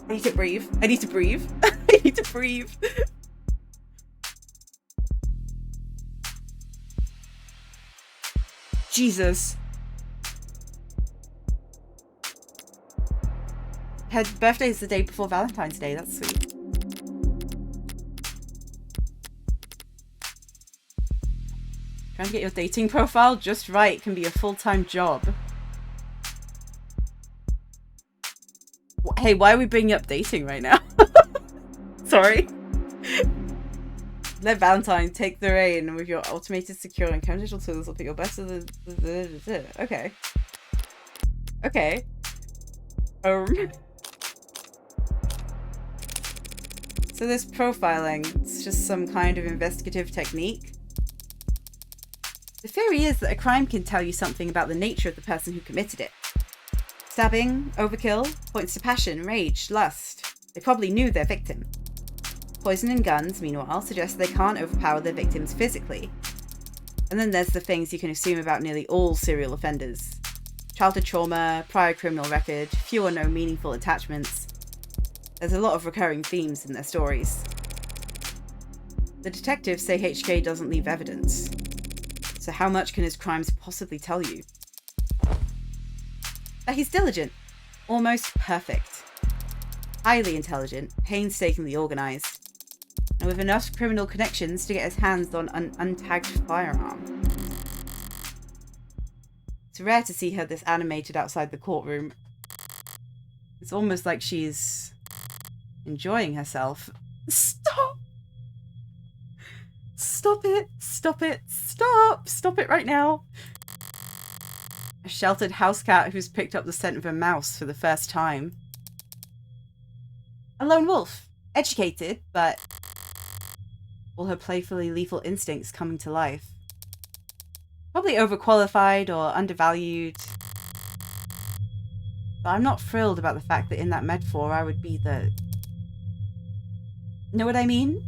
I need to breathe. I need to breathe. I need to breathe. Jesus. Her birthday is the day before Valentine's Day. That's sweet. Trying to get your dating profile just right can be a full-time job. Hey, why are we bringing up dating right now? Sorry. Let Valentine take the reign with your automated, secure, and digital tools. I'll put your best of the... Okay. Okay. So this profiling, it's just some kind of investigative technique. The theory is that a crime can tell you something about the nature of the person who committed it. Stabbing, overkill, points to passion, rage, lust. They probably knew their victim. Poison and guns, meanwhile, suggest they can't overpower their victims physically. And then there's the things you can assume about nearly all serial offenders. Childhood trauma, prior criminal record, few or no meaningful attachments. There's a lot of recurring themes in their stories. The detectives say HK doesn't leave evidence. So how much can his crimes possibly tell you? That he's diligent, almost perfect, highly intelligent, painstakingly organised, and with enough criminal connections to get his hands on an untagged firearm. It's rare to see her this animated outside the courtroom. It's almost like she's enjoying herself. Stop! Stop it! Stop it! Stop! Stop it right now! A sheltered house cat who's picked up the scent of a mouse for the first time. A lone wolf. Educated, but all her playfully lethal instincts coming to life. Probably overqualified or undervalued. But I'm not thrilled about the fact that in that metaphor I would be the... Know what I mean?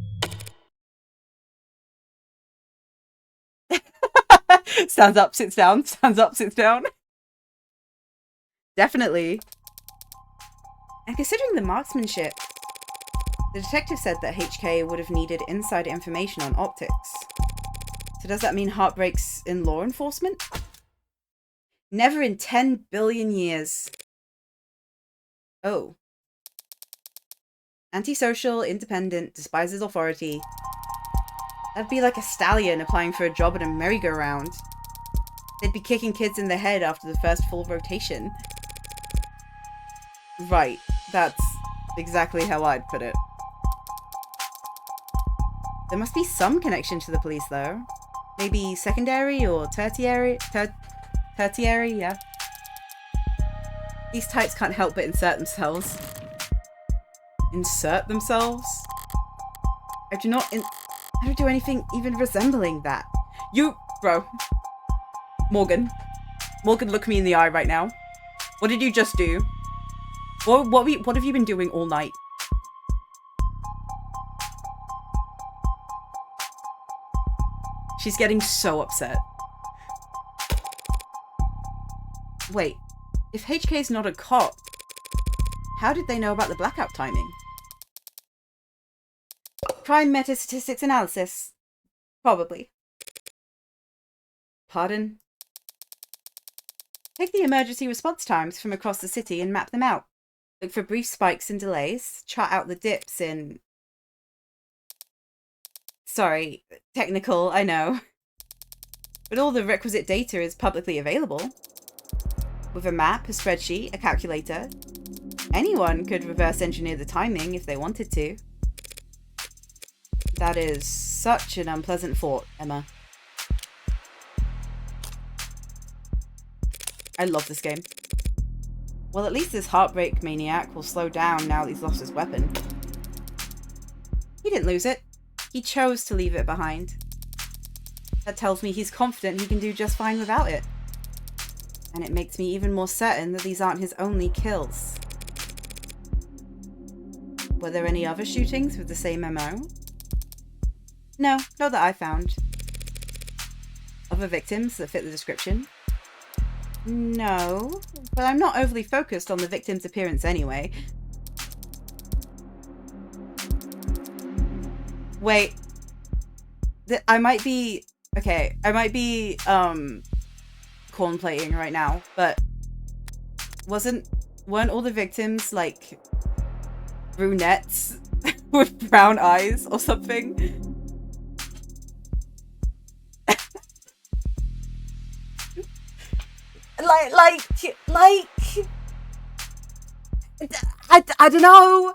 Stands up, sits down, stands up, sits down. Definitely. And considering the marksmanship, the detective said that HK would have needed insider information on optics. So does that mean Heartbreak's in law enforcement? Never in 10 billion years. Oh. Antisocial, independent, despises authority. That'd be like a stallion applying for a job at a merry-go-round. They'd be kicking kids in the head after the first full rotation. Right. That's exactly how I'd put it. There must be some connection to the police, though. Maybe secondary or tertiary? Tertiary, yeah. These types can't help but insert themselves. Insert themselves? I don't do anything even resembling that. You, bro. Morgan. Morgan, look me in the eye right now. What did you just do? What have you been doing all night? She's getting so upset. Wait, if HK's not a cop, how did they know about the blackout timing? Crime meta-statistics analysis. Probably. Pardon? Take the emergency response times from across the city and map them out. Look for brief spikes and delays. Chart out the dips in... Sorry, technical, I know. But all the requisite data is publicly available. With a map, a spreadsheet, a calculator. Anyone could reverse engineer the timing if they wanted to. That is such an unpleasant thought, Emma. I love this game. Well, at least this Heartbreak maniac will slow down now that he's lost his weapon. He didn't lose it. He chose to leave it behind. That tells me he's confident he can do just fine without it. And it makes me even more certain that these aren't his only kills. Were there any other shootings with the same MO? No, not that I found. Other victims that fit the description? No, but I'm not overly focused on the victim's appearance anyway. Wait. I might be... Okay, I might be, cornplating right now, but weren't all the victims, like, brunettes with brown eyes or something? I don't know.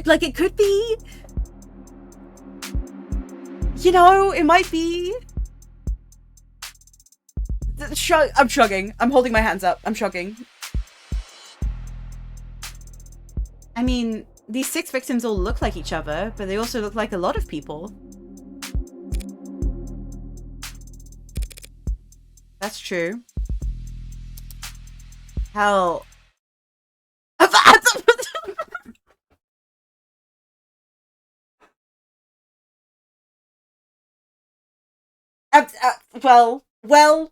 Like, it could be. You know, it might be. I'm shrugging. I'm holding my hands up. I'm shrugging. I mean, these 6 victims all look like each other, but they also look like a lot of people. That's true. Hell. Well.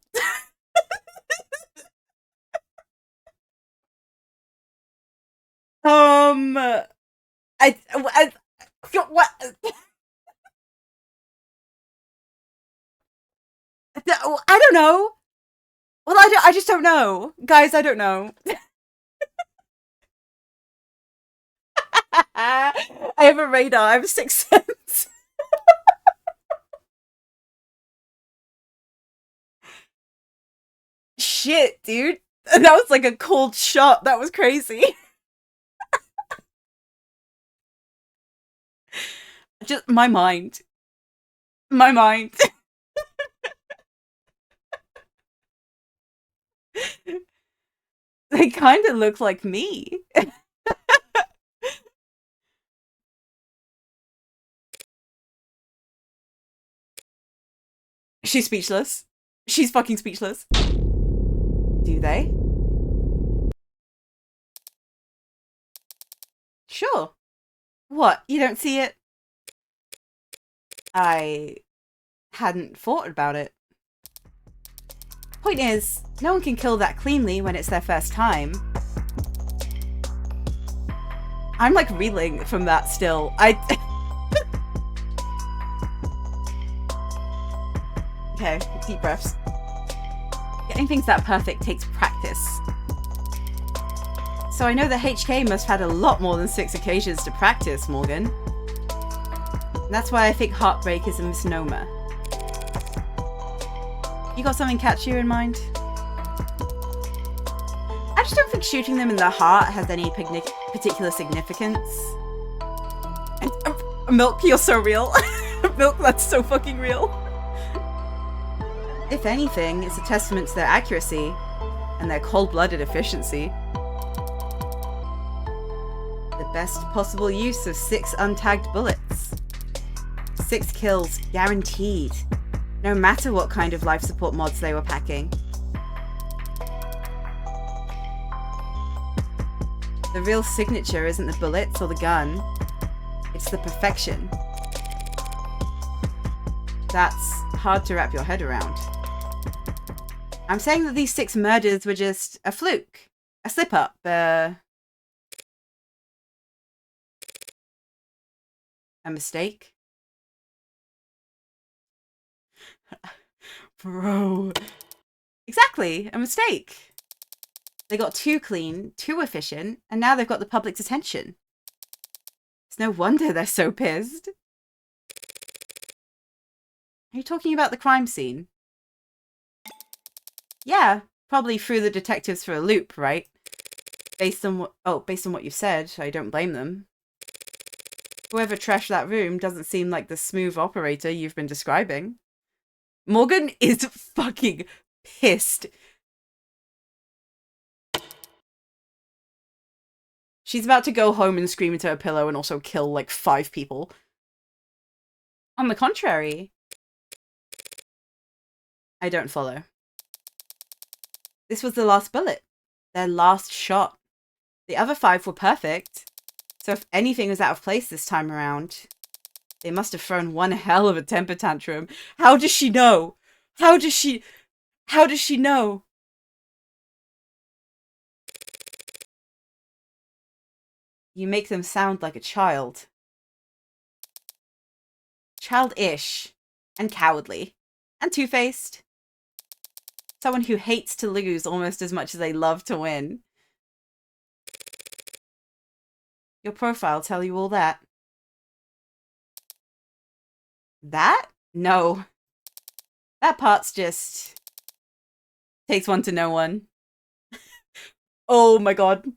What? I don't know. Well, I just don't know. Guys, I don't know. I have a radar. I have a sixth sense. Shit, dude. That was like a cold shot. That was crazy. Just my mind. My mind. They kind of look like me. She's speechless. She's fucking speechless. Do they? Sure. What? You don't see it? I hadn't thought about it. Point is, no one can kill that cleanly when it's their first time. I'm like reeling from that still. Okay, deep breaths. Getting things that perfect takes practice. So I know the HK must have had a lot more than 6 occasions to practice, Morgan. And that's why I think heartbreak is a misnomer. You got something catchier in mind? I just don't think shooting them in the heart has any particular significance. And, Milk, you're so real. Milk, that's so fucking real. If anything, it's a testament to their accuracy and their cold-blooded efficiency. The best possible use of 6 untagged bullets. 6 kills, guaranteed. No matter what kind of life support mods they were packing. The real signature isn't the bullets or the gun. It's the perfection. That's hard to wrap your head around. I'm saying that these 6 murders were just a fluke. A slip-up, a mistake. Bro. Exactly, a mistake. They got too clean, too efficient, and now they've got the public's attention. It's no wonder they're so pissed. Are you talking about the crime scene? Yeah, probably threw the detectives for a loop, right? Based on what you've said, I don't blame them. Whoever trashed that room doesn't seem like the smooth operator you've been describing. Morgan is fucking pissed. She's about to go home and scream into her pillow and also kill like 5 people. On the contrary. I don't follow. This was the last bullet. Their last shot. The other 5 were perfect. So if anything was out of place this time around, they must have thrown one hell of a temper tantrum. How does she know? How does she know? You make them sound like a child. Childish. And cowardly. And two-faced. Someone who hates to lose almost as much as they love to win. Your profile tell you all that? That? No. That part's just... takes one to know one. Oh my god.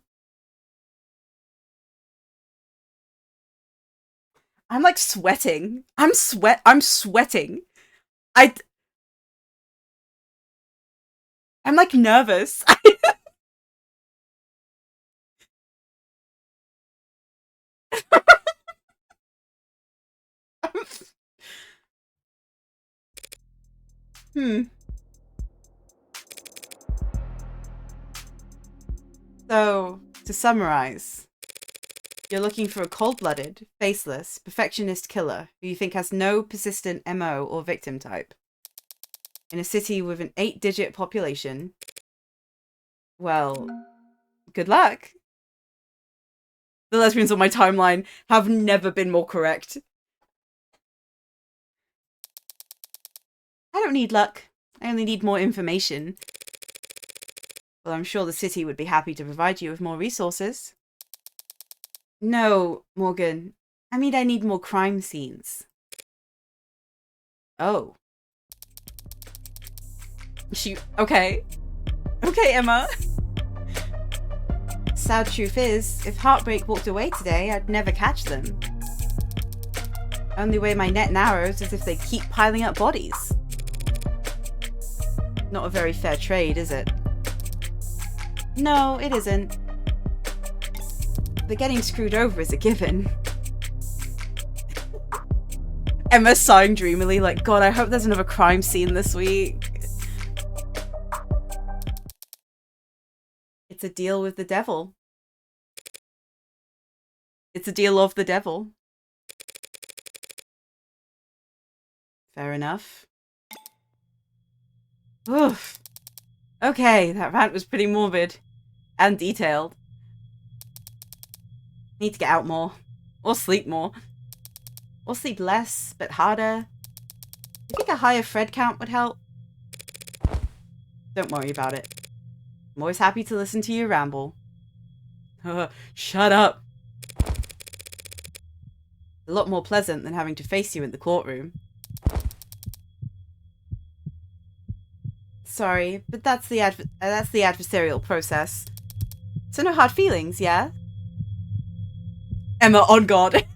I'm like sweating. I'm sweating. I'm like nervous. So, to summarize, you're looking for a cold-blooded, faceless, perfectionist killer who you think has no persistent MO or victim type. In a city with an 8-digit population. Well, good luck. The lesbians on my timeline have never been more correct. I don't need luck. I only need more information. Well, I'm sure the city would be happy to provide you with more resources. No, Morgan. I mean, I need more crime scenes. Oh. Okay. Okay, Emma. Sad truth is, if Heartbreak walked away today, I'd never catch them. Only way my net narrows is if they keep piling up bodies. Not a very fair trade, is it? No, it isn't. But getting screwed over is a given. Emma sighing dreamily like, God, I hope there's another crime scene this week. It's a deal with the devil. It's a deal of the devil. Fair enough. Oof. Okay, that rant was pretty morbid. And detailed. Need to get out more. Or sleep more. Or sleep less, but harder. I think a higher Fred count would help. Don't worry about it. I'm always happy to listen to you ramble. Shut up. A lot more pleasant than having to face you in the courtroom. Sorry, but that's the adversarial process. So no hard feelings, yeah? Emma, on guard.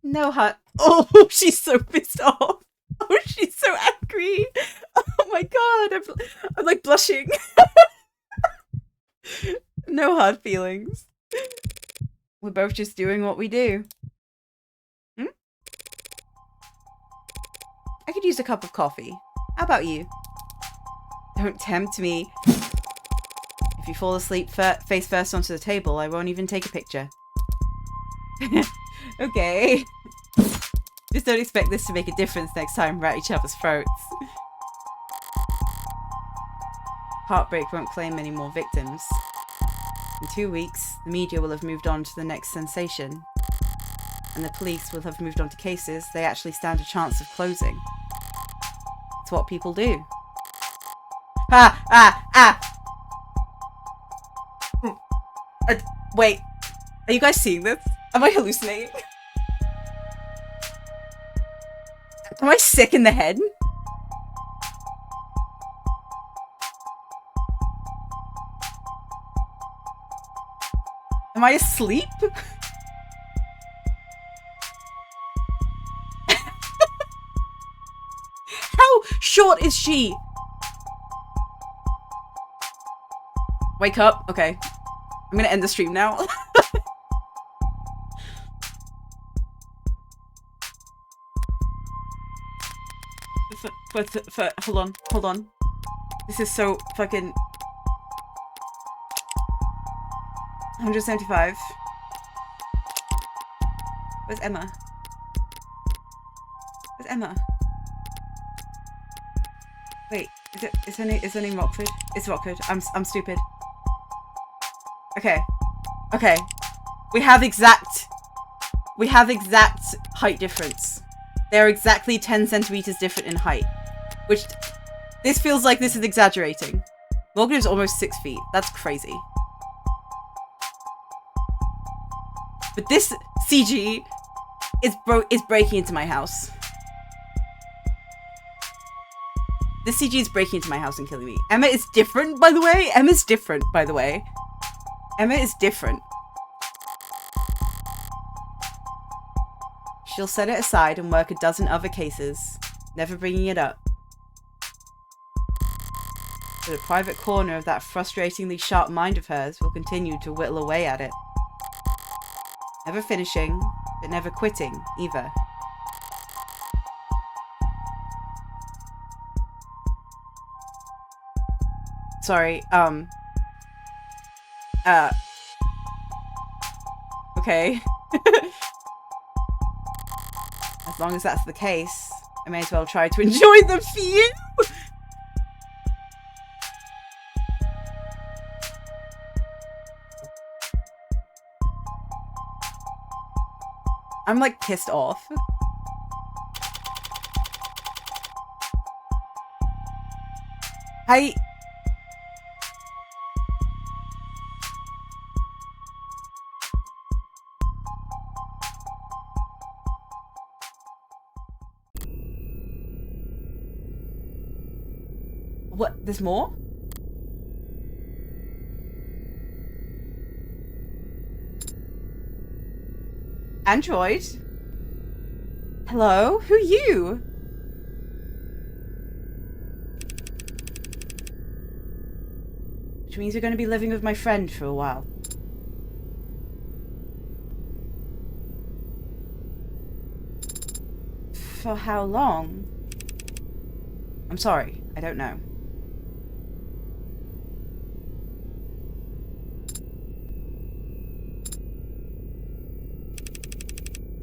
No hard... Oh, she's so pissed off. Oh, she's so angry. Oh my god, I'm like blushing. No hard feelings. We're both just doing what we do. Hmm? I could use a cup of coffee. How about you? Don't tempt me. If you fall asleep face first onto the table, I won't even take a picture. Okay. Just don't expect this to make a difference next time we're at each other's throats. Heartbreak won't claim any more victims. In 2 weeks, the media will have moved on to the next sensation. And the police will have moved on to cases they actually stand a chance of closing. It's what people do. Wait, are you guys seeing this? Am I hallucinating? Am I sick in the head? Am I asleep? How short is she? Wake up. Okay. I'm gonna end the stream now. Hold on. This is so fucking... 175. Where's Emma? Where's Emma? Wait, is her name Rockford? It's Rockford. I'm stupid. Okay. Okay. We have exact height difference. They're exactly 10 centimeters different in height. Which, this feels like this is exaggerating. Morgan is almost 6 feet. That's crazy. But this CG is breaking into my house. This CG is breaking into my house and killing me. Emma is different, by the way. Emma's different, by the way. Emma is different. She'll set it aside and work a dozen other cases, never bringing it up. But a private corner of that frustratingly sharp mind of hers will continue to whittle away at it. Never finishing, but never quitting, either. Sorry, okay. As long as that's the case, I may as well try to enjoy them for you! I'm like pissed off. What? There's more? Android? Hello? Who are you? Which means you're going to be living with my friend for a while. For how long? I'm sorry, I don't know.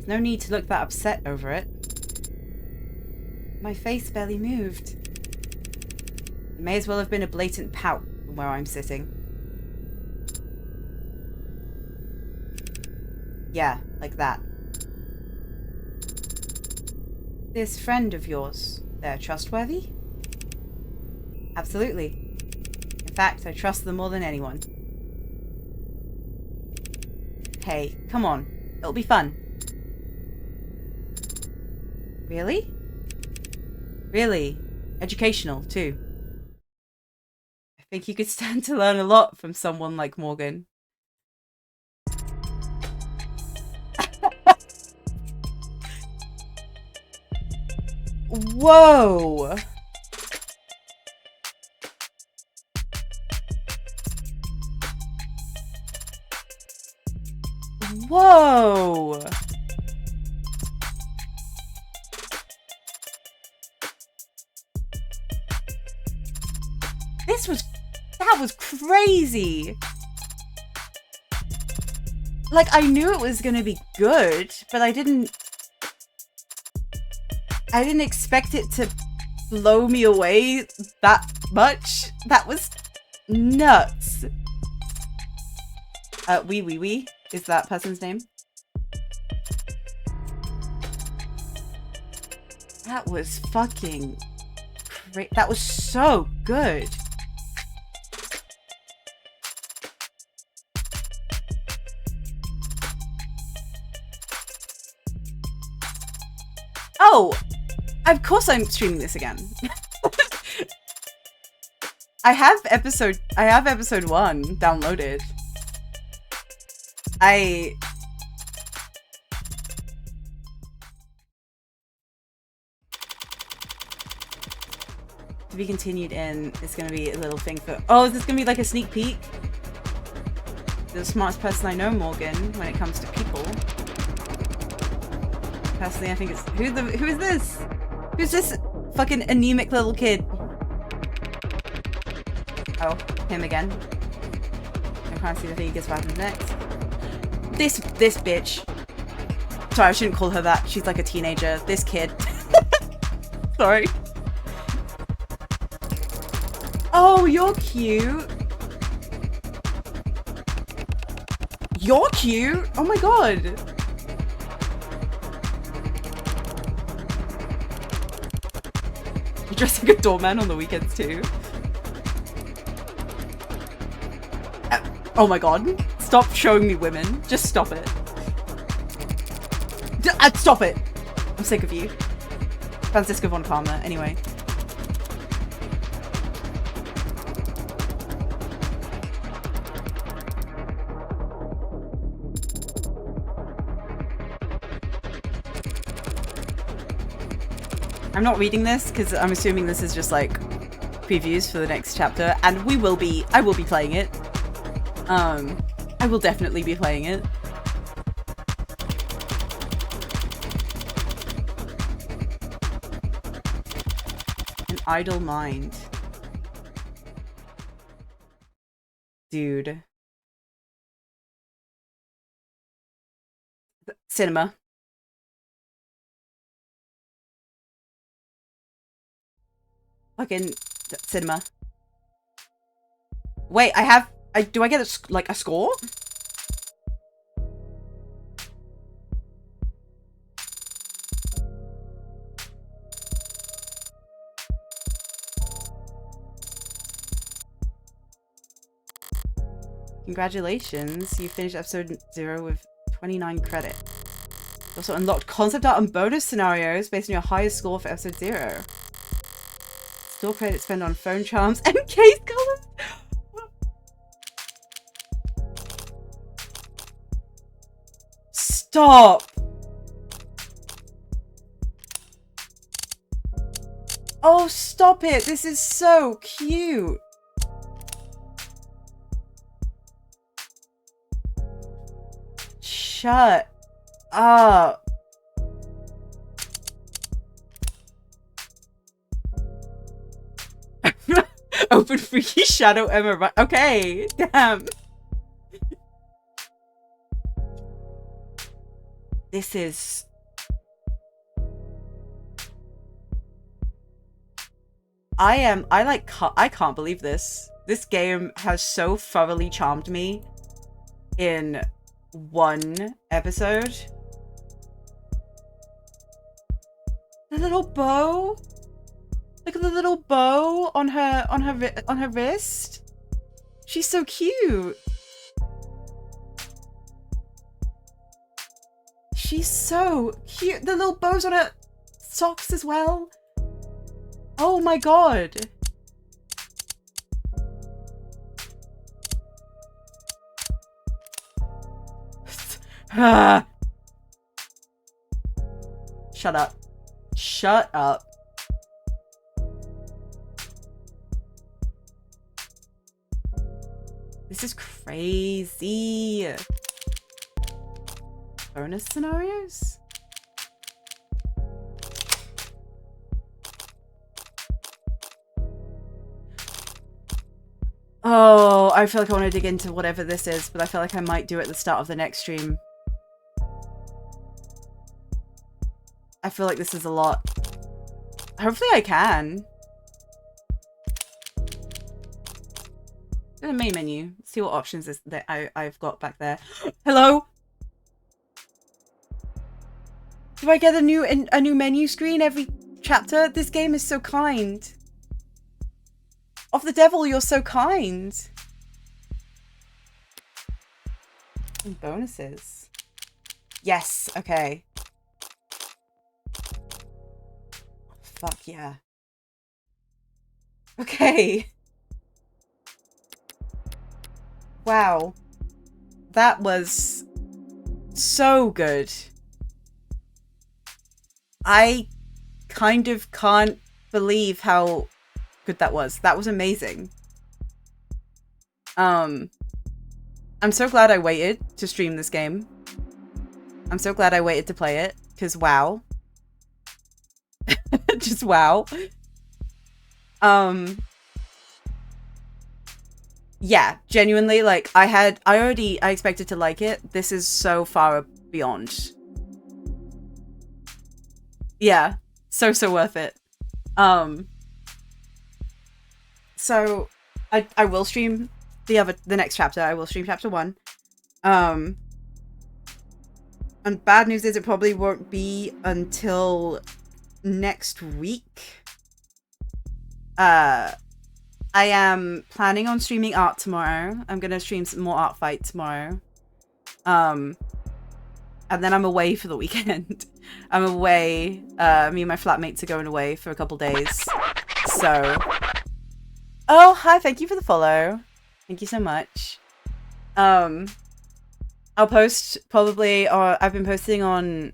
No need to look that upset over it. My face barely moved. It may as well have been a blatant pout from where I'm sitting. Yeah, like that. This friend of yours, they're trustworthy? Absolutely. In fact, I trust them more than anyone. Hey, come on. It'll be fun. Really? Really? Educational, too. I think you could stand to learn a lot from someone like Morgan. Whoa! Whoa! That was crazy! Like, I knew it was gonna be good, but I didn't expect it to blow me away that much. That was nuts. Wee is that person's name? That was fucking great. That was so good. Oh, of course I'm streaming this again. I have episode 1 downloaded. To be continued in, it's gonna be a little thing for. Oh, is this gonna be like a sneak peek? The smartest person I know, Morgan, when it comes to people. Personally, I think it's who is this? Who's this fucking anemic little kid? Oh, him again. I can't see the thing he gets back next. This bitch. Sorry, I shouldn't call her that. She's like a teenager. This kid. Sorry. Oh, you're cute. You're cute. Oh my god. You dress like a doorman on the weekends too. Oh my god. Stop showing me women. Just stop it. Stop it. I'm sick of you. Francisco von Palmer. Anyway. I'm not reading this because I'm assuming this is just like previews for the next chapter, and I will be playing it. I will definitely be playing it. An idle mind. Dude. Cinema. Fucking cinema. Wait, do I get a score? Congratulations, you finished episode 0 with 29 credit. You also unlocked concept art and bonus scenarios based on your highest score for episode 0. Store credit spent on phone charms and case colors. Stop. Oh, stop it. This is so cute. Shut up. Open Freaky Shadow Emma. Okay, damn. This is... I can't believe this. This game has so thoroughly charmed me in one episode. The little bow. Look at the little bow on her wrist. She's so cute. She's so cute. The little bows on her socks as well. Oh my god. Shut up. Shut up. This is crazy. Bonus scenarios? Oh, I feel like I want to dig into whatever this is, but I feel like I might do it at the start of the next stream. I feel like this is a lot. Hopefully I can. The main menu. See what options is that I've got back there. Hello? Do I get a new menu screen every chapter? This game is so kind. Of the devil, you're so kind. And bonuses. Yes, okay. Fuck yeah. Okay. Wow. That was so good. I kind of can't believe how good that was. That was amazing. I'm so glad I waited to stream this game. I'm so glad I waited to play it, because wow. Just wow. Yeah, genuinely, like, I expected to like it. This is so far beyond. Yeah, so worth it. So I will stream the next chapter. I will stream chapter 1. And bad news is it probably won't be until next week. I am planning on streaming art tomorrow. I'm gonna stream some more art fight tomorrow. And then I'm away for the weekend. I'm away. Me and my flatmates are going away for a couple days. So. Oh, hi. Thank you for the follow. Thank you so much. I'll post probably, or I've been posting on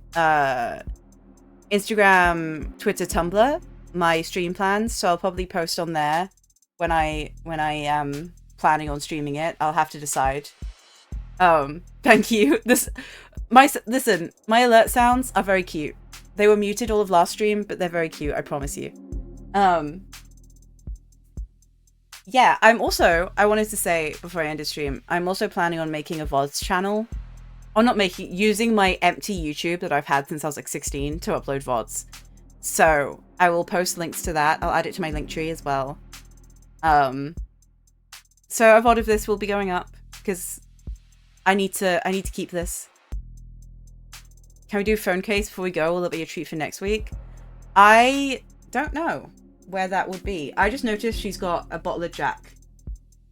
Instagram, Twitter, Tumblr, my stream plans. So I'll probably post on there when I am planning on streaming it. I'll have to decide. Thank you. Listen, my alert sounds are very cute. They were muted all of last stream, but they're very cute, I promise you. Yeah, I wanted to say before I end the stream, I'm also planning on making a VODs channel. Or using my empty YouTube that I've had since I was like 16 to upload VODs. So I will post links to that. I'll add it to my link tree as well. So a VOD of this will be going up because I need to keep this. Can we do phone case before we go? Will it be a treat for next week? I don't know where that would be. I just noticed she's got a bottle of Jack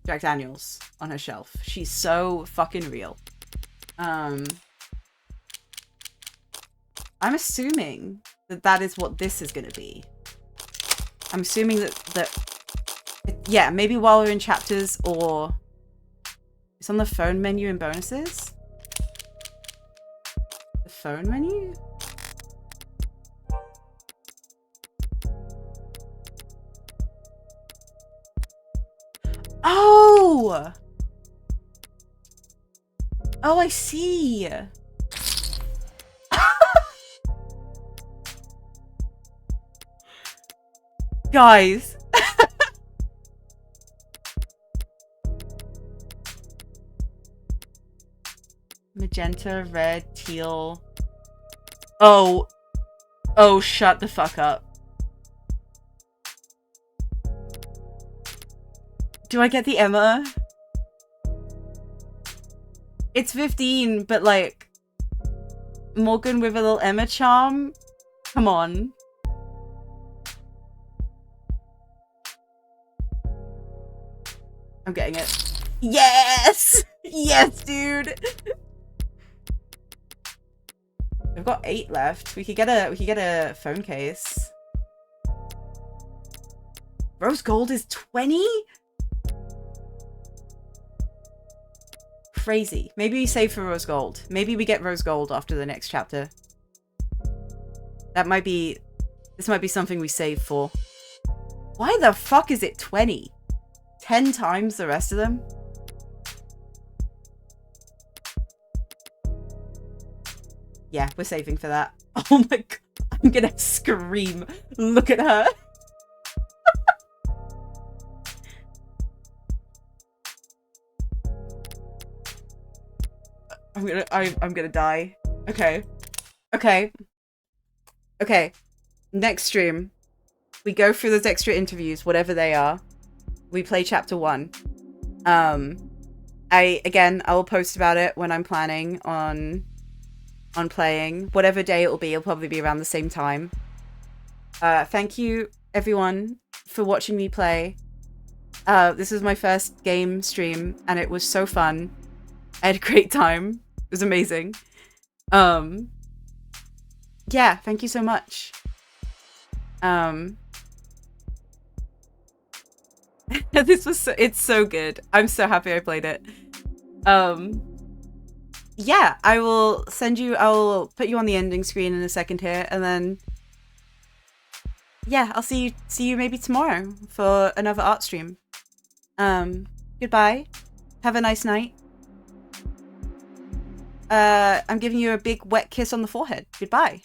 Daniels on her shelf. She's so fucking real. I'm assuming that is what this is going to be. I'm assuming that yeah, maybe while we're in chapters, or it's on the phone menu in bonuses. The phone menu? Oh! Oh, I see. Guys. Magenta, red, teal. Oh. Oh, shut the fuck up. Do I get the Emma? It's 15, but like Morgan with a little Emma charm. Come on. I'm getting it. Yes! Yes, dude! We've got 8 left. We could get a phone case. Rose gold is 20? Crazy. Maybe we save for rose gold. Maybe we get rose gold after the next chapter. This might be something we save for. Why the fuck is it 20? 10 times the rest of them? Yeah, we're saving for that. Oh my god. I'm gonna scream. Look at her. I'm gonna die. Okay. Okay. Okay. Next stream, we go through those extra interviews, whatever they are. We play chapter 1. I will post about it when I'm planning on playing. Whatever day it will be, it'll probably be around the same time. Thank you everyone for watching me play. This was my first game stream and it was so fun. I had a great time. It was amazing. Yeah, thank you so much. It's so good. I'm so happy I played it. Yeah, I'll put you on the ending screen in a second here, and then yeah, I'll see you maybe tomorrow for another art stream. Goodbye. Have a nice night. I'm giving you a big wet kiss on the forehead. Goodbye.